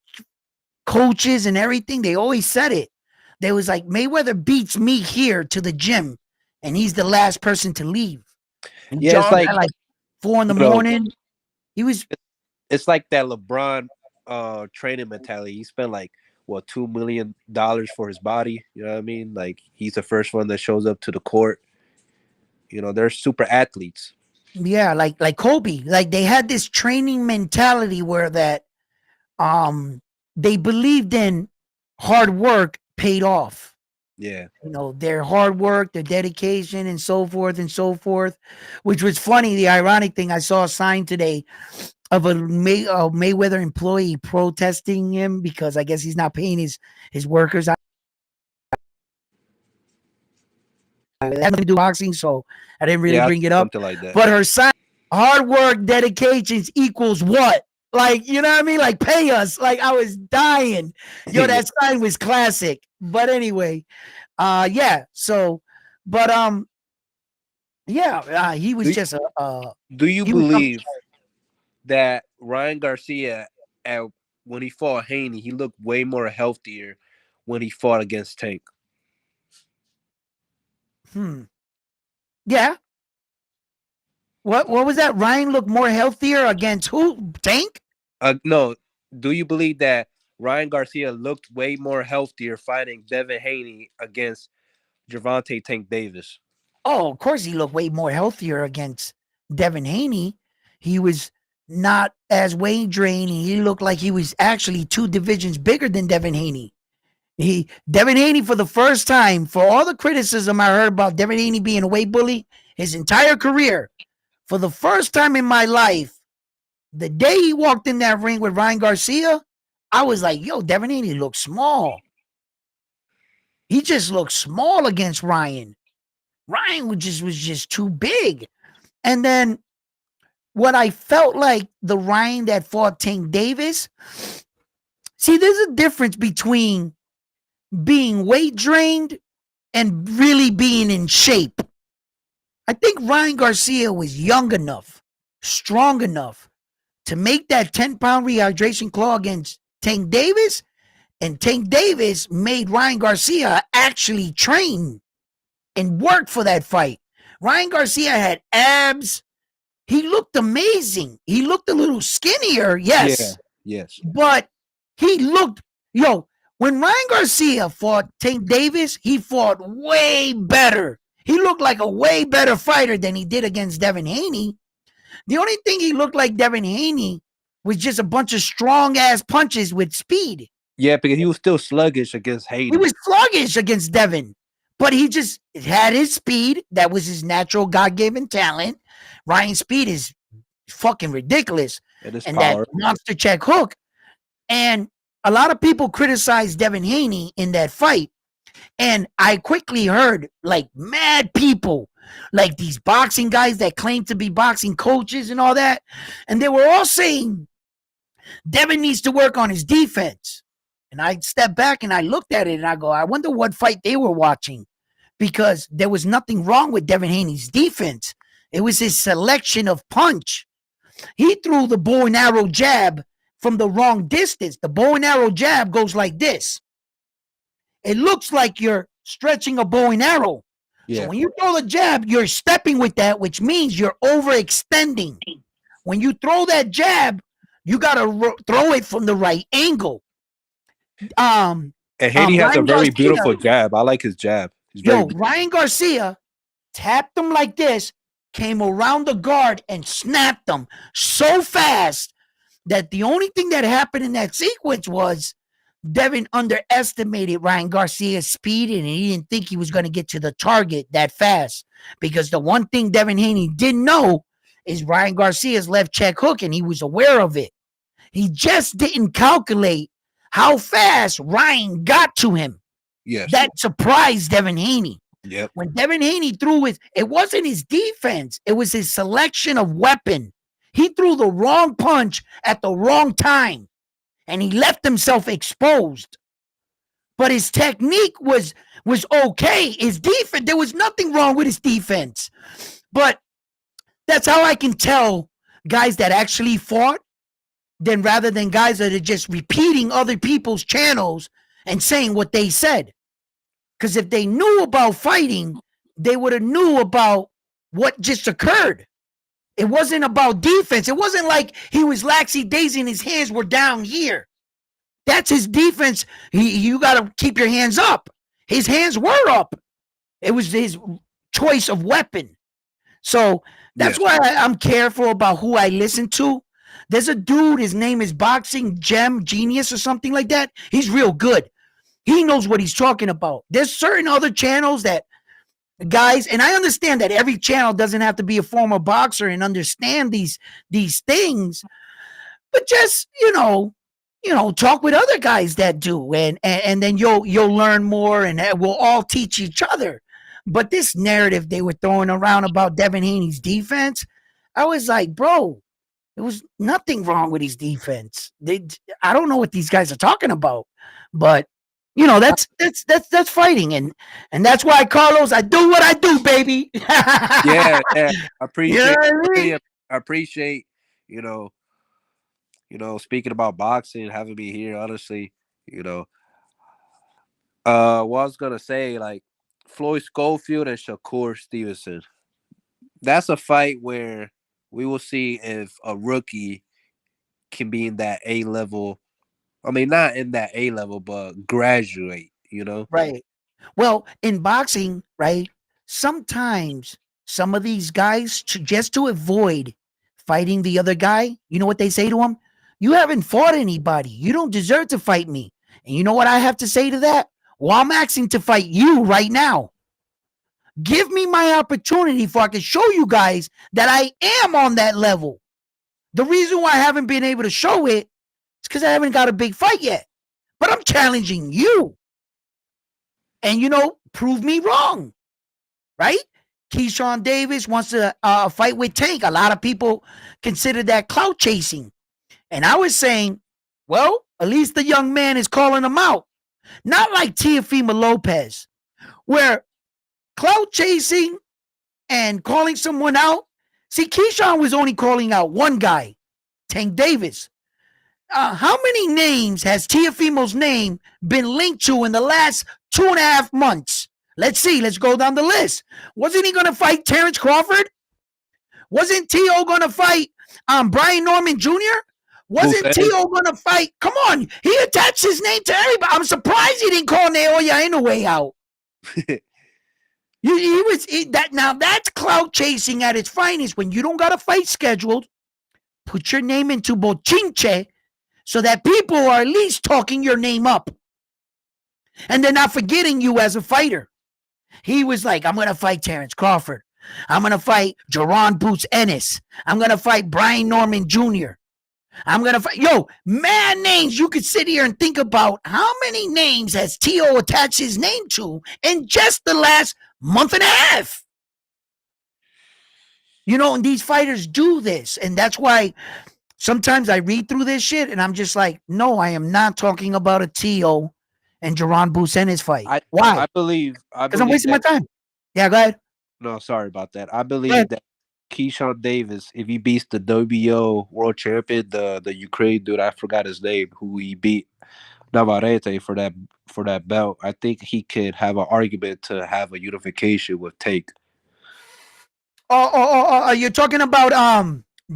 coaches and everything, they always said it. They was like, Mayweather beats me here to the gym, and he's the last person to leave. He Yeah, it's jogs like at like 4 in the you know, morning. He was, it's like that LeBron training mentality. He spent like what $2 million for his body. You know what I mean? Like he's the first one that shows up to the court. They're super athletes. yeah, like Kobe. Like they had this training mentality where that um they believed in hard work paid off. Yeah. Their hard work, their dedication, and so forth and so forth. Which was funny. The ironic thing, I saw a sign today of a Mayweather employee protesting him because I guess he's not paying his workers. That had nothing to do with boxing, so I didn't really Yeah, bring it up. something like that. But her sign, hard work, dedications equals what? Like, you know what I mean? Like, pay us. Like, I was dying. Yo, Yeah. that sign was classic. But anyway, yeah. So, but yeah, he was Do, just do you he was something. believe that Ryan Garcia, at, when he fought Haney, he looked way more healthier when he fought against Tank? Yeah. What was that? Ryan looked more healthier against who? Tank? No. Do you believe that Ryan Garcia looked way more healthier fighting Devin Haney against Gervonta Tank Davis? Oh, of course he looked way more healthier against Devin Haney. He was not as weight drained. He looked like he was actually 2 divisions bigger than Devin Haney. Devin Haney, for the first time, for all the criticism I heard about Devin Haney being a weight bully his entire career, for the first time in my life, the day he walked in that ring with Ryan Garcia, I was like, yo, Devin Haney looks small. He just looked small against Ryan. Ryan was just too big. And then what I felt like the Ryan that fought Tank Davis, see, there's a difference between being weight drained and really being in shape. I think Ryan Garcia was young enough, strong enough to make that 10-pound rehydration claw against Tank Davis. And Tank Davis made Ryan Garcia actually train and work for that fight. Ryan Garcia had abs. He looked amazing. He looked a little skinnier, Yeah. yes, Yes. but he looked, yo, when Ryan Garcia fought Tank Davis, he fought way better. He looked like a way better fighter than he did against Devin Haney. The only thing he looked like Devin Haney was just a bunch of strong ass punches with speed. Yeah, because he was still sluggish against He Haney. was sluggish against Devin, but he just had his speed. That was his natural God given talent. Ryan's speed is fucking ridiculous. And his And that power. monster check hook. And a lot of people criticized Devin Haney in that fight. And I quickly heard like mad people, like these boxing guys that claim to be boxing coaches and all that. And they were all saying Devin needs to work on his defense. And I stepped back and I looked at it and I go, I wonder what fight they were watching, because there was nothing wrong with Devin Haney's defense. It was his selection of punch. He threw the bow and arrow jab from the wrong distance. The bow and arrow jab goes like this. It looks like you're stretching a bow and arrow. Yeah. So when you throw the jab, you're stepping with that, which means you're overextending. When you throw that jab, you got to throw it from the right angle. And Haney has a Ryan very Garcia, beautiful jab. I like his jab. He's very yo, Ryan Garcia tapped him like this, came around the guard and snapped him so fast that the only thing that happened in that sequence was Devin underestimated Ryan Garcia's speed, and he didn't think he was going to get to the target that fast. Because the one thing Devin Haney didn't know is Ryan Garcia's left check hook, and he was aware of it. He just didn't calculate how fast Ryan got to him. Yes. That surprised Devin Haney. Yep. When Devin Haney threw it wasn't his defense. It was his selection of weapon. He threw the wrong punch at the wrong time, and he left himself exposed. But his technique was okay. His defense, there was nothing wrong with his defense. But that's how I can tell guys that actually fought, then rather than guys that are just repeating other people's channels and saying what they said. Because if they knew about fighting, they would have knew about what just occurred. It wasn't about defense. It wasn't like he was laxy daisy and his hands were down here. That's his defense. You got to keep your hands up. His hands were up. It was his choice of weapon. So that's why I'm careful about who I listen to. There's a dude, his name is Boxing Gem Genius or something like that. He's real good. He knows what he's talking about. There's certain other channels that guys, and I understand that every channel doesn't have to be a former boxer and understand these things, but just talk with other guys that do, and then you'll learn more, and we'll all teach each other. But this narrative they were throwing around about Devin Haney's defense, I was like, bro, there was nothing wrong with his defense. I don't know what these guys are talking about, but that's fighting, and that's why, Carlos, I do what I do, baby. Yeah. I appreciate. You know what I mean? I appreciate. Speaking about boxing, having me here, honestly, what I was gonna say, like Floyd Schofield and Shakur Stevenson. That's a fight where we will see if a rookie can be in that A level. I mean, not in that A level, but graduate. Right. Well, in boxing, right, sometimes some of these guys, just to avoid fighting the other guy, you know what they say to him? You haven't fought anybody. You don't deserve to fight me. And you know what I have to say to that? Well, I'm asking to fight you right now. Give me my opportunity so I can show you guys that I am on that level. The reason why I haven't been able to show it is because I haven't got a big fight yet. But I'm challenging you. And, prove me wrong. Right? Keyshawn Davis wants to fight with Tank. A lot of people consider that clout chasing. And I was saying, well, at least the young man is calling him out. Not like Teofimo Lopez, where clout chasing and calling someone out. See, Keyshawn was only calling out one guy, Tank Davis. How many names has Teofimo's name been linked to in the last 2.5 months? Let's see. Let's go down the list. Wasn't he going to fight Terence Crawford? Wasn't Teo going to fight Brian Norman Jr.? Wasn't Teo going to fight? Come on. He attached his name to everybody. I'm surprised he didn't call Naoya Inoue out. Now that's clout chasing at its finest. When you don't got a fight scheduled, put your name into bochinche so that people are at least talking your name up. And they're not forgetting you as a fighter. He was like, I'm going to fight Terence Crawford. I'm going to fight Jaron Boots Ennis. I'm going to fight Brian Norman Jr. I'm going to fight. Mad names you could sit here and think about. How many names has Teo attached his name to in just the last month and a half? And these fighters do this. And that's why sometimes I read through this shit and I'm just like, no, I am not talking about a Teo and Jaron Boots Ennis fight. Why? I believe Because I'm wasting my time. Yeah, go ahead. No, sorry about that. I believe that Keyshawn Davis, if he beats the WBO world champion, the Ukraine dude, I forgot his name, who he beat Navarrete for that belt, I think he could have an argument to have a unification with Tank. You're talking about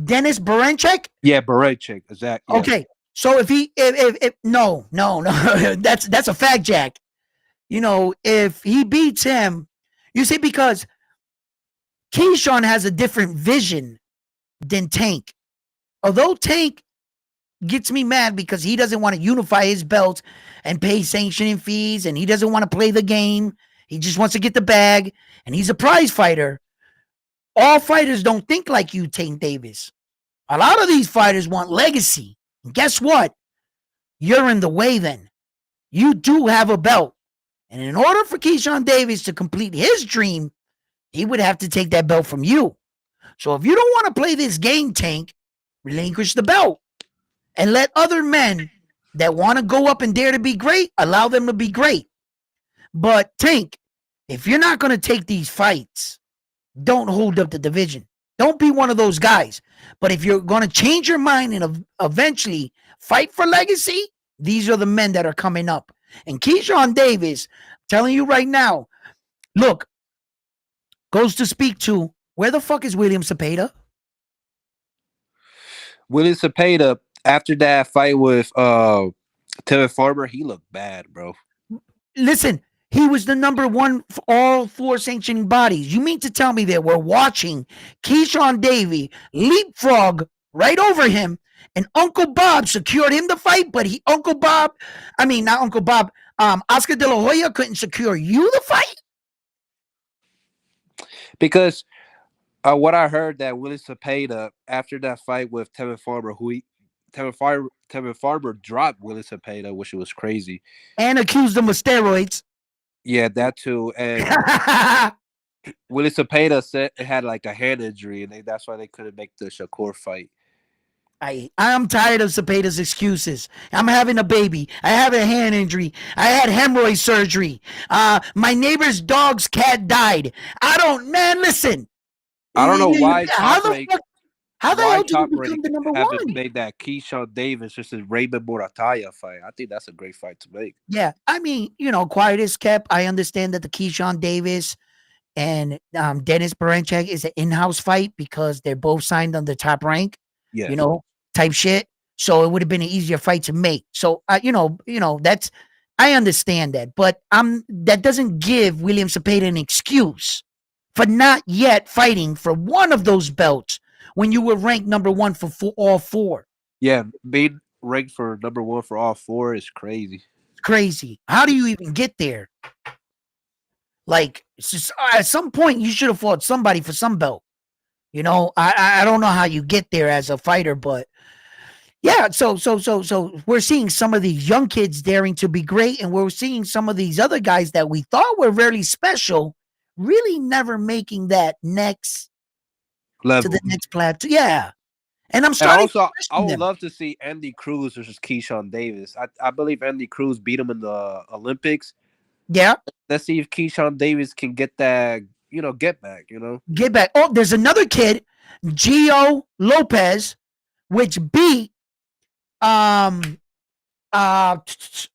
Dennis Berinchek? Yeah, Berinchek, exactly. Yeah. Okay, so if no, that's a fact, Jack. If he beats him, you see, because Keyshawn has a different vision than Tank. Although Tank gets me mad because he doesn't want to unify his belts and pay sanctioning fees, and he doesn't want to play the game. He just wants to get the bag, and he's a prize fighter. All fighters don't think like you, Tank Davis. A lot of these fighters want legacy. And guess what? You're in the way then. You do have a belt. And in order for Keyshawn Davis to complete his dream, he would have to take that belt from you. So if you don't want to play this game, Tank, relinquish the belt and let other men that want to go up and dare to be great, allow them to be great. But Tank, if you're not going to take these fights, don't hold up the division. Don't be one of those guys. But if you're going to change your mind and eventually fight for legacy, these are the men that are coming up. And Keyshawn Davis, telling you right now, look, goes to speak to where the fuck is William Cepeda? Willie Cepeda, after that fight with Tevin Farmer, he looked bad, bro. Listen, he was the number one for all four sanctioning bodies. You mean to tell me that we're watching Keyshawn Davey leapfrog right over him, and Uncle Bob secured him the fight, but not Uncle Bob, Oscar De La Hoya couldn't secure you the fight? Because what I heard that Willie Cepeda, after that fight with Tevin Farmer, Tevin Farmer dropped Willie Cepeda, which was crazy. And accused him of steroids. Yeah, that too. And Willie Cepeda said it had like a hand injury, and that's why they couldn't make the Shakur fight. I'm tired of Cepeda's excuses. I'm having a baby. I have a hand injury. I had hemorrhoid surgery. My neighbor's dog's cat died. Listen. I don't know why How the hell did you Top become Rank the number haven't one? made that Keyshawn Davis versus Raymond Morataya fight. I think that's a great fight to make. Yeah, I mean, quiet is kept. I understand that the Keyshawn Davis and Dennis Berinchek is an in-house fight because they're both signed under Top Rank, Yeah. you know, type shit. So it would have been an easier fight to make. So that's I understand that, but that doesn't give William Cepeda an excuse for not yet fighting for one of those belts when you were ranked number one for all four. Yeah, being ranked for number one for all four is crazy. Crazy. How do you even get there? Like, it's just, at some point, you should have fought somebody for some belt. I don't know how you get there as a fighter, but yeah. So we're seeing some of these young kids daring to be great, and we're seeing some of these other guys that we thought were really special, really never making that to Level. the next plateau. Yeah, and I'm And starting to also, I question would them. love to see Andy Cruz versus Keyshawn Davis. I believe Andy Cruz beat him in the Olympics. Yeah, Let's see if Keyshawn Davis can get that, get back, get back. Oh, there's another kid, Gio Lopez, which beat um La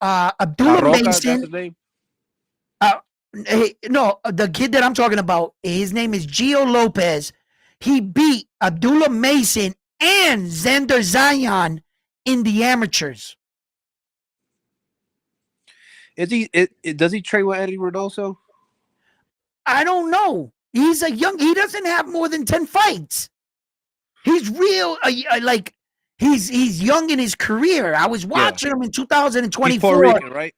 Abdullah Roca, that's Mason. his name. Uh, no, the kid that I'm talking about, his name is Gio Lopez. He beat Abdullah Mason and Xander Zion in the amateurs. Does he train with Eddie Reynoso? I don't know. He doesn't have more than 10 fights. He's real, he's young in his career. I was Yeah. watching him in He's Puerto 2024. Rican, right?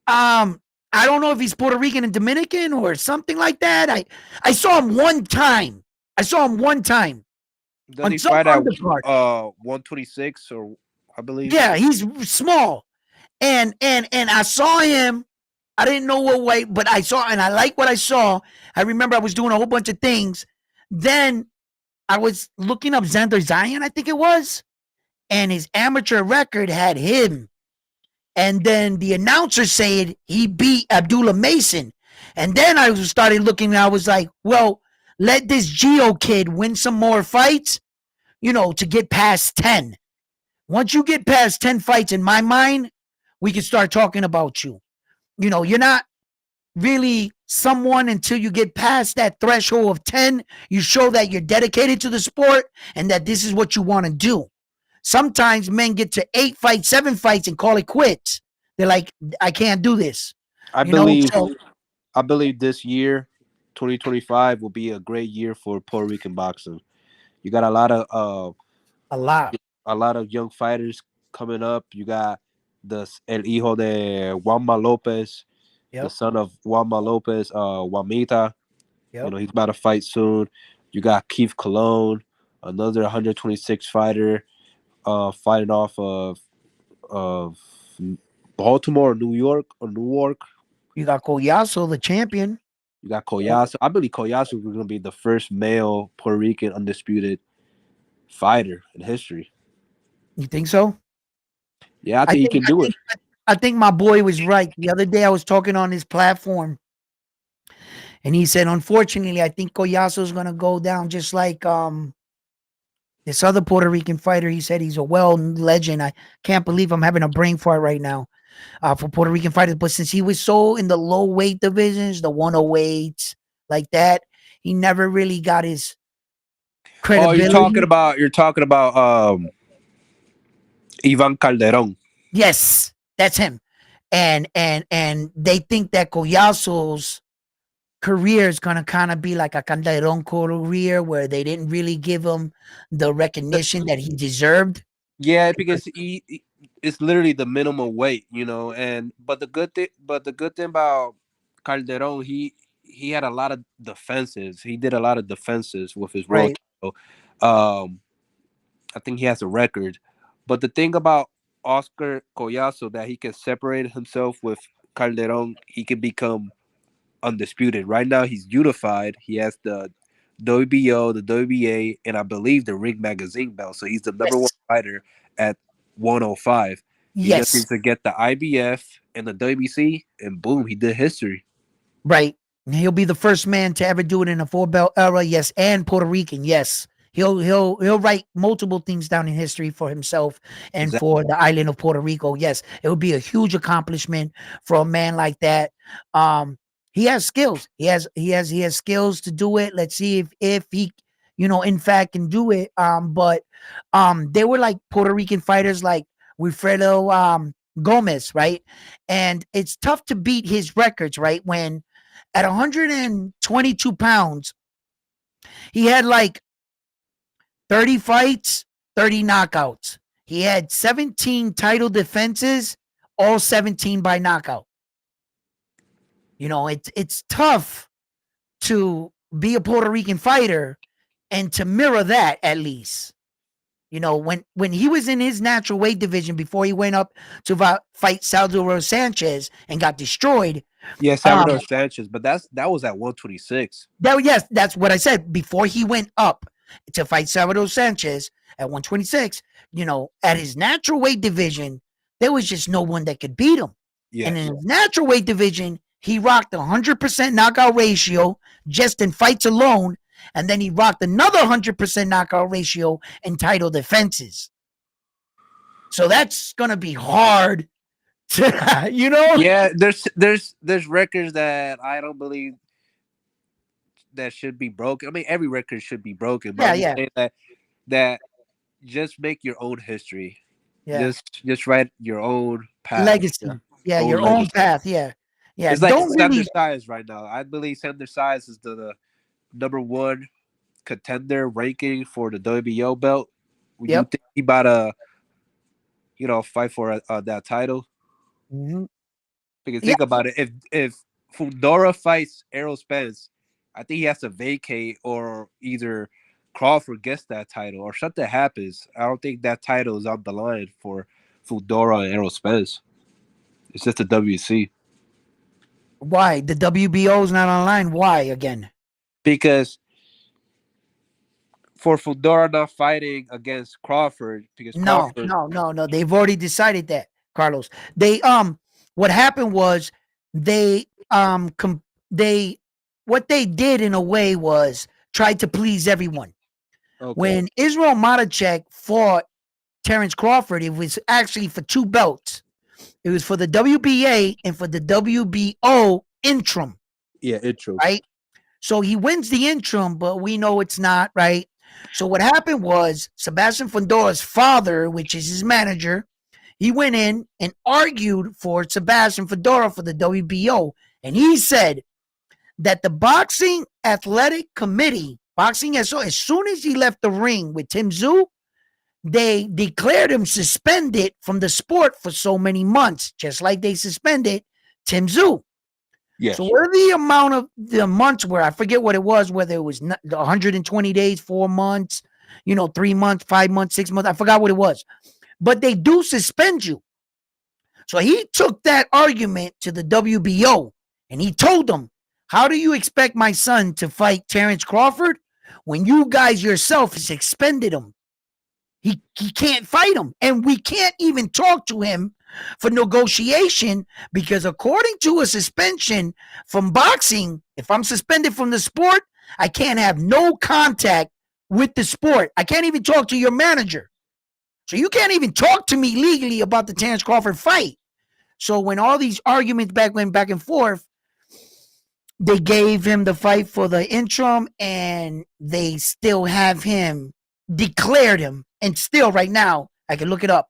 I don't know if he's Puerto Rican and Dominican or something like that. I saw him one time. Does On he some fight at undercard. 126 or I believe? Yeah, he's small. And I saw him. I didn't know what weight, but I saw, and I like what I saw. I remember I was doing a whole bunch of things. Then I was looking up Xander Zion, I think it was, and his amateur record had him. And then the announcer said he beat Abdullah Mason. And then I started looking, and I was like, well, let this Geo kid win some more fights, to get past 10. Once you get past 10 fights, in my mind, we can start talking about you. You're not really someone until you get past that threshold of 10. You show that you're dedicated to the sport and that this is what you want to do. Sometimes men get to 8 fights, 7 fights and call it quits. They're like, I can't do this. I You know, believe so I believe this year, 2025, will be a great year for Puerto Rican boxing. You got a lot. a lot of young fighters coming up. You got the El Hijo de Juanma Lopez, the Yep. son of Juanma Lopez, Juanita. Yep. He's about to fight soon. You got Keith Cologne, another 126 fighter, fighting off of Baltimore, New York, or Newark. You got Collazo, the champion. You got Collazo. I believe Collazo is going to be the first male Puerto Rican undisputed fighter in history. You think so? Yeah, I I think he think can I do it. think I think my boy was right. The other day I was talking on his platform and he said, unfortunately, I think Collazo is gonna go down just like this other Puerto Rican fighter. He said he's a well legend. I can't believe I'm having a brain fart right now for Puerto Rican fighters. But since he was so in the low weight divisions, the 108s, like that, he never really got his Oh, credibility. you're talking about Ivan Calderon. Yes, that's him. And they think that Collazo's career is gonna kind of be like a Calderon career where they didn't really give him the recognition that he deserved. Yeah, because it's literally the minimum weight, And but the good thing about Calderon, he had a lot of defenses. He did a lot of defenses with his world Right. title. Um, I think he has a record. But the thing about Oscar Collazo that he can separate himself with Calderon, he can become undisputed. Right now, he's unified. He has the WBO, the WBA, and I believe the Ring Magazine belt. So he's the number one Yes. fighter at 105. He just Yes. needs to get the IBF and the WBC, and boom, he did history. Right. He'll be the first man to ever do it in a four belt era. Yes, and Puerto Rican. Yes, he'll write multiple things down in history for himself and Exactly. for the island of Puerto Rico. Yes, it would be a huge accomplishment for a man like that. Um, he has skills. He has skills to do it. Let's see if he, in fact, can do it. But they were like Puerto Rican fighters like Wilfredo Gomez, right? And it's tough to beat his records, right? When at 122 pounds, he had like 30 fights, 30 knockouts. He had 17 title defenses, all 17 by knockout. It's tough to be a Puerto Rican fighter and to mirror that at least. When he was in his natural weight division before he went up to fight Salvador Sanchez and got destroyed. Yeah, um, Salvador Sanchez, but that was at 126. Yes, that's what I said before he went up to fight Salvador Sanchez at 126. At his natural weight division, there was just no one that could beat him. And in Yes. his natural weight division, he rocked 100% knockout ratio just in fights alone. And then he rocked another 100% knockout ratio in title defenses. So that's going to be hard to. Yeah, there's records that I don't believe that should be broken. I mean, every record should be broken, but Yeah, I'm just yeah, saying that just make your own history. yeah. Just write your own path. Yeah. Legacy. Yeah, Own your own legacy. path. Yeah. Yeah. It's like Don't Sander really. Size right now. I believe Sander Size is the number one contender ranking for the WBO belt. Would you Yep. think he about to fight for that title? Mhm. Because Yeah. think about it. If Fundora fights Errol Spence, I think he has to vacate or either Crawford gets that title or something happens. I don't think that title is on the line for Fundora and Errol Spence. It's just the WC. Why? The WBO is not online. Why again? Because for Fundora not fighting against Crawford, because No, Crawford, no, no, no. They've already decided that, Carlos. They what happened was they they what they did in a way was tried to please everyone. okay, When Israel Madachek fought Terence Crawford, it was actually for two belts. It was for the WBA and for the WBO interim, yeah, intro, right? So he wins the interim, but we know it's not, right? So what happened was Sebastian Fondora's father, which is his manager, he went in and argued for Sebastian Fondora for the WBO. And he said that the Boxing Athletic Committee, Boxing SO, as soon as he left the ring with Tim Tszyu, they declared him suspended from the sport for so many months, just like they suspended Tim Tszyu. So yes, whatever the amount of the months were, I forget what it was, whether it was 120 days, 4 months, 3 months, 5 months, 6 months. I forgot what it was. But they do suspend you. So he took that argument to the WBO And he told them, how do you expect my son to fight Terence Crawford when you guys yourself has suspended him? He can't fight him. And we can't even talk to him for negotiation because according to a suspension from boxing, if I'm suspended from the sport, I can't have no contact with the sport. I can't even talk to your manager. So you can't even talk to me legally about the Terence Crawford fight. So when all these arguments went back and forth, they gave him the fight for the interim and they still have him, declared him. And still right now, I can look it up,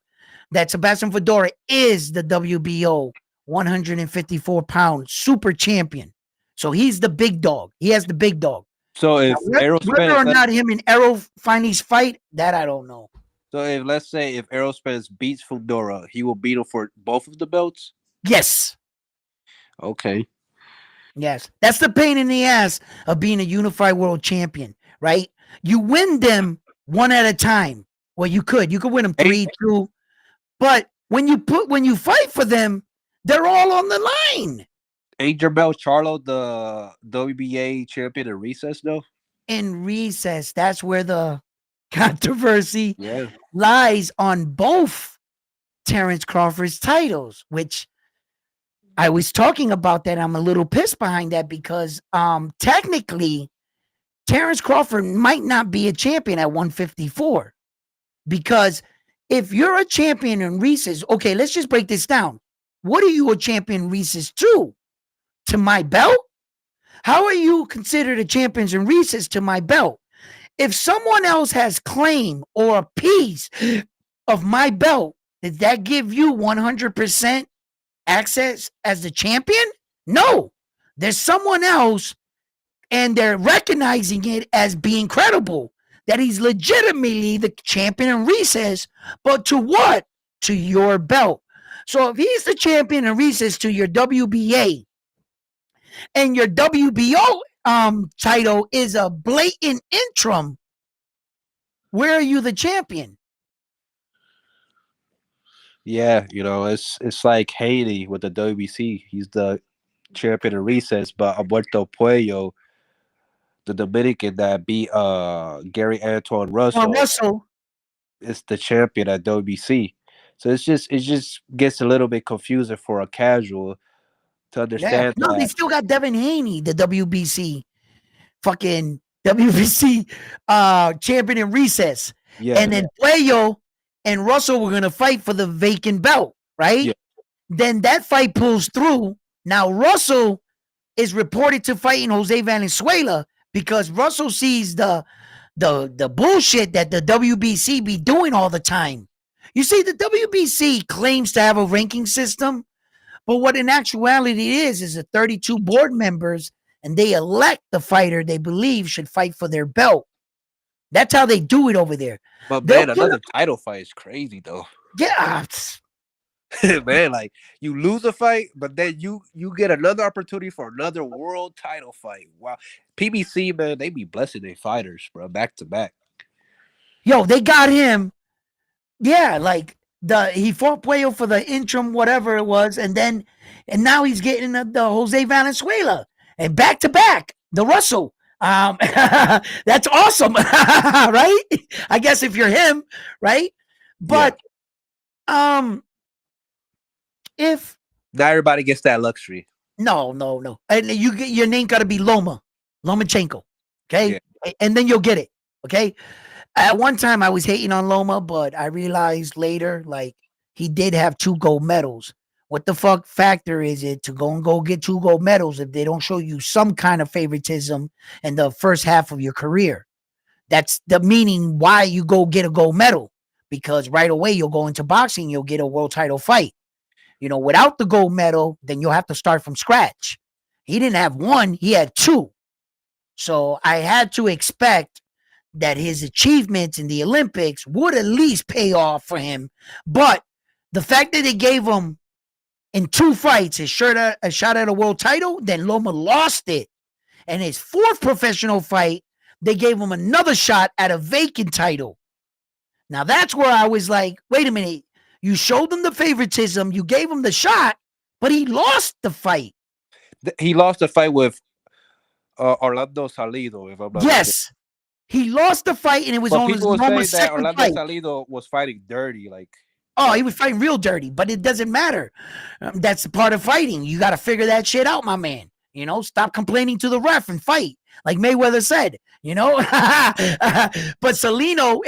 that Sebastian Fedora is the WBO 154-pound super champion. So he's the big dog. He has the big dog. So if Whether or not him and Errol finally fight, that I don't know. So if let's say if Errol Spence beats Fedora, he will beat him for both of the belts. Yes. Okay. Yes. That's the pain in the ass of being a unified world champion, right? You win them one at a time. Well, you could win them 3-2, but when you fight for them, they're all on the line. Ain't Jermell Charlo the WBA champion in recess though? In recess, that's where the controversy lies on both Terence Crawford's titles, which I was talking about that. I'm a little pissed behind that because technically Terence Crawford might not be a champion at 154 because if you're a champion in recess, okay, let's just break this down. What are you a champion in recess to? To my belt? How are you considered a champion in recess to my belt? If someone else has claim or a piece of my belt, did that give you 100% access as the champion? No. There's someone else and they're recognizing it as being credible, that he's legitimately the champion in recess, but to what? To your belt. So if he's the champion in recess to your WBA and your WBO title is a blatant interim, where are you the champion? Yeah, it's like Haiti with the WBC. He's the champion in recess, but Alberto Puello, the Dominican that beat Gary Antoine Russell, is the champion at WBC. So it just gets a little bit confusing for a casual to understand. No, they still got Devin Haney, the WBC fucking WBC champion in recess. Yeah. And then Puello and Russell were going to fight for the vacant belt, right? Yeah. Then that fight pulls through. Now Russell is reported to fighting Jose Valenzuela because Russell sees the bullshit that the WBC be doing all the time. You see, the WBC claims to have a ranking system, but what in actuality is the 32 board members, and they elect the fighter they believe should fight for their belt. That's how they do it over there. But man, another title fight is crazy though. Yeah. Man, like you lose a fight, but then you get another opportunity for another world title fight. Wow. PBC, man, they be blessing their fighters, bro, back to back. Yo, they got him. Yeah, like he fought Puello for the interim, whatever it was, and now he's getting the Jose Valenzuela and back to back the Russell. That's awesome, right? I guess if you're him, right? But if not everybody gets that luxury. No. And you get your name gotta be Lomachenko. Okay? Yeah. And then you'll get it. Okay. At one time I was hating on Loma, but I realized later, like, he did have 2 gold medals. What the fuck factor is it to go get 2 gold medals if they don't show you some kind of favoritism in the first half of your career? That's the meaning why you go get a gold medal, because right away you'll go into boxing, you'll get a world title fight. Without the gold medal, then you'll have to start from scratch. He didn't have 1, he had 2. So I had to expect that his achievements in the Olympics would at least pay off for him. But the fact that they gave him in 2 fights a shot at a world title, then Loma lost it. And his 4th professional fight, they gave him another shot at a vacant title. Now that's where I was like, wait a minute. You showed him the favoritism, you gave him the shot, but he lost the fight. He lost the fight with Orlando Salido, if I'm not mistaken. Yes, he lost the fight, and it was But on his people will say Loma's that second Orlando fight. Salido was fighting dirty, Oh, he like was fighting real dirty, but it doesn't matter. That's the part of fighting. You got to figure that shit out, my man. You know, stop complaining to the ref and fight, like Mayweather said. You know, but Salino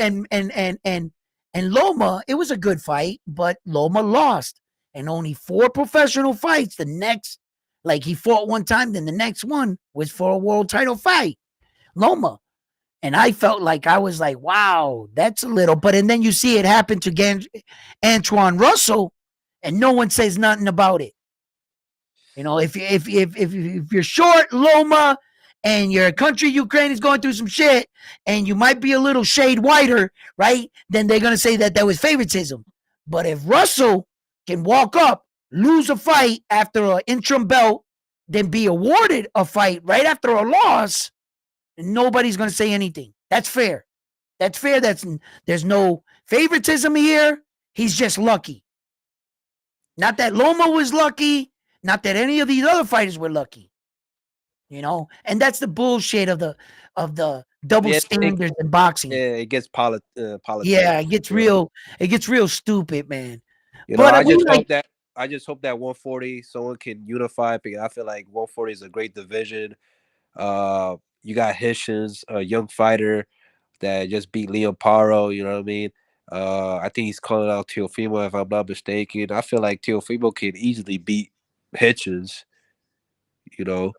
and Loma, it was a good fight, but Loma lost, and only 4 professional fights. The next, like he fought one time, then the next one was for a world title fight. Loma. And I felt like I was like, wow, that's a little. But and then you see it happen to Antoine Russell, and no one says nothing about it. You know, if you're short, Loma, and your country Ukraine is going through some shit, and you might be a little shade whiter, right? Then they're gonna say that was favoritism. But if Russell can walk up, lose a fight after an interim belt, then be awarded a fight right after a loss, nobody's going to say anything. That's fair. That's fair. There's no favoritism here. He's just lucky. Not that Loma was lucky. Not that any of these other fighters were lucky. You know, and that's the bullshit of the double yeah, standards in boxing. it gets politics. Yeah, it gets You know? real. It gets real stupid, man. You know, But we like. I just hope that 140 someone can unify because I feel like 140 is a great division. You got Hishins, a young fighter that just beat Leo Paro. You know what I mean? I think he's calling out Teofimo if I'm not mistaken. I feel like Teofimo can easily beat Hitchens. You know,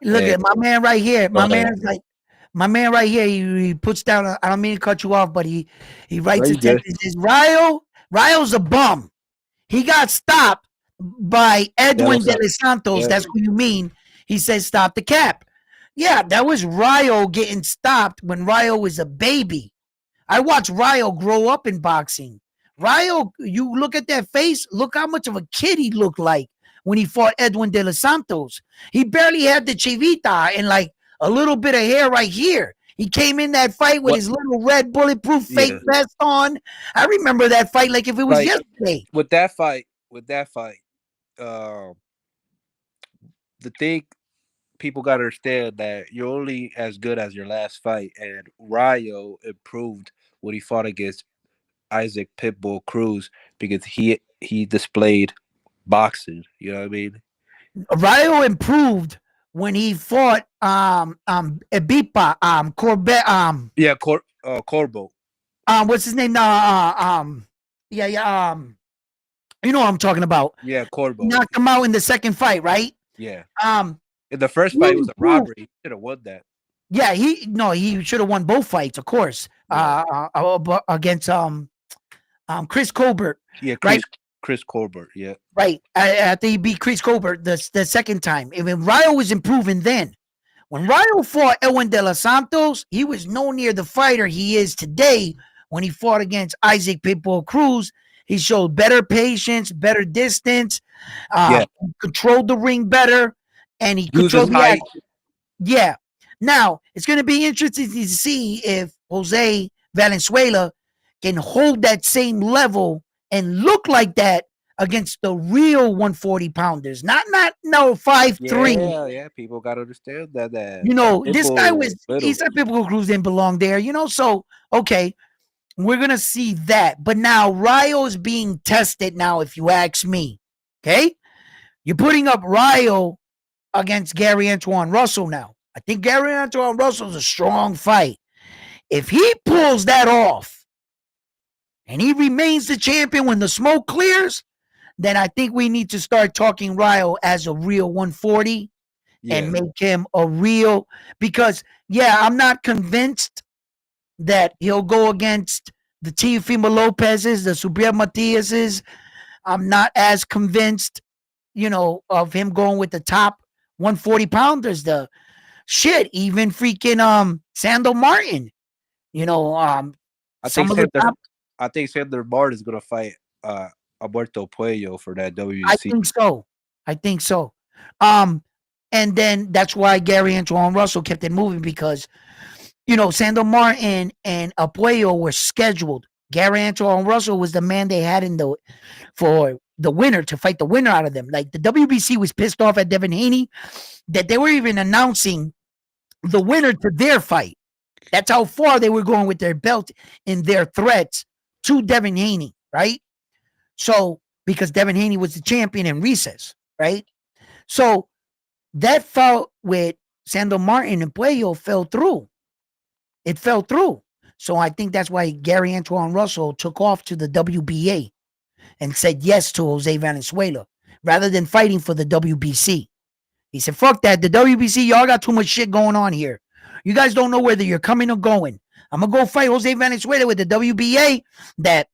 Look and at my man right here. go ahead. My man right here. He puts down. I don't mean to cut you off, but he No, writes a you text. good. He says, Ryo's a bum. He got stopped by That Edwin was De Los Santos. yeah. That's what you mean. He says, stop the cap. Yeah, that was Ryo getting stopped when Ryo was a baby. I watched Ryo grow up in boxing. Ryo, you look at that face, look how much of a kid he looked like when he fought Edwin De Los Santos. He barely had the chivita and like a little bit of hair right here. He came in that fight with What? his little red bulletproof fake Yeah. vest on. I remember that fight like if it was Like yesterday. with that fight, um, the thing people gotta understand that you're only as good as your last fight, and Ryo improved when he fought against Isaac Pitbull Cruz because he displayed boxing. You know what I mean? Ryo improved when he fought Ebipa Corbett Yeah, Corbo. what's his name now yeah you know what I'm talking about. Yeah, Corbo. Knocked him out in the second fight, right? Yeah. Um In the first he fight, it was a improved. robbery. He should have won that. Yeah, he should have won both fights, of course. Yeah. Against Chris Colbert, Yeah, right? Chris Colbert. Yeah. Right. After he beat Chris Colbert the second time. Even Ryo was improving then. When Ryo fought Edwin De Los Santos, he was no near the fighter he is today. When he fought against Isaac Pitbull Cruz, he showed better patience, better distance, Yeah. controlled the ring better, and he Uses controlled the height. action. Yeah. Now, it's going to be interesting to see if Jose Valenzuela can hold that same level and look like that against the real 140 pounders. Not no 5'3". Yeah. People gotta understand that You know, this guy Pitbull was little. he's a Pitbull Cruz didn't belong there, you know. So okay, we're gonna see that. But now Ryo is being tested now, if you ask me. Okay? You're putting up Ryo against Gary Antoine Russell now. I think Gary Antoine Russell's a strong fight. If he pulls that off and he remains the champion when the smoke clears, then I think we need to start talking Ryo as a real 140 and make him a real, because yeah, I'm not convinced that he'll go against the Teofimo Lopez's, the Subriel Matias's. I'm not as convinced, you know, of him going with the top 140 pounders. The shit, even freaking Sandor Martin, you know, I some think of the top. I think Sander Martin is gonna fight Alberto Puello for that I WC. think so. I think so. Um, and then that's why Gary Antoine Russell kept it moving, because you know Sandor Martin and Puello were scheduled. Gary Antoine Russell was the man they had in the for the winner, to fight the winner out of them. Like the WBC was pissed off at Devin Haney that they were even announcing the winner to their fight. That's how far they were going with their belt in their threats to Devin Haney, right? So, because Devin Haney was the champion in recess, right? So, that fight with Sandor Martin and Puello fell through. It fell through. So, I think that's why Gary Antoine Russell took off to the WBA and said yes to Jose Valenzuela rather than fighting for the WBC. He said, fuck that. The WBC, y'all got too much shit going on here. You guys don't know whether you're coming or going. I'm going to go fight Jose Valenzuela with the WBA. That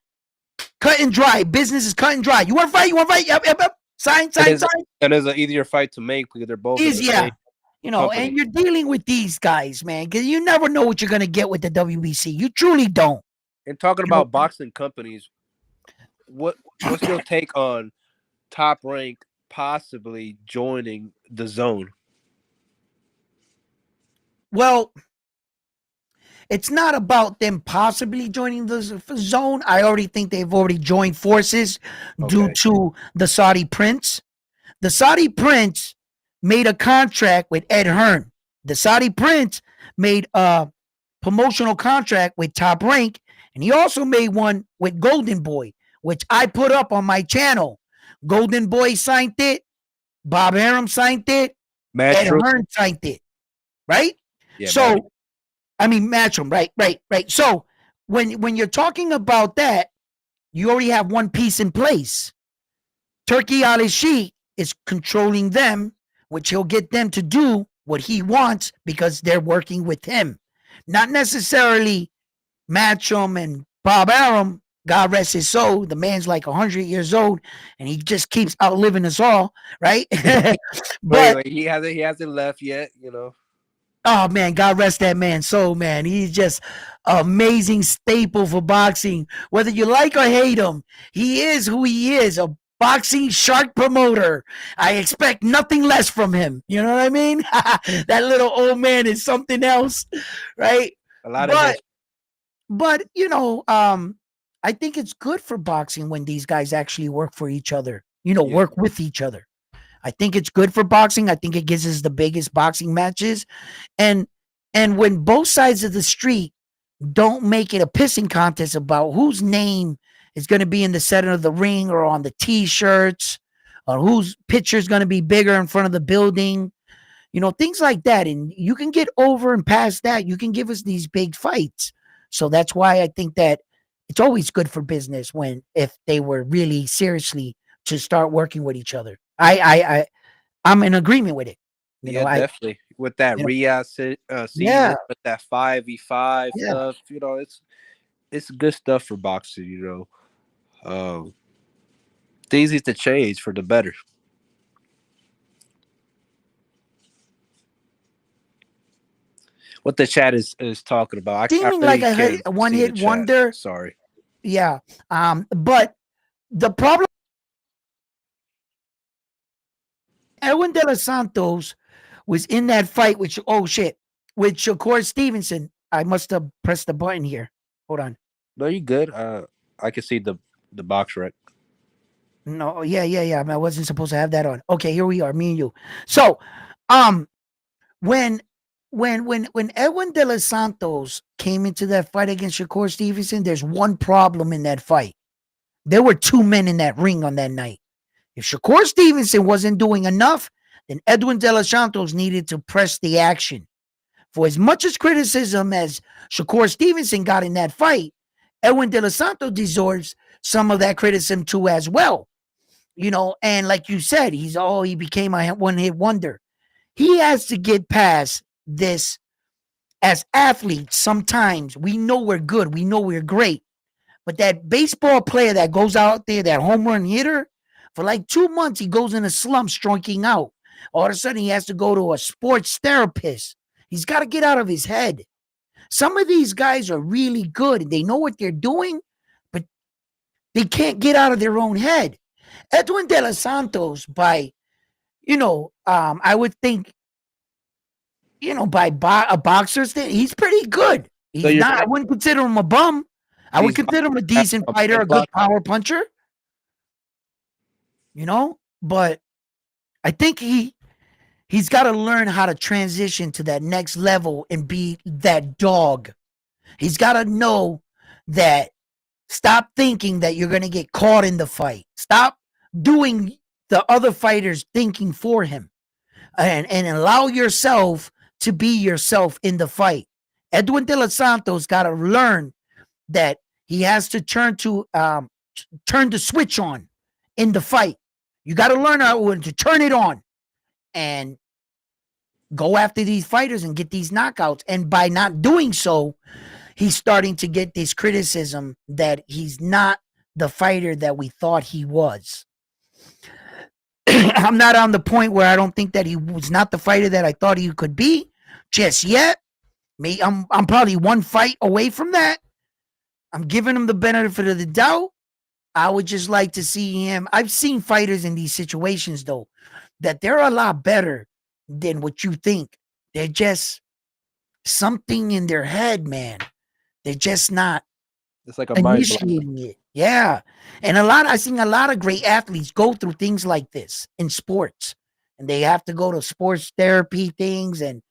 cut and dry. Business is cut and dry. You want to fight? You want to fight? Yep, yep, yep. Sign. And it's an easier fight to make because they're both in the Yeah. same And you're dealing with these guys, man, because you never know what you're going to get with the WBC. You truly don't. And talking about boxing companies, what's your take on Top Rank possibly joining the Zone? Well, it's not about them possibly joining the Zone. I already think they've already joined forces due to the Saudi Prince. The Saudi Prince made a contract with Ed Hearn. The Saudi Prince made a promotional contract with Top Rank, and he also made one with Golden Boy, which I put up on my channel. Golden Boy signed it. Bob Arum signed it. Ed Hearn signed it. Right? Yeah. So, Matchroom. Right. So, when you're talking about that, you already have one piece in place. Turki Ali-Sheikh is controlling them, which he'll get them to do what he wants because they're working with him. Not necessarily Matchroom and Bob Arum. God rest his soul. The man's like 100 years old, and he just keeps outliving us all, right? But he hasn't left yet, Oh man, God rest that man's soul, man. He's just an amazing staple for boxing. Whether you like or hate him, he is who he is, a boxing shark promoter. I expect nothing less from him. You know what I mean? That little old man is something else, right? A lot of but I think it's good for boxing when these guys actually work for each other, work with each other. I think it's good for boxing. I think it gives us the biggest boxing matches. And when both sides of the street don't make it a pissing contest about whose name is going to be in the center of the ring or on the T-shirts, or whose picture is going to be bigger in front of the building, things like that. And you can get over and past that. You can give us these big fights. So that's why I think that it's always good for business if they were really seriously to start working with each other. I'm in agreement with it. Definitely with that Riyadh season, with that 5v5 stuff. It's good stuff for boxing. Things need to change for the better. What the chat is talking about. Seeming like a one-hit wonder. Sorry. Yeah. But the problem, Edwin De Los Santos was in that fight with Shakur Stevenson. I must have pressed the button here. Hold on. No, you good. I can see the box rec. No, yeah. I wasn't supposed to have that on. Okay, here we are, me and you. So, when Edwin De Los Santos came into that fight against Shakur Stevenson, there's one problem in that fight. There were two men in that ring on that night. If Shakur Stevenson wasn't doing enough, then Edwin De Los Santos needed to press the action. For as much as criticism as Shakur Stevenson got in that fight, Edwin De Los Santos deserves some of that criticism too as well. And like you said, he became a one-hit wonder. He has to get past this. As athletes, sometimes we know we're good, we know we're great, but that baseball player that goes out there, that home run hitter, for like 2 months, he goes in a slump, striking out. All of a sudden, he has to go to a sports therapist. He's got to get out of his head. Some of these guys are really good, and they know what they're doing, but they can't get out of their own head. Edwin De Los Santos, I would think, by a boxer's thing, he's pretty good. He's not. I wouldn't consider him a bum. I would consider him a decent fighter, a good power puncher. But I think he's got to learn how to transition to that next level and be that dog. He's got to know that stop thinking that you're going to get caught in the fight. Stop doing the other fighters thinking for him, and allow yourself to be yourself in the fight. Edwin De Los Santos got to learn that he has to turn the switch on in the fight. You got to learn how to turn it on and go after these fighters and get these knockouts. And by not doing so, he's starting to get this criticism that he's not the fighter that we thought he was. I'm not on the point where I don't think that he was not the fighter that I thought he could be just yet. I'm probably one fight away from that. I'm giving him the benefit of the doubt. I would just like to see him. I've seen fighters in these situations, though, that they're a lot better than what you think. They're just something in their head, man. They're just not It's like a mind block. initiating it. Yeah. And I've seen a lot of great athletes go through things like this in sports. And they have to go to sports therapy things and,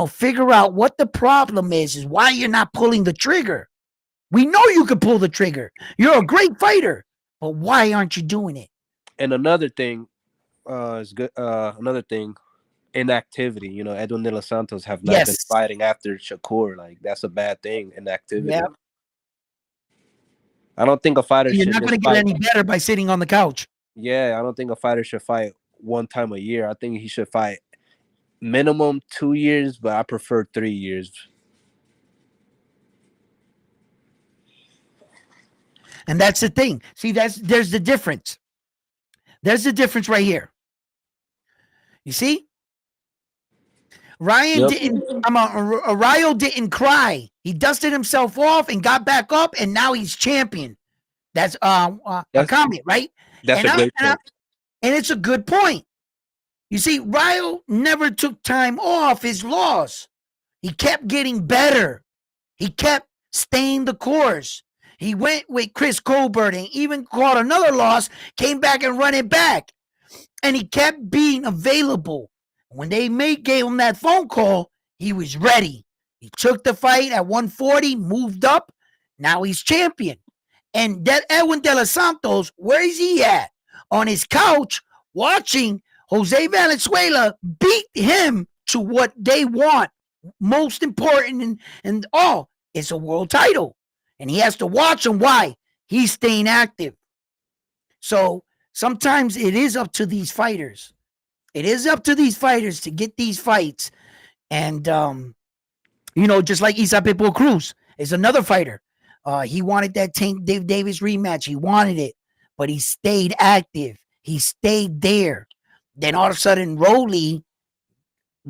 figure out what the problem is why you're not pulling the trigger. We know you can pull the trigger. You're a great fighter, but why aren't you doing it? And another thing is good. Another thing, inactivity. Edwin De Los Santos have not been Yes. fighting after Shakur. Like that's a bad thing. Inactivity. Yeah. I don't think a fighter You're should not going to just get fight. any better by sitting on the couch. Yeah, I don't think a fighter should fight one time a year. I think he should fight minimum 2 years, but I prefer 3 years. And that's the thing. See, there's the difference. There's the difference right here. You see? Ryo didn't cry. He dusted himself off and got back up, and now he's champion. That's a comment, right? That's a great point. And it's a good point. You see, Ryo never took time off his loss. He kept getting better. He kept staying the course. He went with Chris Colbert and even caught another loss, came back and run it back. And he kept being available. When they gave him that phone call, he was ready. He took the fight at 140, moved up. Now he's champion. And that Edwin De Los Santos, where is he at? On his couch watching Jose Valenzuela beat him to what they want. Most important and all, it's a world title. And he has to watch him. Why? He's staying active. So sometimes it is up to these fighters. It is up to these fighters to get these fights. And, just like Isa Pitbull Cruz is another fighter. He wanted that Tank Dave Davis rematch. He wanted it, but he stayed active. He stayed there. Then all of a sudden, Rolly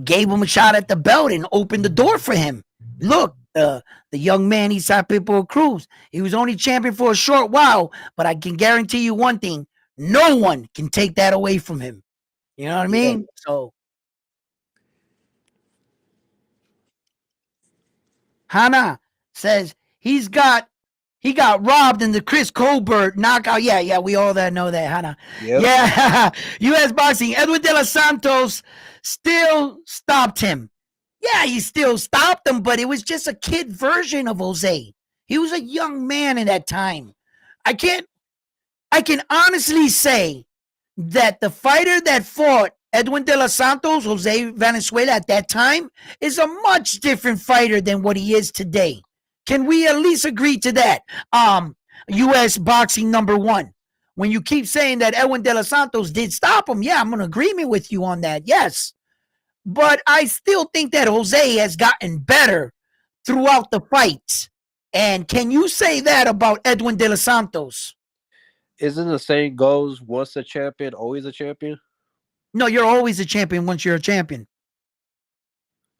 gave him a shot at the belt and opened the door for him. Look, the young man, Isa Pitbull Cruz, he was only champion for a short while, but I can guarantee you one thing. No one can take that away from him. You know what I mean? Yeah. So, Hannah says he got robbed in the Chris Colbert knockout. Yeah, we all know that, Hannah. Yep. Yeah, U.S. Boxing. Edwin De Los Santos still stopped him. Yeah, he still stopped him, but it was just a kid version of Jose. He was a young man in that time. I can honestly say that the fighter that fought Edwin De Los Santos, Jose Valenzuela at that time, is a much different fighter than what he is today. Can we at least agree to that? U.S. Boxing #1. When you keep saying that Edwin De Los Santos did stop him, yeah, I'm in agreement with you on that, yes. But I still think that Jose has gotten better throughout the fights. And can you say that about Edwin De Los Santos? Isn't the saying goes, once a champion, always a champion? No, you're always a champion once you're a champion.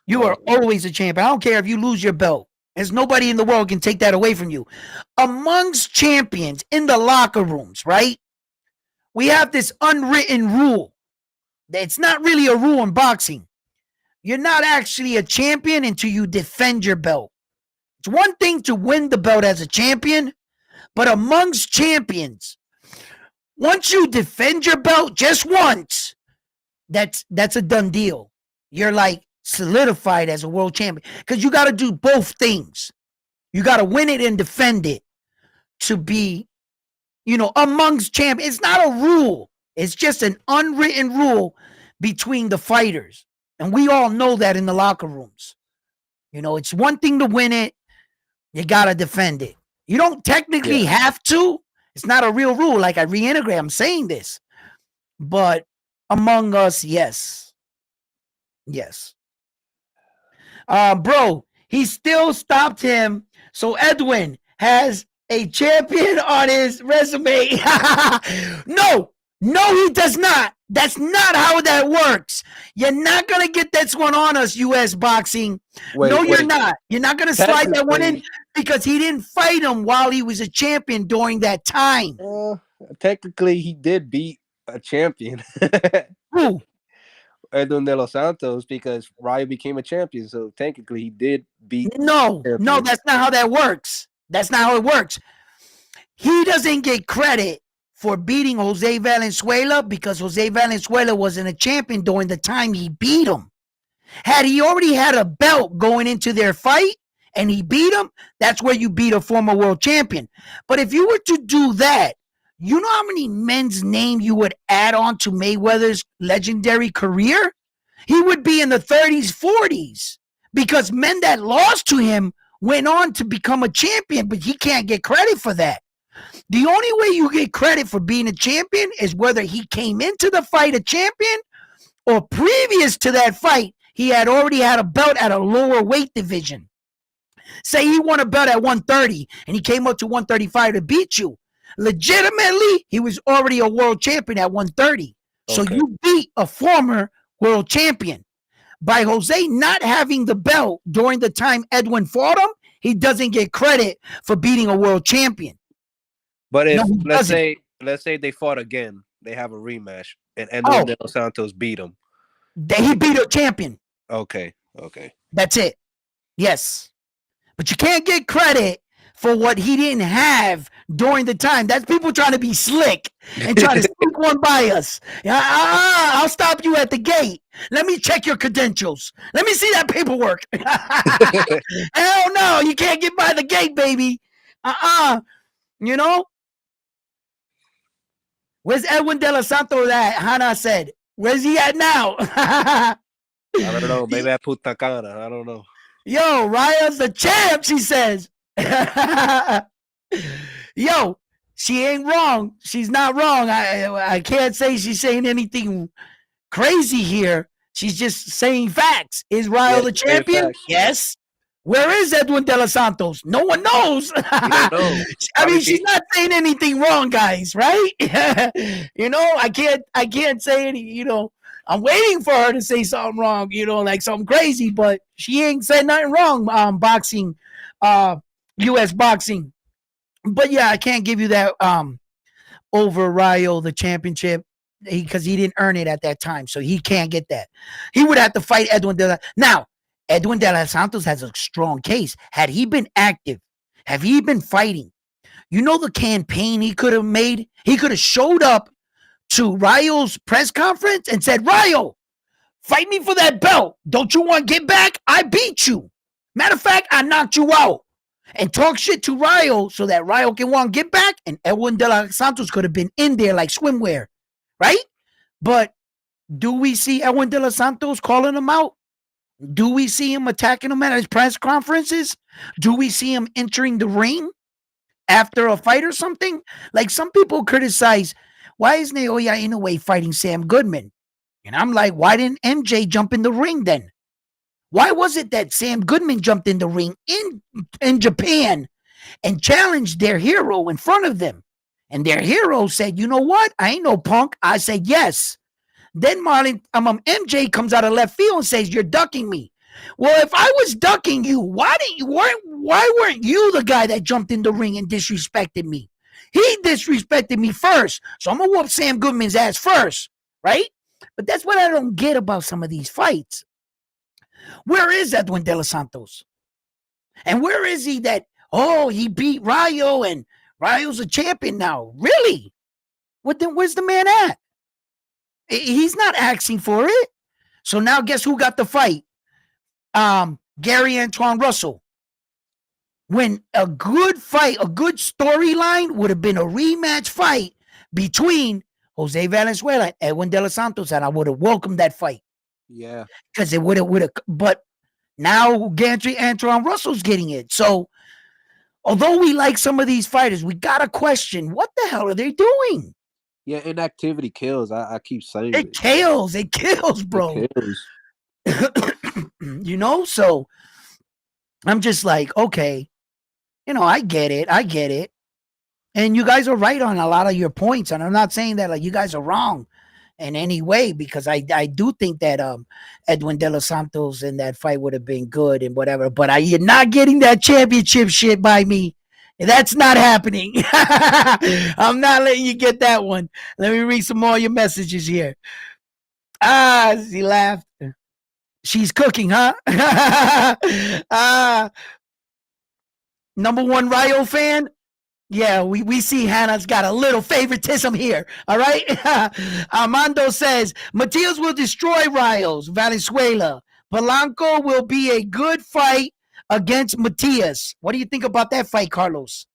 You are always a champion. I don't care if you lose your belt. There's nobody in the world can take that away from you. Amongst champions in the locker rooms, right? We have this unwritten rule. It's not really a rule in boxing. You're not actually a champion until you defend your belt. It's one thing to win the belt as a champion, but amongst champions, Once you defend your belt just once, that's a done deal. You're like solidified as a world champion because you got to do both things. You got to win it and defend it to be, amongst champions. It's not a rule. It's just an unwritten rule between the fighters. And we all know that in the locker rooms. It's one thing to win it. You got to defend it. You don't technically have to. It's not a real rule. Like I reintegrate, I'm saying this. But among us, yes. Yes. Bro, he still stopped him. So Edwin has a champion on his resume. No, he does not. That's not how that works. You're not going to get this one on us, U.S. Boxing. You're not. You're not going to slide that one in because he didn't fight him while he was a champion during that time. Technically, he did beat a champion. Who? Edwin de los Santos, because Ryan became a champion. So technically, he did beat. No, that's not how that works. That's not how it works. He doesn't get credit for beating Jose Valenzuela because Jose Valenzuela wasn't a champion during the time he beat him. Had he already had a belt going into their fight and he beat him, that's where you beat a former world champion. But if you were to do that, you know how many men's name you would add on to Mayweather's legendary career? He would be in the 30s, 40s because men that lost to him went on to become a champion, but he can't get credit for that. The only way you get credit for being a champion is whether he came into the fight a champion or previous to that fight, he had already had a belt at a lower weight division. Say he won a belt at 130 and he came up to 135 to beat you. Legitimately, he was already a world champion at 130. So you beat a former world champion. By Jose not having the belt during the time Edwin fought him, he doesn't get credit for beating a world champion. But if let's say they fought again, they have a rematch, and Edwin de los Santos beat him. He beat a champion. Okay. That's it. Yes. But you can't get credit for what he didn't have during the time. That's people trying to be slick and trying to sneak one by us. I'll stop you at the gate. Let me check your credentials. Let me see that paperwork. Hell no, you can't get by the gate, baby. Where's Edwin de los Santos at? Hannah said. Where's he at now? I don't know. Maybe at Punta Cana. I don't know. Yo, Raya's the champ, she says. Yo, she ain't wrong. She's not wrong. I can't say she's saying anything crazy here. She's just saying facts. Is Raya the champion? Yes. Where is Edwin de los Santos? No one knows. Don't know. I mean, she's not saying anything wrong, guys, right? I can't say any, I'm waiting for her to say something wrong, like something crazy, but she ain't said nothing wrong, boxing, U.S. boxing. But yeah, I can't give you that over Rayo, the championship, because he didn't earn it at that time, so he can't get that. He would have to fight Edwin de los. Now, Edwin de los Santos has a strong case. Had he been active, have he been fighting? The campaign he could have made? He could have showed up to Rayo's press conference and said, Rayo, fight me for that belt. Don't you want to get back? I beat you. Matter of fact, I knocked you out. And talk shit to Rayo so that Rayo can want to get back, and Edwin de los Santos could have been in there like swimwear, right? But do we see Edwin de los Santos calling him out? Do we see him attacking him at his press conferences? Do we see him entering the ring after a fight or something? Like some people criticize, why is Naoya Inoue fighting Sam Goodman? And I'm like, why didn't MJ jump in the ring then? Why was it that Sam Goodman jumped in the ring in Japan and challenged their hero in front of them? And their hero said, you know what? I ain't no punk. I said, yes. Then MJ comes out of left field and says, you're ducking me. Well, if I was ducking you, why weren't you the guy that jumped in the ring and disrespected me? He disrespected me first. So I'm going to whoop Sam Goodman's ass first, right? But that's what I don't get about some of these fights. Where is Edwin de los Santos? And where is he that, he beat Rayo and Rayo's a champion now? Really? What then? Where's the man at? He's not asking for it. So now, guess who got the fight? Gary Antoine Russell. When a good fight, a good storyline would have been a rematch fight between Jose Valenzuela and Edwin De Los Santos, and I would have welcomed that fight Yeah. because it would have. But now Gantry Antoine Russell's getting it. So although we like some of these fighters, we gotta question what the hell are they doing? Yeah, inactivity kills. I keep saying it. It kills, It bro. kills. So I'm just like, okay, I get it. And you guys are right on a lot of your points. And I'm not saying that like you guys are wrong in any way, because I do think that Edwin De Los Santos in that fight would have been good and whatever. But you're not getting that championship shit by me. That's not happening. I'm not letting you get that one. Let me read some more of your messages here. She laughed. She's cooking, huh? Number one Rayo fan. Yeah, we see Hannah's got a little favoritism here. All right. Armando says Matias will destroy Rios, Valenzuela. Polanco will be a good fight against Matias. What do you think about that fight, Carlos?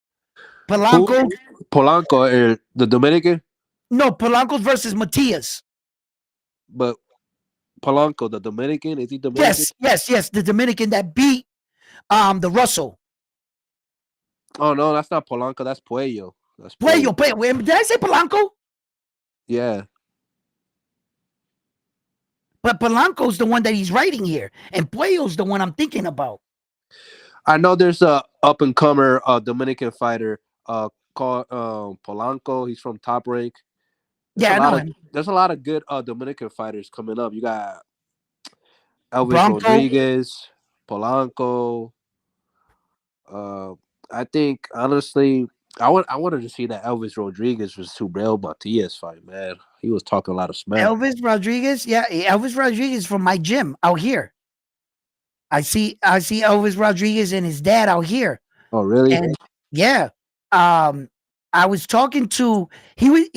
Who? Polanco? Polanco, the Dominican, No, Polanco versus Matias. but Polanco, the Dominican, is he Dominican? Yes. The Dominican that beat the Russell. Oh no, that's not Polanco. That's Puello. That's Puello. Puello. Did I say Polanco? Yeah. But Polanco's the one that he's writing here, and Puello's the one I'm thinking about. I know there's a up and comer Dominican fighter called Polanco. He's from Top Rank. There's a Yeah, I lot know of him. there's a lot of good Dominican fighters coming up. You got Elvis Bronco. Rodriguez, Polanco. Uh, I think honestly, I wanted to see that Elvis Rodriguez versus Subriel Matias fight. Man, he was talking a lot of smack. Elvis Rodriguez. Yeah, Elvis Rodriguez from my gym out here. I see Elvis Rodriguez and his dad out here. Oh really? And yeah, I was talking to he was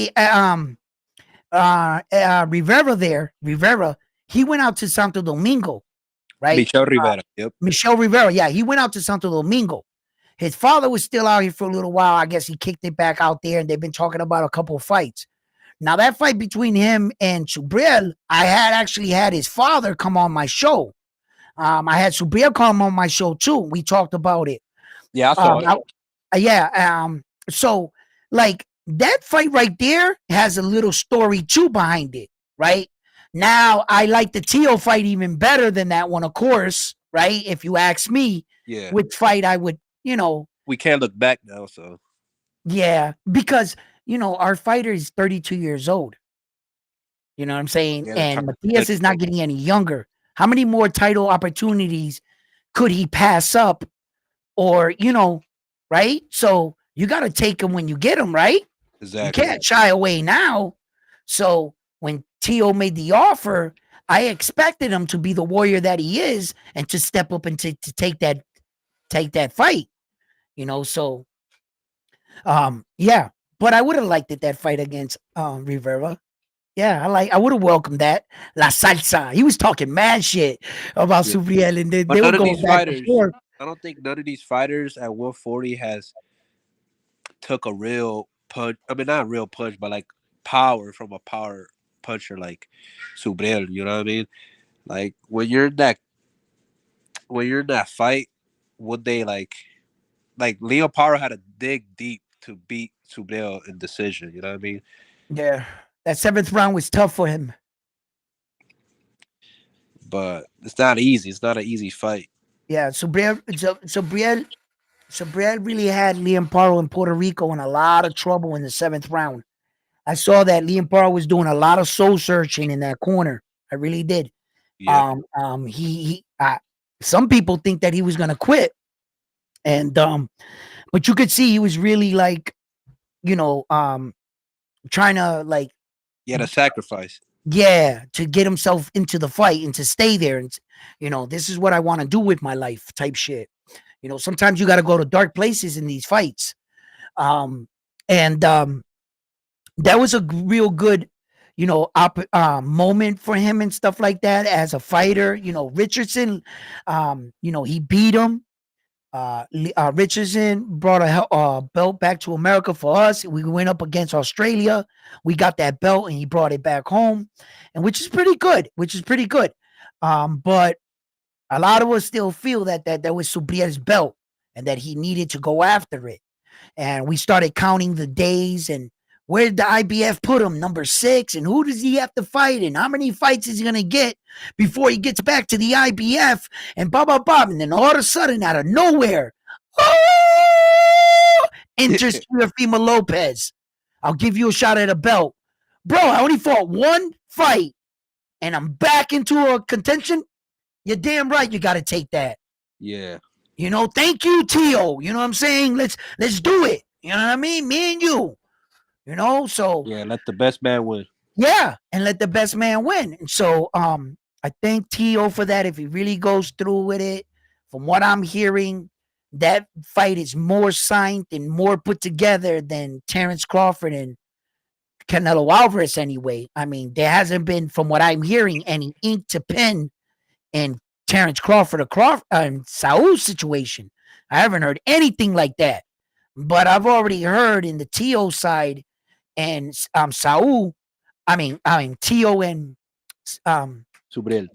Rivera there. Rivera, he went out to Santo Domingo, right? Michel Rivera. Yep. Michel Rivera, yeah, he went out to Santo Domingo. His father was still out here for a little while. I guess he kicked it back out there, and they've been talking about a couple of fights. Now that fight between him and Subriel, I had actually had his father come on my show. I had Subriel come on my show too. We talked about it. Yeah, I saw Um, it. yeah. So like that fight right there has a little story too behind it, right? Now I like the Teo fight even better than that one, of course, right? If you ask me, Yeah, which fight I would, we can't look back now. So yeah, because our fighter is 32 years old. You know what I'm saying? yeah, they're trying And to push Matias is it. not getting any younger. How many more title opportunities could he pass up? Or, right? So you got to take him when you get him, right? You Exactly. can't shy away now. So when Teo made the offer, I expected him to be the warrior that he is and to step up and to take that fight. So yeah. But I would have liked it, that fight against Rivera. Yeah, I would have welcomed that. La salsa. He was talking mad shit about Yeah. Subriel, and they But were none of going these back and fighters, forth. I don't think none of these fighters at 140 has took a real punch. I mean, not a real punch, but like power from a power puncher like Subriel. You know what I mean? Like when you're in that fight, would they like Leo Paro had to dig deep to beat Subriel in decision. You know what I mean? Yeah. That seventh round was tough for him. But it's not easy. It's not an easy fight. Yeah, Subriel really had Liam Paro in Puerto Rico in a lot of trouble in the seventh round. I saw that Liam Paro was doing a lot of soul searching in that corner. I really did. Yeah. Some people think that he was gonna quit, and but you could see he was really like, trying to like, He had a sacrifice. yeah, to get himself into the fight and to stay there, and this is what I want to do with my life, type shit. Sometimes you got to go to dark places in these fights. And that was a real good, moment for him and stuff like that as a fighter. Richardson, he beat him. Richardson brought a belt back to America for us. We went up against Australia. We got that belt, and he brought it back home, and which is pretty good. But a lot of us still feel that was Subrier's belt, and that he needed to go after it. And we started counting the days and where did the IBF put him, number 6, and who does he have to fight, and how many fights is he gonna get before he gets back to the IBF, and blah blah blah. And then all of a sudden, out of nowhere, oh, enters Teofimo Lopez. I'll give you a shot at a belt, bro. I only fought one fight, and I'm back into a contention. You're damn right. You got to take that. Yeah. Thank you, Teo. You know what I'm saying? Let's do it. You know what I mean? Me and you. So yeah, let the best man win. Yeah, and let the best man win. And so I thank Teo for that. If he really goes through with it, from what I'm hearing, that fight is more signed and more put together than Terence Crawford and Canelo Alvarez anyway. I mean, there hasn't been, from what I'm hearing, any ink to pen in Terence Crawford and Saul's situation. I haven't heard anything like that. But I've already heard in the Teo side and Saul, I mean Teo and Subriel.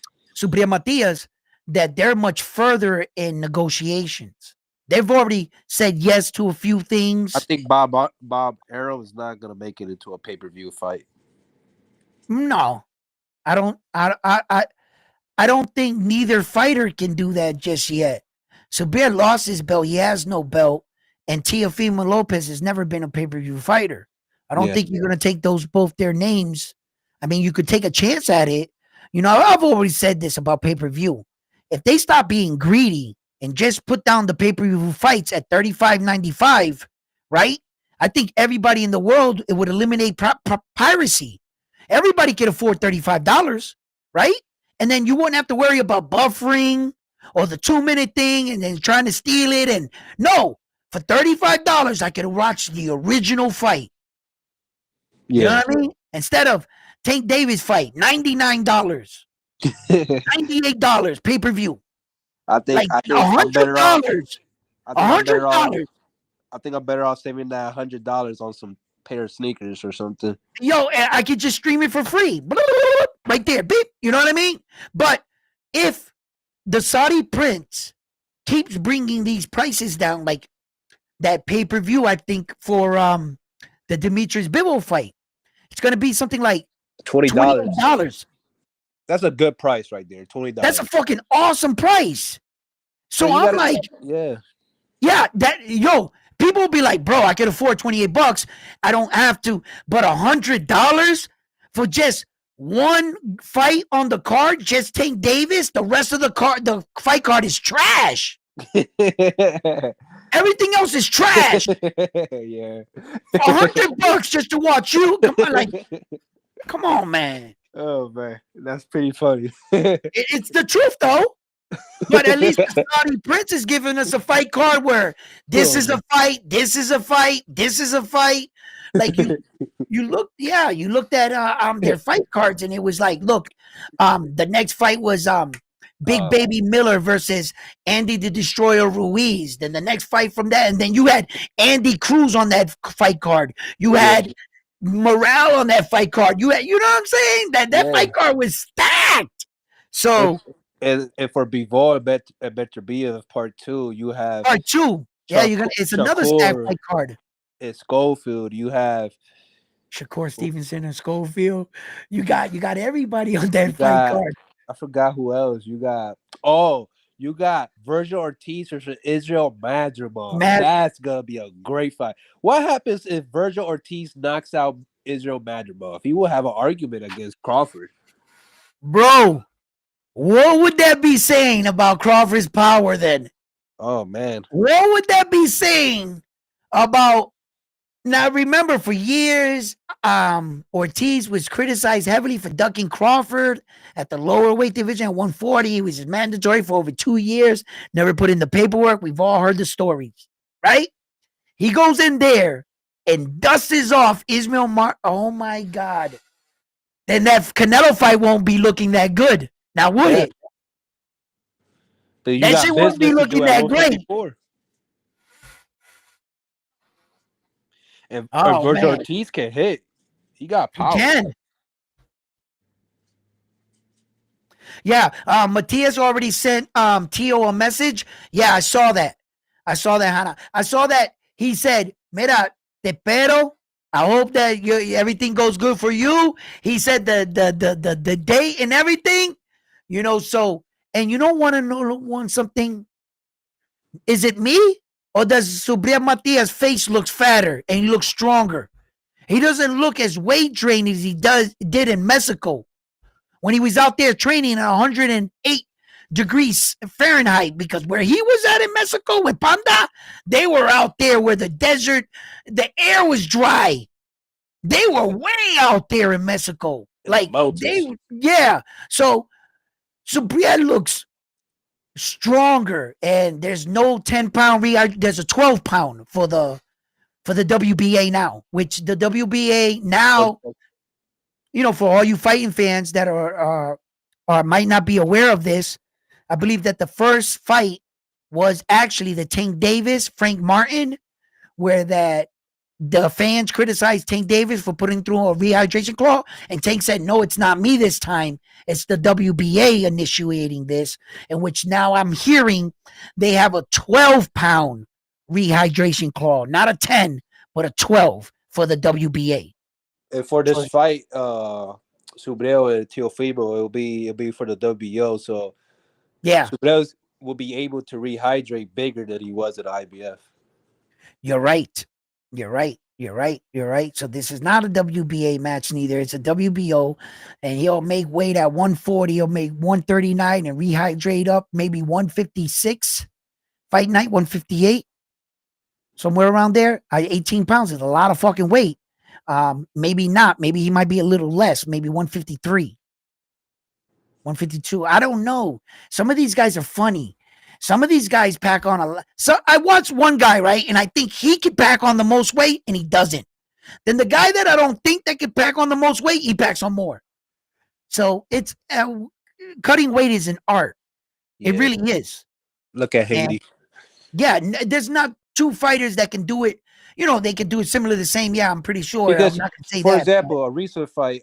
Matias, that they're much further in negotiations. They've already said yes to a few things. I think Bob Arrow is not gonna make it into a pay-per-view fight. No, I don't. I don't think neither fighter can do that just yet. Sabir lost his belt. He has no belt. And Teofimo Lopez has never been a pay-per-view fighter. I don't think you're going to take both their names. I mean, you could take a chance at it. I've always said this about pay-per-view. If they stop being greedy and just put down the pay-per-view fights at $35.95, right? I think everybody in the world, it would eliminate piracy. Everybody can afford $35, right? And then you wouldn't have to worry about buffering or the 2-minute thing and then trying to steal it. And no, for $35, I could watch the original fight. You know what I mean? Instead of Tank Davis fight, $99, $98 pay-per-view. I think $100. $100. I think I'm better off saving that $100 on some pair of sneakers or something. Yo, I could just stream it for free. Right there, beep. You know what I mean? But if the Saudi prince keeps bringing these prices down, like that pay-per-view, I think for the Demetrius Bivol fight, it's going to be something like $20. That's a good price right there, $20. That's a fucking awesome price. So I'm like, people will be like, bro, I can afford $28. I don't have to, but $100 for just one fight on the card, just Tank Davis. The rest of the fight card is trash. Everything else is trash. Yeah. $100 just to watch you. Come on, man. Oh man, that's pretty funny. It's the truth, though. But at least the Saudi Prince is giving us a fight card where this is a fight, this is a fight, this is a fight. Like you looked at their fight cards, and it was like, look, the next fight was Big Baby Miller versus Andy the Destroyer Ruiz. Then the next fight from that, and then you had Andy Cruz on that fight card. You had Morale on that fight card. You know what I'm saying? That fight card was stacked. So and for Bivol, I bet to be of part 2. You have part 2. Yeah, it's another stacked fight card. It's Schofield. You have Shakur Stevenson and Schofield. You got everybody on that fight card. I forgot who else. You got Virgil Ortiz versus Israel Madrimov. That's gonna be a great fight. What happens if Virgil Ortiz knocks out Israel Madrimov? He will have an argument against Crawford. Bro, what would that be saying about Crawford's power then? Oh man. What would that be saying about? Now, remember, for years, Ortiz was criticized heavily for ducking Crawford at the lower weight division at 140. He was mandatory for over 2 years, never put in the paperwork. We've all heard the stories, right? He goes in there and dusts off Oh my God. Then that Canelo fight won't be looking that good. Now, would Yeah. it? Then you That shit got won't be business to do looking at that great. 154. And Oh, Virgil man. Ortiz can hit. He got He power. can. Yeah, Matias already sent Teo a message. Yeah, I saw that. I saw that, Hannah. I saw that he said, "Mira, te pero. I hope that everything goes good for you." He said the date and everything. So and you don't want to know want something. Is it me or does Subria Matias' face looks fatter and he looks stronger? He doesn't look as weight drained as he did in Mexico when he was out there training at 108 degrees Fahrenheit, because where he was at in Mexico with Panda, they were out there where the desert, the air was dry. They were way out there in Mexico. In the Like mountains. yeah. So Brienne looks stronger, and there's no 10-pound there's a 12-pound for the WBA now, which the WBA now, for all you fighting fans that are might not be aware of this, I believe that the first fight was actually the Tank Davis Frank Martin, where that the fans criticized Tank Davis for putting through a rehydration clause, and Tank said, "No, it's not me this time. It's the WBA initiating this." In which now I'm hearing they have a 12-pound rehydration clause, not a 10, but a 12 for the WBA. And for this So fight, Subreo and Teofimo, it'll be for the WBO. So yeah, Subreo will be able to rehydrate bigger than he was at IBF. you're right. You're right. You're right. You're right. So this is not a WBA match neither. It's a WBO, and he'll make weight at 140. He'll make 139 and rehydrate up maybe 156. Fight night 158, somewhere around there. 18 pounds is a lot of fucking weight. Maybe not. Maybe he might be a little less. Maybe 153, 152. I don't know. Some of these guys are funny. Some of these guys pack on a lot. So I watched one guy, right? And I think he could pack on the most weight and he doesn't. Then the guy that I don't think that could pack on the most weight, he packs on more. So it's cutting weight is an art. It Yeah. really is. Look at And Haiti. yeah, there's not two fighters that can do it. They can do it similar the same. Yeah, I'm pretty sure. I'm Because, not gonna say for that. example, a recent fight,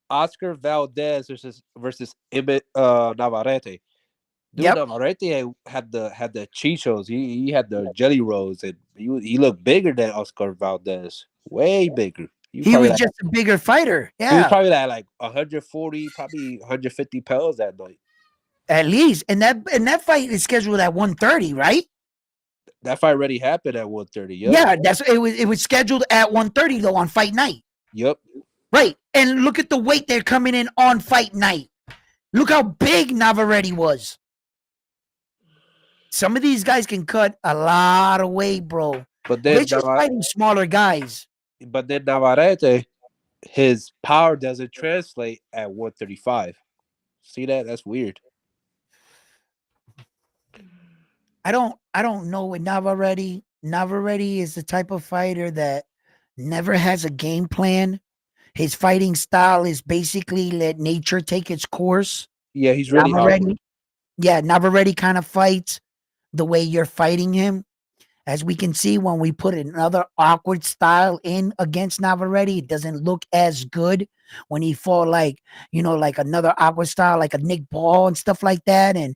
Oscar Valdez versus Emmett Navarrete. Dude, Yep. Navarrete had the chichos. He had the jelly rolls, and he looked bigger than Oscar Valdez. Way bigger. He was just a bigger fighter. He was Yeah, probably like 140, probably 150 pounds that night. at least. And that fight is scheduled at 130, right? That fight already happened at 130. Yep. Yeah, it was scheduled at 130 though on fight night. Yep. Right. And look at the weight they're coming in on fight night. Look how big Navarrete was. Some of these guys can cut a lot of weight, bro. But They're then just fighting smaller guys. Navarrete, his power doesn't translate at 135. See that? That's weird. I don't know with Navarrete. Navarrete is the type of fighter that never has a game plan. His fighting style is basically let nature take its course. Yeah, he's really awkward. Navarrete, yeah, Navarrete kind of fights the way you're fighting him. As we can see, when we put another awkward style in against Navarrete, it doesn't look as good when he fought like another awkward style, like a Nick Ball and stuff like that. And,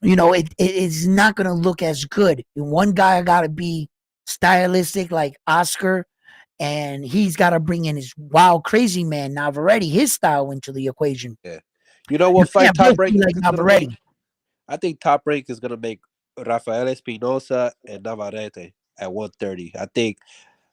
it is not going to look as good. One guy got to be stylistic like Oscar, and he's got to bring in his wild, crazy man, Navarrete, his style into the equation. Yeah. You know You what fight can't Top both Rank be like is gonna make? Navarrete. I think Top Rank is gonna make Rafael Espinosa and Navarrete at 130. I think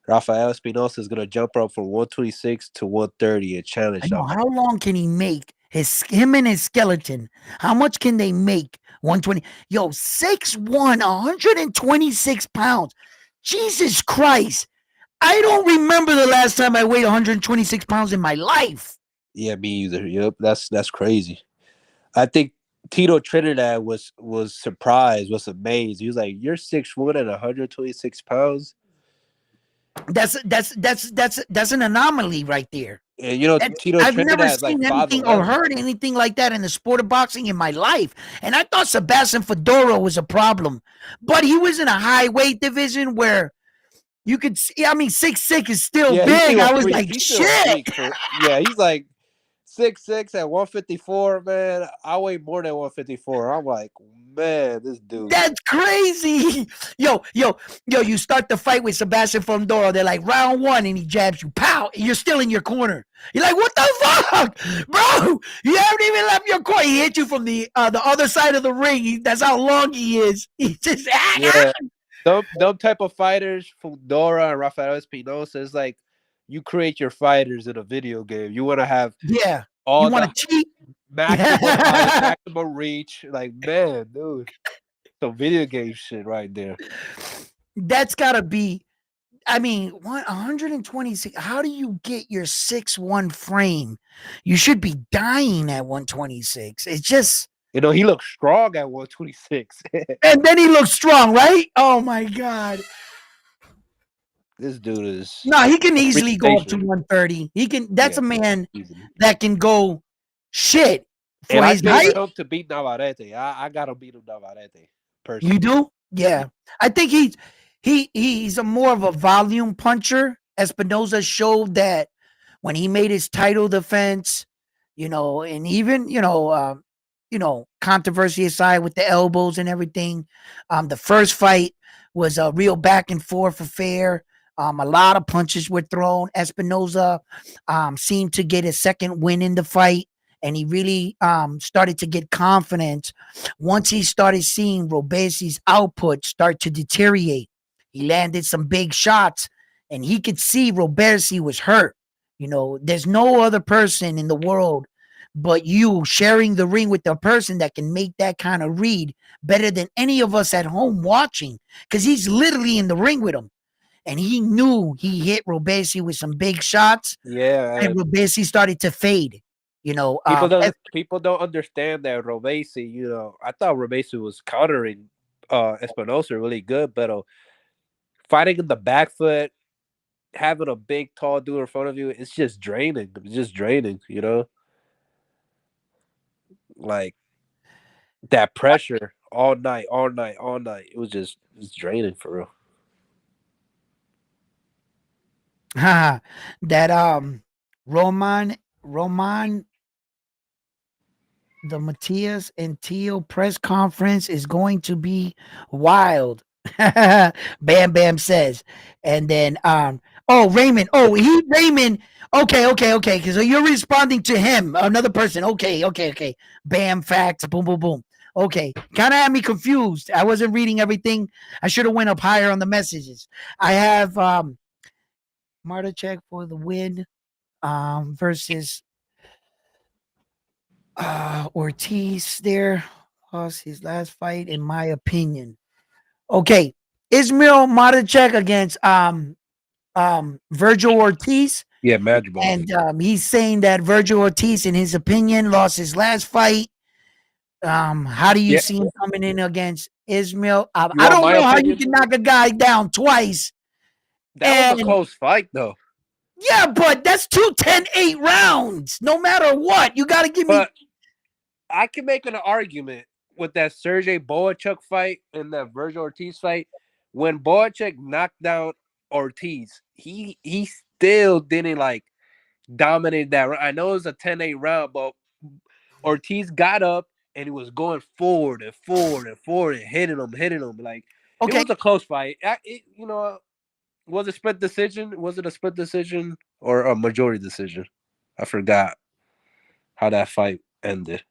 Rafael Espinosa is gonna jump up from 126 to 130 and I challenge know. Navarrete. How long can he make him and his skeleton? How much can they make? 120. Yo, 6'1", 126 pounds. Jesus Christ. I don't remember the last time I weighed 126 pounds in my life. Yeah, me either. Yep, that's crazy. I think Tito Trinidad was surprised, was amazed. He was like, "You're 6'1" and 126 pounds." That's an anomaly right there. And you know, And Tito I've trained never at like seen five anything or eleven. heard anything like that in the sport of boxing in my life. And I thought Sebastian Fedora was a problem, but he was in a high weight division where you could see. I mean, 6'6" is still Yeah, he's big. still a I was freak. like, He's still a shit, freak for yeah. He's like 6'6" at 154. Man, I weigh more than 154. I'm like, man, this dude. that's crazy. Yo, you start the fight with Sebastian Fedora. They're like round one, and he jabs you, pow, and you're still in your corner. You're like, what the fuck, bro? You haven't even left your corner. He hit you from the other side of the ring. That's how long he is. He just Yeah, them type of fighters, Fedora and Rafael Espinosa, is like you create your fighters in a video game. You want to have yeah. You all want the to cheat? maximum height, maximum reach. Like, man, dude, some video game shit right there. That's gotta be. I mean, 126. How do you get your 6'1" frame? You should be dying at 126. It's just. You know, he looks strong at 126. And then he looks strong, right? Oh my god. This dude is No, he can a freak easily go up to nation. 130. He can. That's Yeah, a man easily. that can go shit And for I his favor height. him to beat Navarrete. I gotta beat him Navarrete You personally. do? Yeah. Yeah. I think he's a more of a volume puncher. Espinoza showed that when he made his title defense, and even controversy aside with the elbows and everything, the first fight was a real back and forth affair. A lot of punches were thrown. Espinoza seemed to get a second win in the fight, and he really started to get confidence once he started seeing Robesi's output start to deteriorate. He landed some big shots, and he could see Robesi was hurt. There's no other person in the world but you sharing the ring with the person that can make that kind of read better than any of us at home watching, because he's literally in the ring with him. And he knew he hit Robesi with some big shots, Yeah, and and Robesi started to fade. people don't understand that Robesi, you know, I thought Robesi was countering Espinosa really good, but fighting in the back foot, having a big tall dude in front of you, it's just draining. It's just draining, you know? Like that pressure all night, all night, all night. It's draining for real. that Roman the Matias and Teo press conference is going to be wild. Bam Bam says. And then Raymond. Raymond. Okay. Because you're responding to him, another person. Okay. Bam, facts, boom, boom, boom. Okay. Kind of had me confused. I wasn't reading everything. I should have went up higher on the messages. I have Marta check for the win versus Ortiz there. Lost his last fight, in my opinion. Okay. Ismail Madacek against Virgil Ortiz. Yeah, Magic Ball. And he's saying that Virgil Ortiz, in his opinion, lost his last fight. How do you Yeah. see him coming in against Ismail? You I want don't my know how you opinion? can knock a guy down twice. That was a And close fight though. yeah, but that's 2-10-8 rounds. No matter what, you got to give me. But I can make an argument with that Sergey Boachuk fight and that Virgil Ortiz fight. When Boachuk knocked down Ortiz, he still didn't like dominate that. I know it was a 10-8 round, but Ortiz got up and he was going forward and forward and forward and hitting him. Like it Okay. was a close fight. Was it split decision? Was it a split decision or a majority decision? I forgot how that fight ended.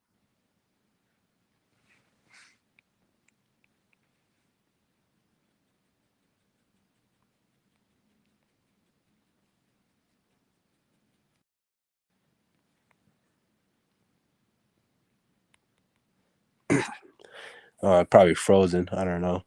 Probably frozen. I don't know.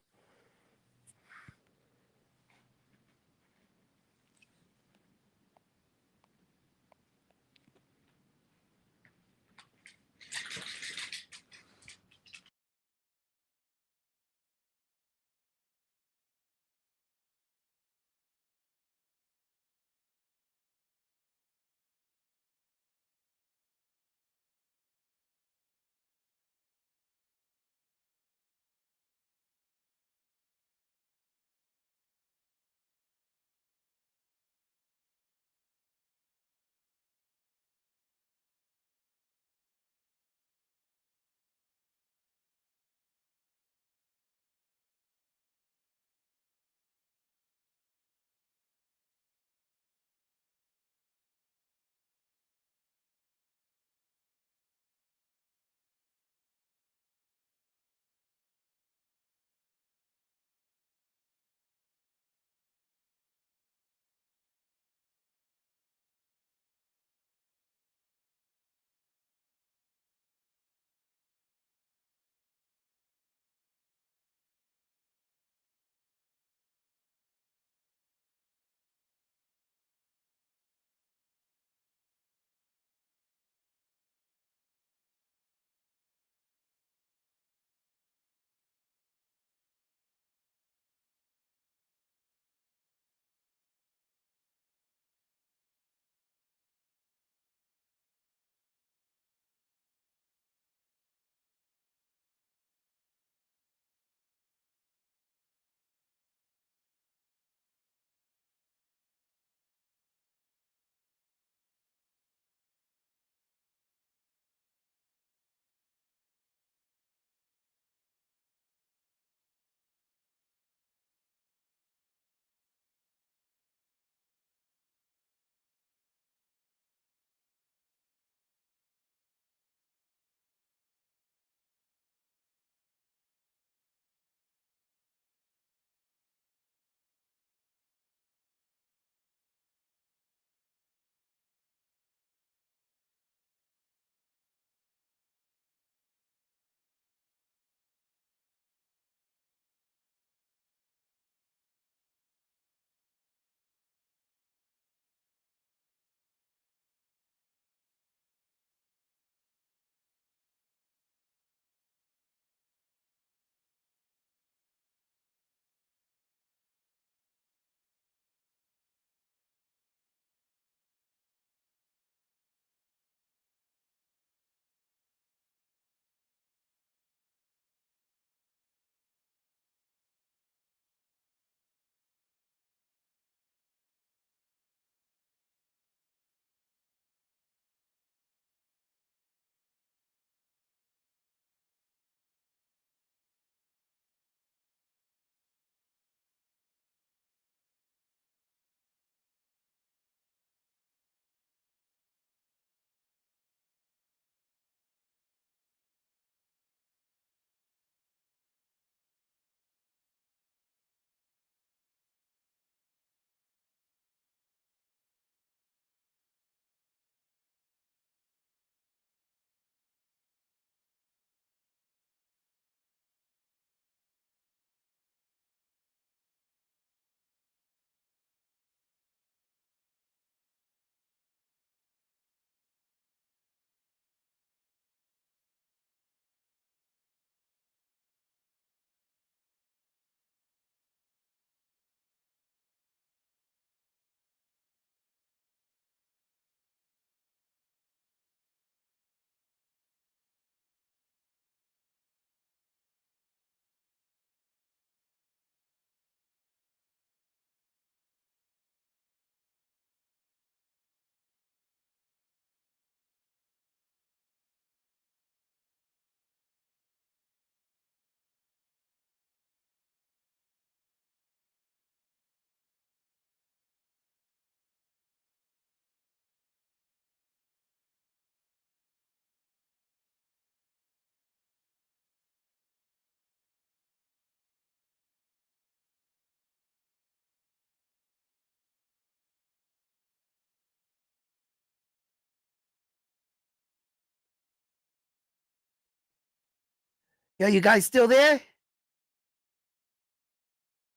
Yo, you guys still there?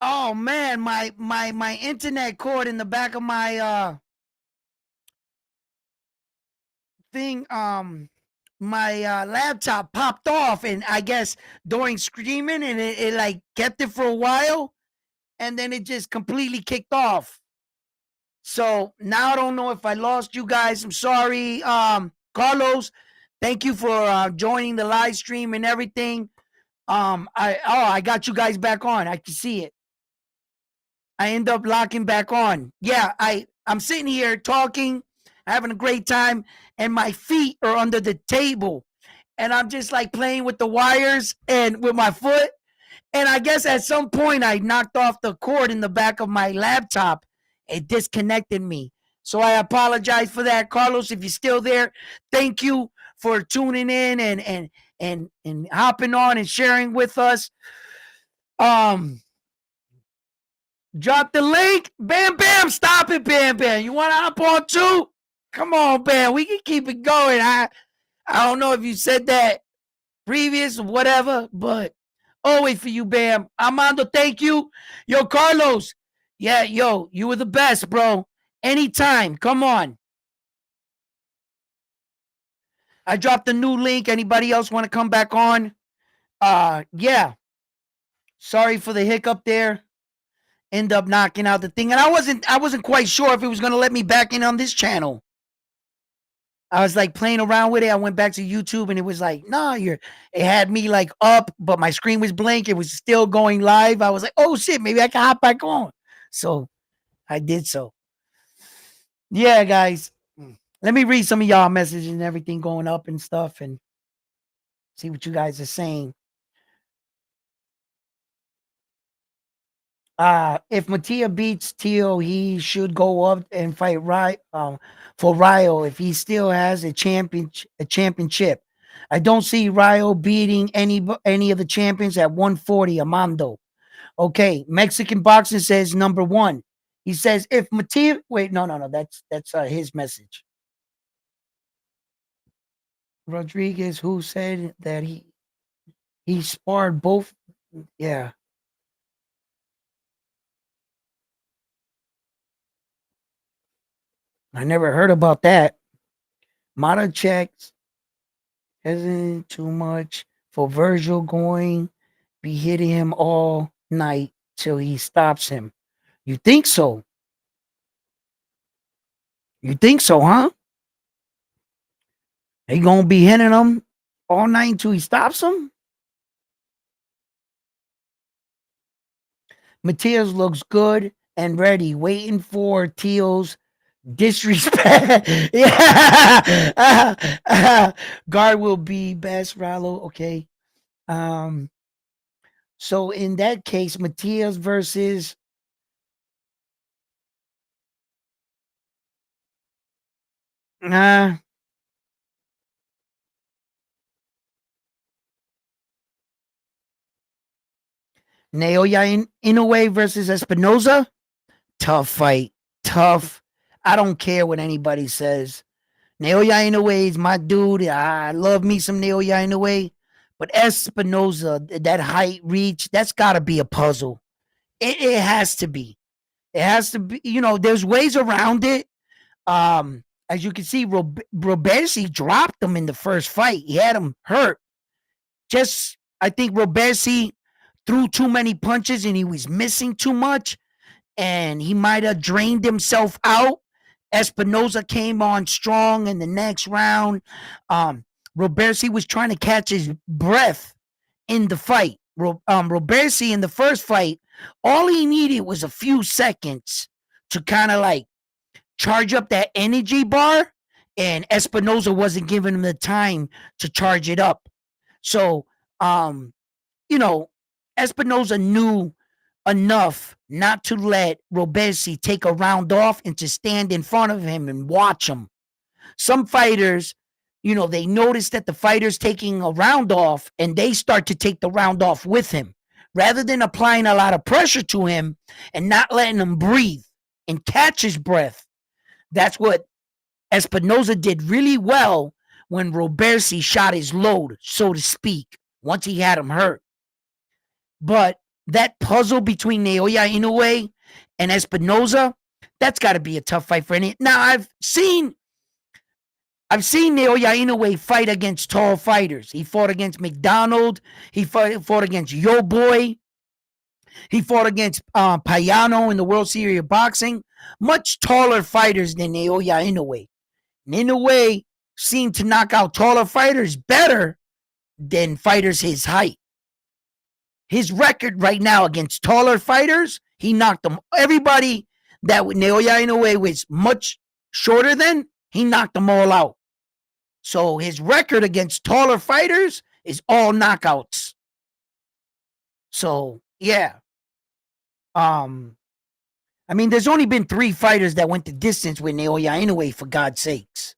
Oh man, my internet cord in the back of my thing my laptop popped off, and I guess during screaming, and it like kept it for a while, and then it just completely kicked off. So now I don't know if I lost you guys. I'm sorry. Carlos, thank you for joining the live stream and everything. I got you guys back on. I can see it. I end up locking back on. Yeah, I'm sitting here talking, having a great time, and my feet are under the table, and I'm just like playing with the wires and with my foot. And I guess at some point I knocked off the cord in the back of my laptop. It disconnected me. So I apologize for that, Carlos. If you're still there, thank you for tuning in and hopping on and sharing with us. Drop the link. Bam Bam, stop it, Bam Bam. You want to hop on too? Come on, Bam. We can keep it going. I don't know if you said that previous or whatever, but always for you, Bam. Armando, thank you. Yo, Carlos. Yeah, yo, you were the best, bro. Anytime. Come on. I dropped a new link. Anybody else want to come back on? Yeah. Sorry for the hiccup there. End up knocking out the thing. And I wasn't quite sure if it was gonna let me back in on this channel. I was like playing around with it. I went back to YouTube and it was like, nah, it had me like up, but my screen was blank. It was still going live. I was like, oh shit, maybe I can hop back on. So I did so. Yeah, guys. Let me read some of y'all messages and everything going up and stuff and see what you guys are saying. If Matias beats Teo, he should go up and fight for Rio if he still has a championship. I don't see Rio beating any of the champions at 140. Amando. Okay, Mexican boxing says number one. He says if Matias, wait, no, that's his message. Rodriguez, who said that he sparred both. Yeah. I never heard about that. Mata checks isn't too much for Virgil going be hitting him all night till he stops him. You think so? You think so, huh? He gonna be hitting him all night until he stops him? Matias looks good and ready, waiting for Teal's disrespect. Yeah. Guard will be best, Rallo. Okay. So in that case, Matias versus Naoya Inoue versus Espinoza. Tough fight. Tough. I don't care what anybody says. Naoya Inoue is my dude. I love me some Naoya Inoue. But Espinoza, that height reach, that's got to be a puzzle. It has to be. It has to be. There's ways around it. As you can see, Robersi dropped him in the first fight. He had him hurt. I think Robersi threw too many punches and he was missing too much, and he might have drained himself out. Espinoza came on strong in the next round. Robersi was trying to catch his breath in the fight. Robersi in the first fight, all he needed was a few seconds to kind of like charge up that energy bar, and Espinoza wasn't giving him the time to charge it up. So, Espinoza knew enough not to let Robersi take a round off and to stand in front of him and watch him. Some fighters, they notice that the fighter's taking a round off and they start to take the round off with him rather than applying a lot of pressure to him and not letting him breathe and catch his breath. That's what Espinoza did really well when Robersi shot his load, so to speak. once he had him hurt. But that puzzle between Naoya Inoue and Espinoza, that's got to be a tough fight for any. Now I've seen Naoya Inoue fight against tall fighters. He fought against McDonald. He fought against Yo Boy. He fought against Payano in the World Series of Boxing. Much taller fighters than Naoya Inoue. And Inoue seemed to knock out taller fighters better than fighters his height. His record right now against taller fighters, he knocked them. Everybody that Naoya Inoue was much shorter than, he knocked them all out. So his record against taller fighters is all knockouts. So yeah. I mean, there's only been 3 fighters that went the distance with Naoya Inoue, for God's sakes.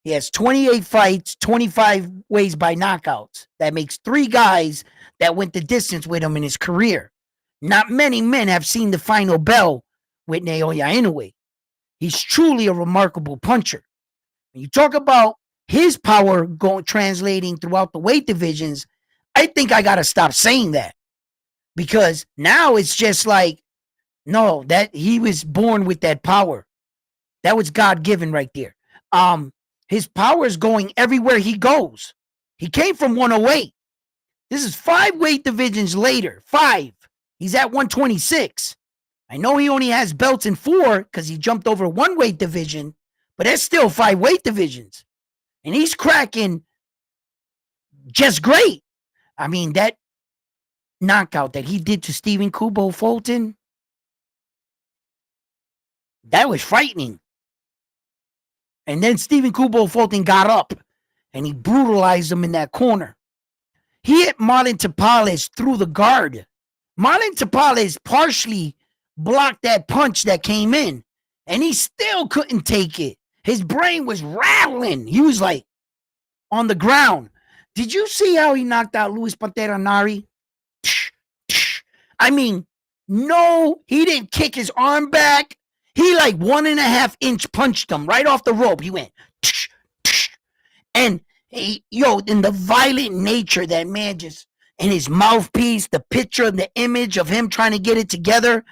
He has 28 fights, 25 ways by knockouts. That makes 3 guys that went the distance with him in his career. Not many men have seen the final bell with Naoya Inoue. He's truly a remarkable puncher. When you talk about his power translating throughout the weight divisions, I think I got to stop saying that. Because now it's just like, no, that he was born with that power. That was God-given right there. His power is going everywhere he goes. He came from 108. This is 5 weight divisions later. 5. He's at 126. I know he only has belts in 4 because he jumped over 1 weight division, but that's still 5 weight divisions. And he's cracking just great. I mean, that knockout that he did to Stephen Kubo Fulton, that was frightening. And then Stephen Kubo Fulton got up and he brutalized him in that corner. He hit Marlon Tapales through the guard. Marlon Tapales partially blocked that punch that came in, and he still couldn't take it. His brain was rattling. He was like on the ground. Did you see how he knocked out Luis Pantera Nari? I mean, no, he didn't kick his arm back. He like 1.5 inch punched him right off the rope. He went, and in the violent nature that man just, and his mouthpiece, the picture, the image of him trying to get it together.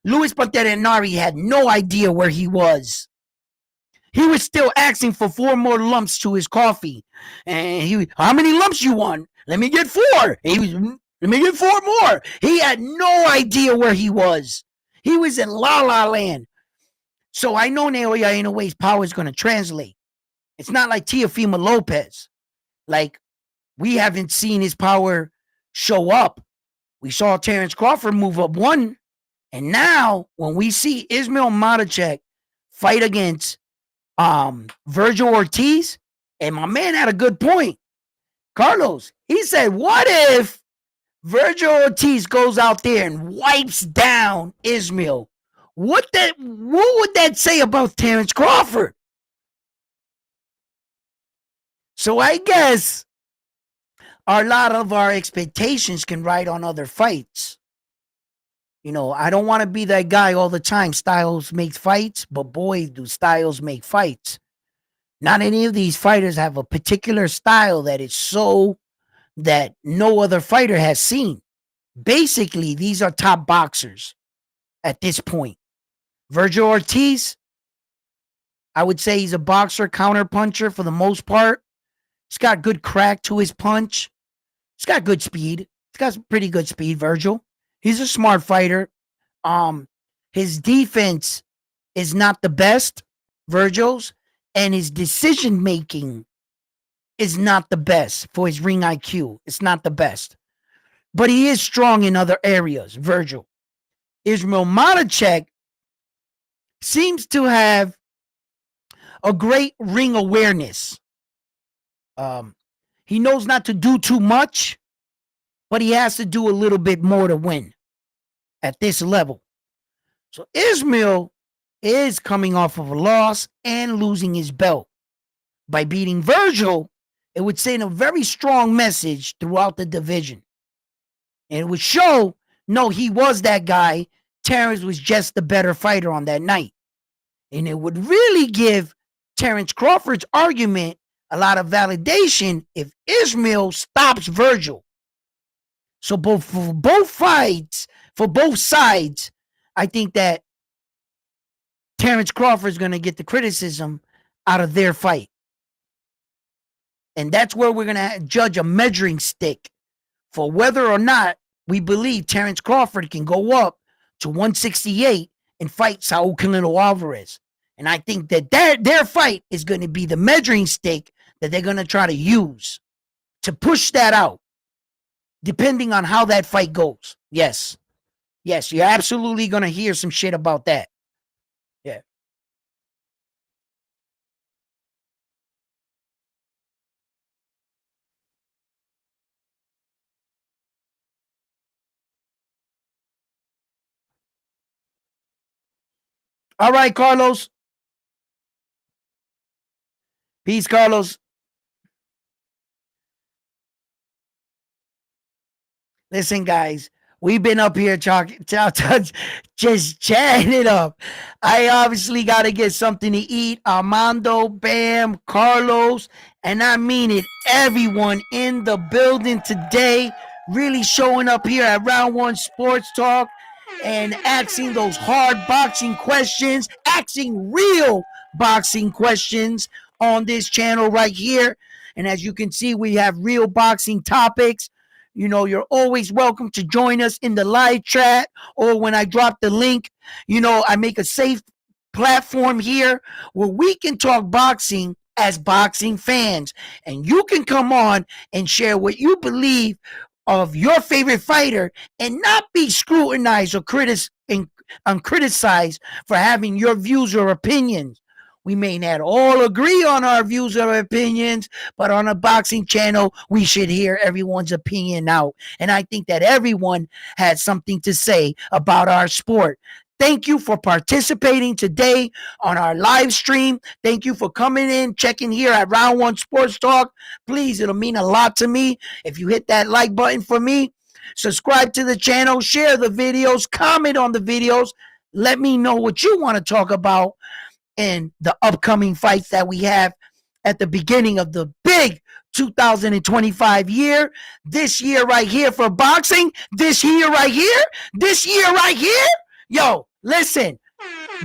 Luis Pantera Nari had no idea where he was. He was still asking for 4 more lumps to his coffee. And how many lumps you want? Let me get 4. Let me get 4 more. He had no idea where he was. He was in La La Land. So I know Naoya Inoue's power is going to translate. It's not like Teofimo Lopez. Like, we haven't seen his power show up. We saw Terence Crawford move up 1. And now, when we see Ismail Makhachev fight against Virgil Ortiz, and my man had a good point. Carlos, he said, what if Virgil Ortiz goes out there and wipes down Ismail? What would that say about Terence Crawford? So I guess a lot of our expectations can ride on other fights. You know, I don't want to be that guy all the time. Styles makes fights, but boy, do styles make fights. Not any of these fighters have a particular style that is so that no other fighter has seen. Basically, these are top boxers at this point. Virgil Ortiz, I would say he's a boxer, counter puncher for the most part. He's got good crack to his punch. He's got good speed. He's got pretty good speed, Virgil. He's a smart fighter. His defense is not the best, Virgil's, and his decision making is not the best for his ring IQ. It's not the best. But he is strong in other areas, Virgil. Ismail Makhachev seems to have a great ring awareness. He knows not to do too much, but he has to do a little bit more to win at this level. So Ismail is coming off of a loss and losing his belt. By beating Virgil, it would send a very strong message throughout the division. And it would show, no, he was that guy. Terence was just the better fighter on that night. And it would really give Terence Crawford's argument a lot of validation if Ismail stops Virgil. So for both fights, for both sides, I think that Terence Crawford is going to get the criticism out of their fight. And that's where we're going to judge a measuring stick for whether or not we believe Terence Crawford can go up to 168 and fight Saul Alvarez. And I think that their fight is going to be the measuring stick that they're going to try to use to push that out, depending on how that fight goes. Yes. Yes, you're absolutely going to hear some shit about that. Yeah. All right, Carlos. Peace, Carlos. Listen, guys, we've been up here just chatting it up. I obviously got to get something to eat. Armando, Bam, Carlos, and I mean it, everyone in the building today really showing up here at Round One Sports Talk and asking those hard boxing questions, asking real boxing questions on this channel right here. And as you can see, we have real boxing topics. You know, you're always welcome to join us in the live chat or when I drop the link. You know, I make a safe platform here where we can talk boxing as boxing fans. And you can come on and share what you believe of your favorite fighter and not be scrutinized or criticized for having your views or opinions. We may not all agree on our views or opinions, but on a boxing channel, we should hear everyone's opinion out. And I think that everyone has something to say about our sport. Thank you for participating today on our live stream. Thank you for coming in, checking here at Round One Sports Talk. Please, it'll mean a lot to me if you hit that like button for me. Subscribe to the channel, share the videos, comment on the videos. Let me know what you want to talk about in the upcoming fights that we have at the beginning of the big 2025 year. This year right here for boxing. This year right here. This year right here. Yo, listen.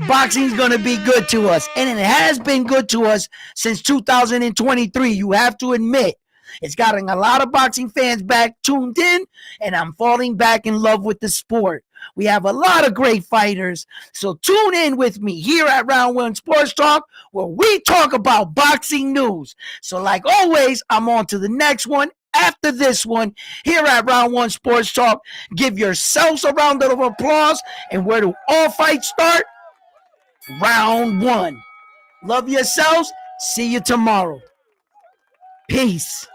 Boxing's going to be good to us. And it has been good to us since 2023. You have to admit. It's gotten a lot of boxing fans back tuned in, and I'm falling back in love with the sport. We have a lot of great fighters. So tune in with me here at Round One Sports Talk, where we talk about boxing news. So like always, I'm on to the next one. After this one, here at Round One Sports Talk, give yourselves a round of applause. And where do all fights start? Round one. Love yourselves. See you tomorrow. Peace.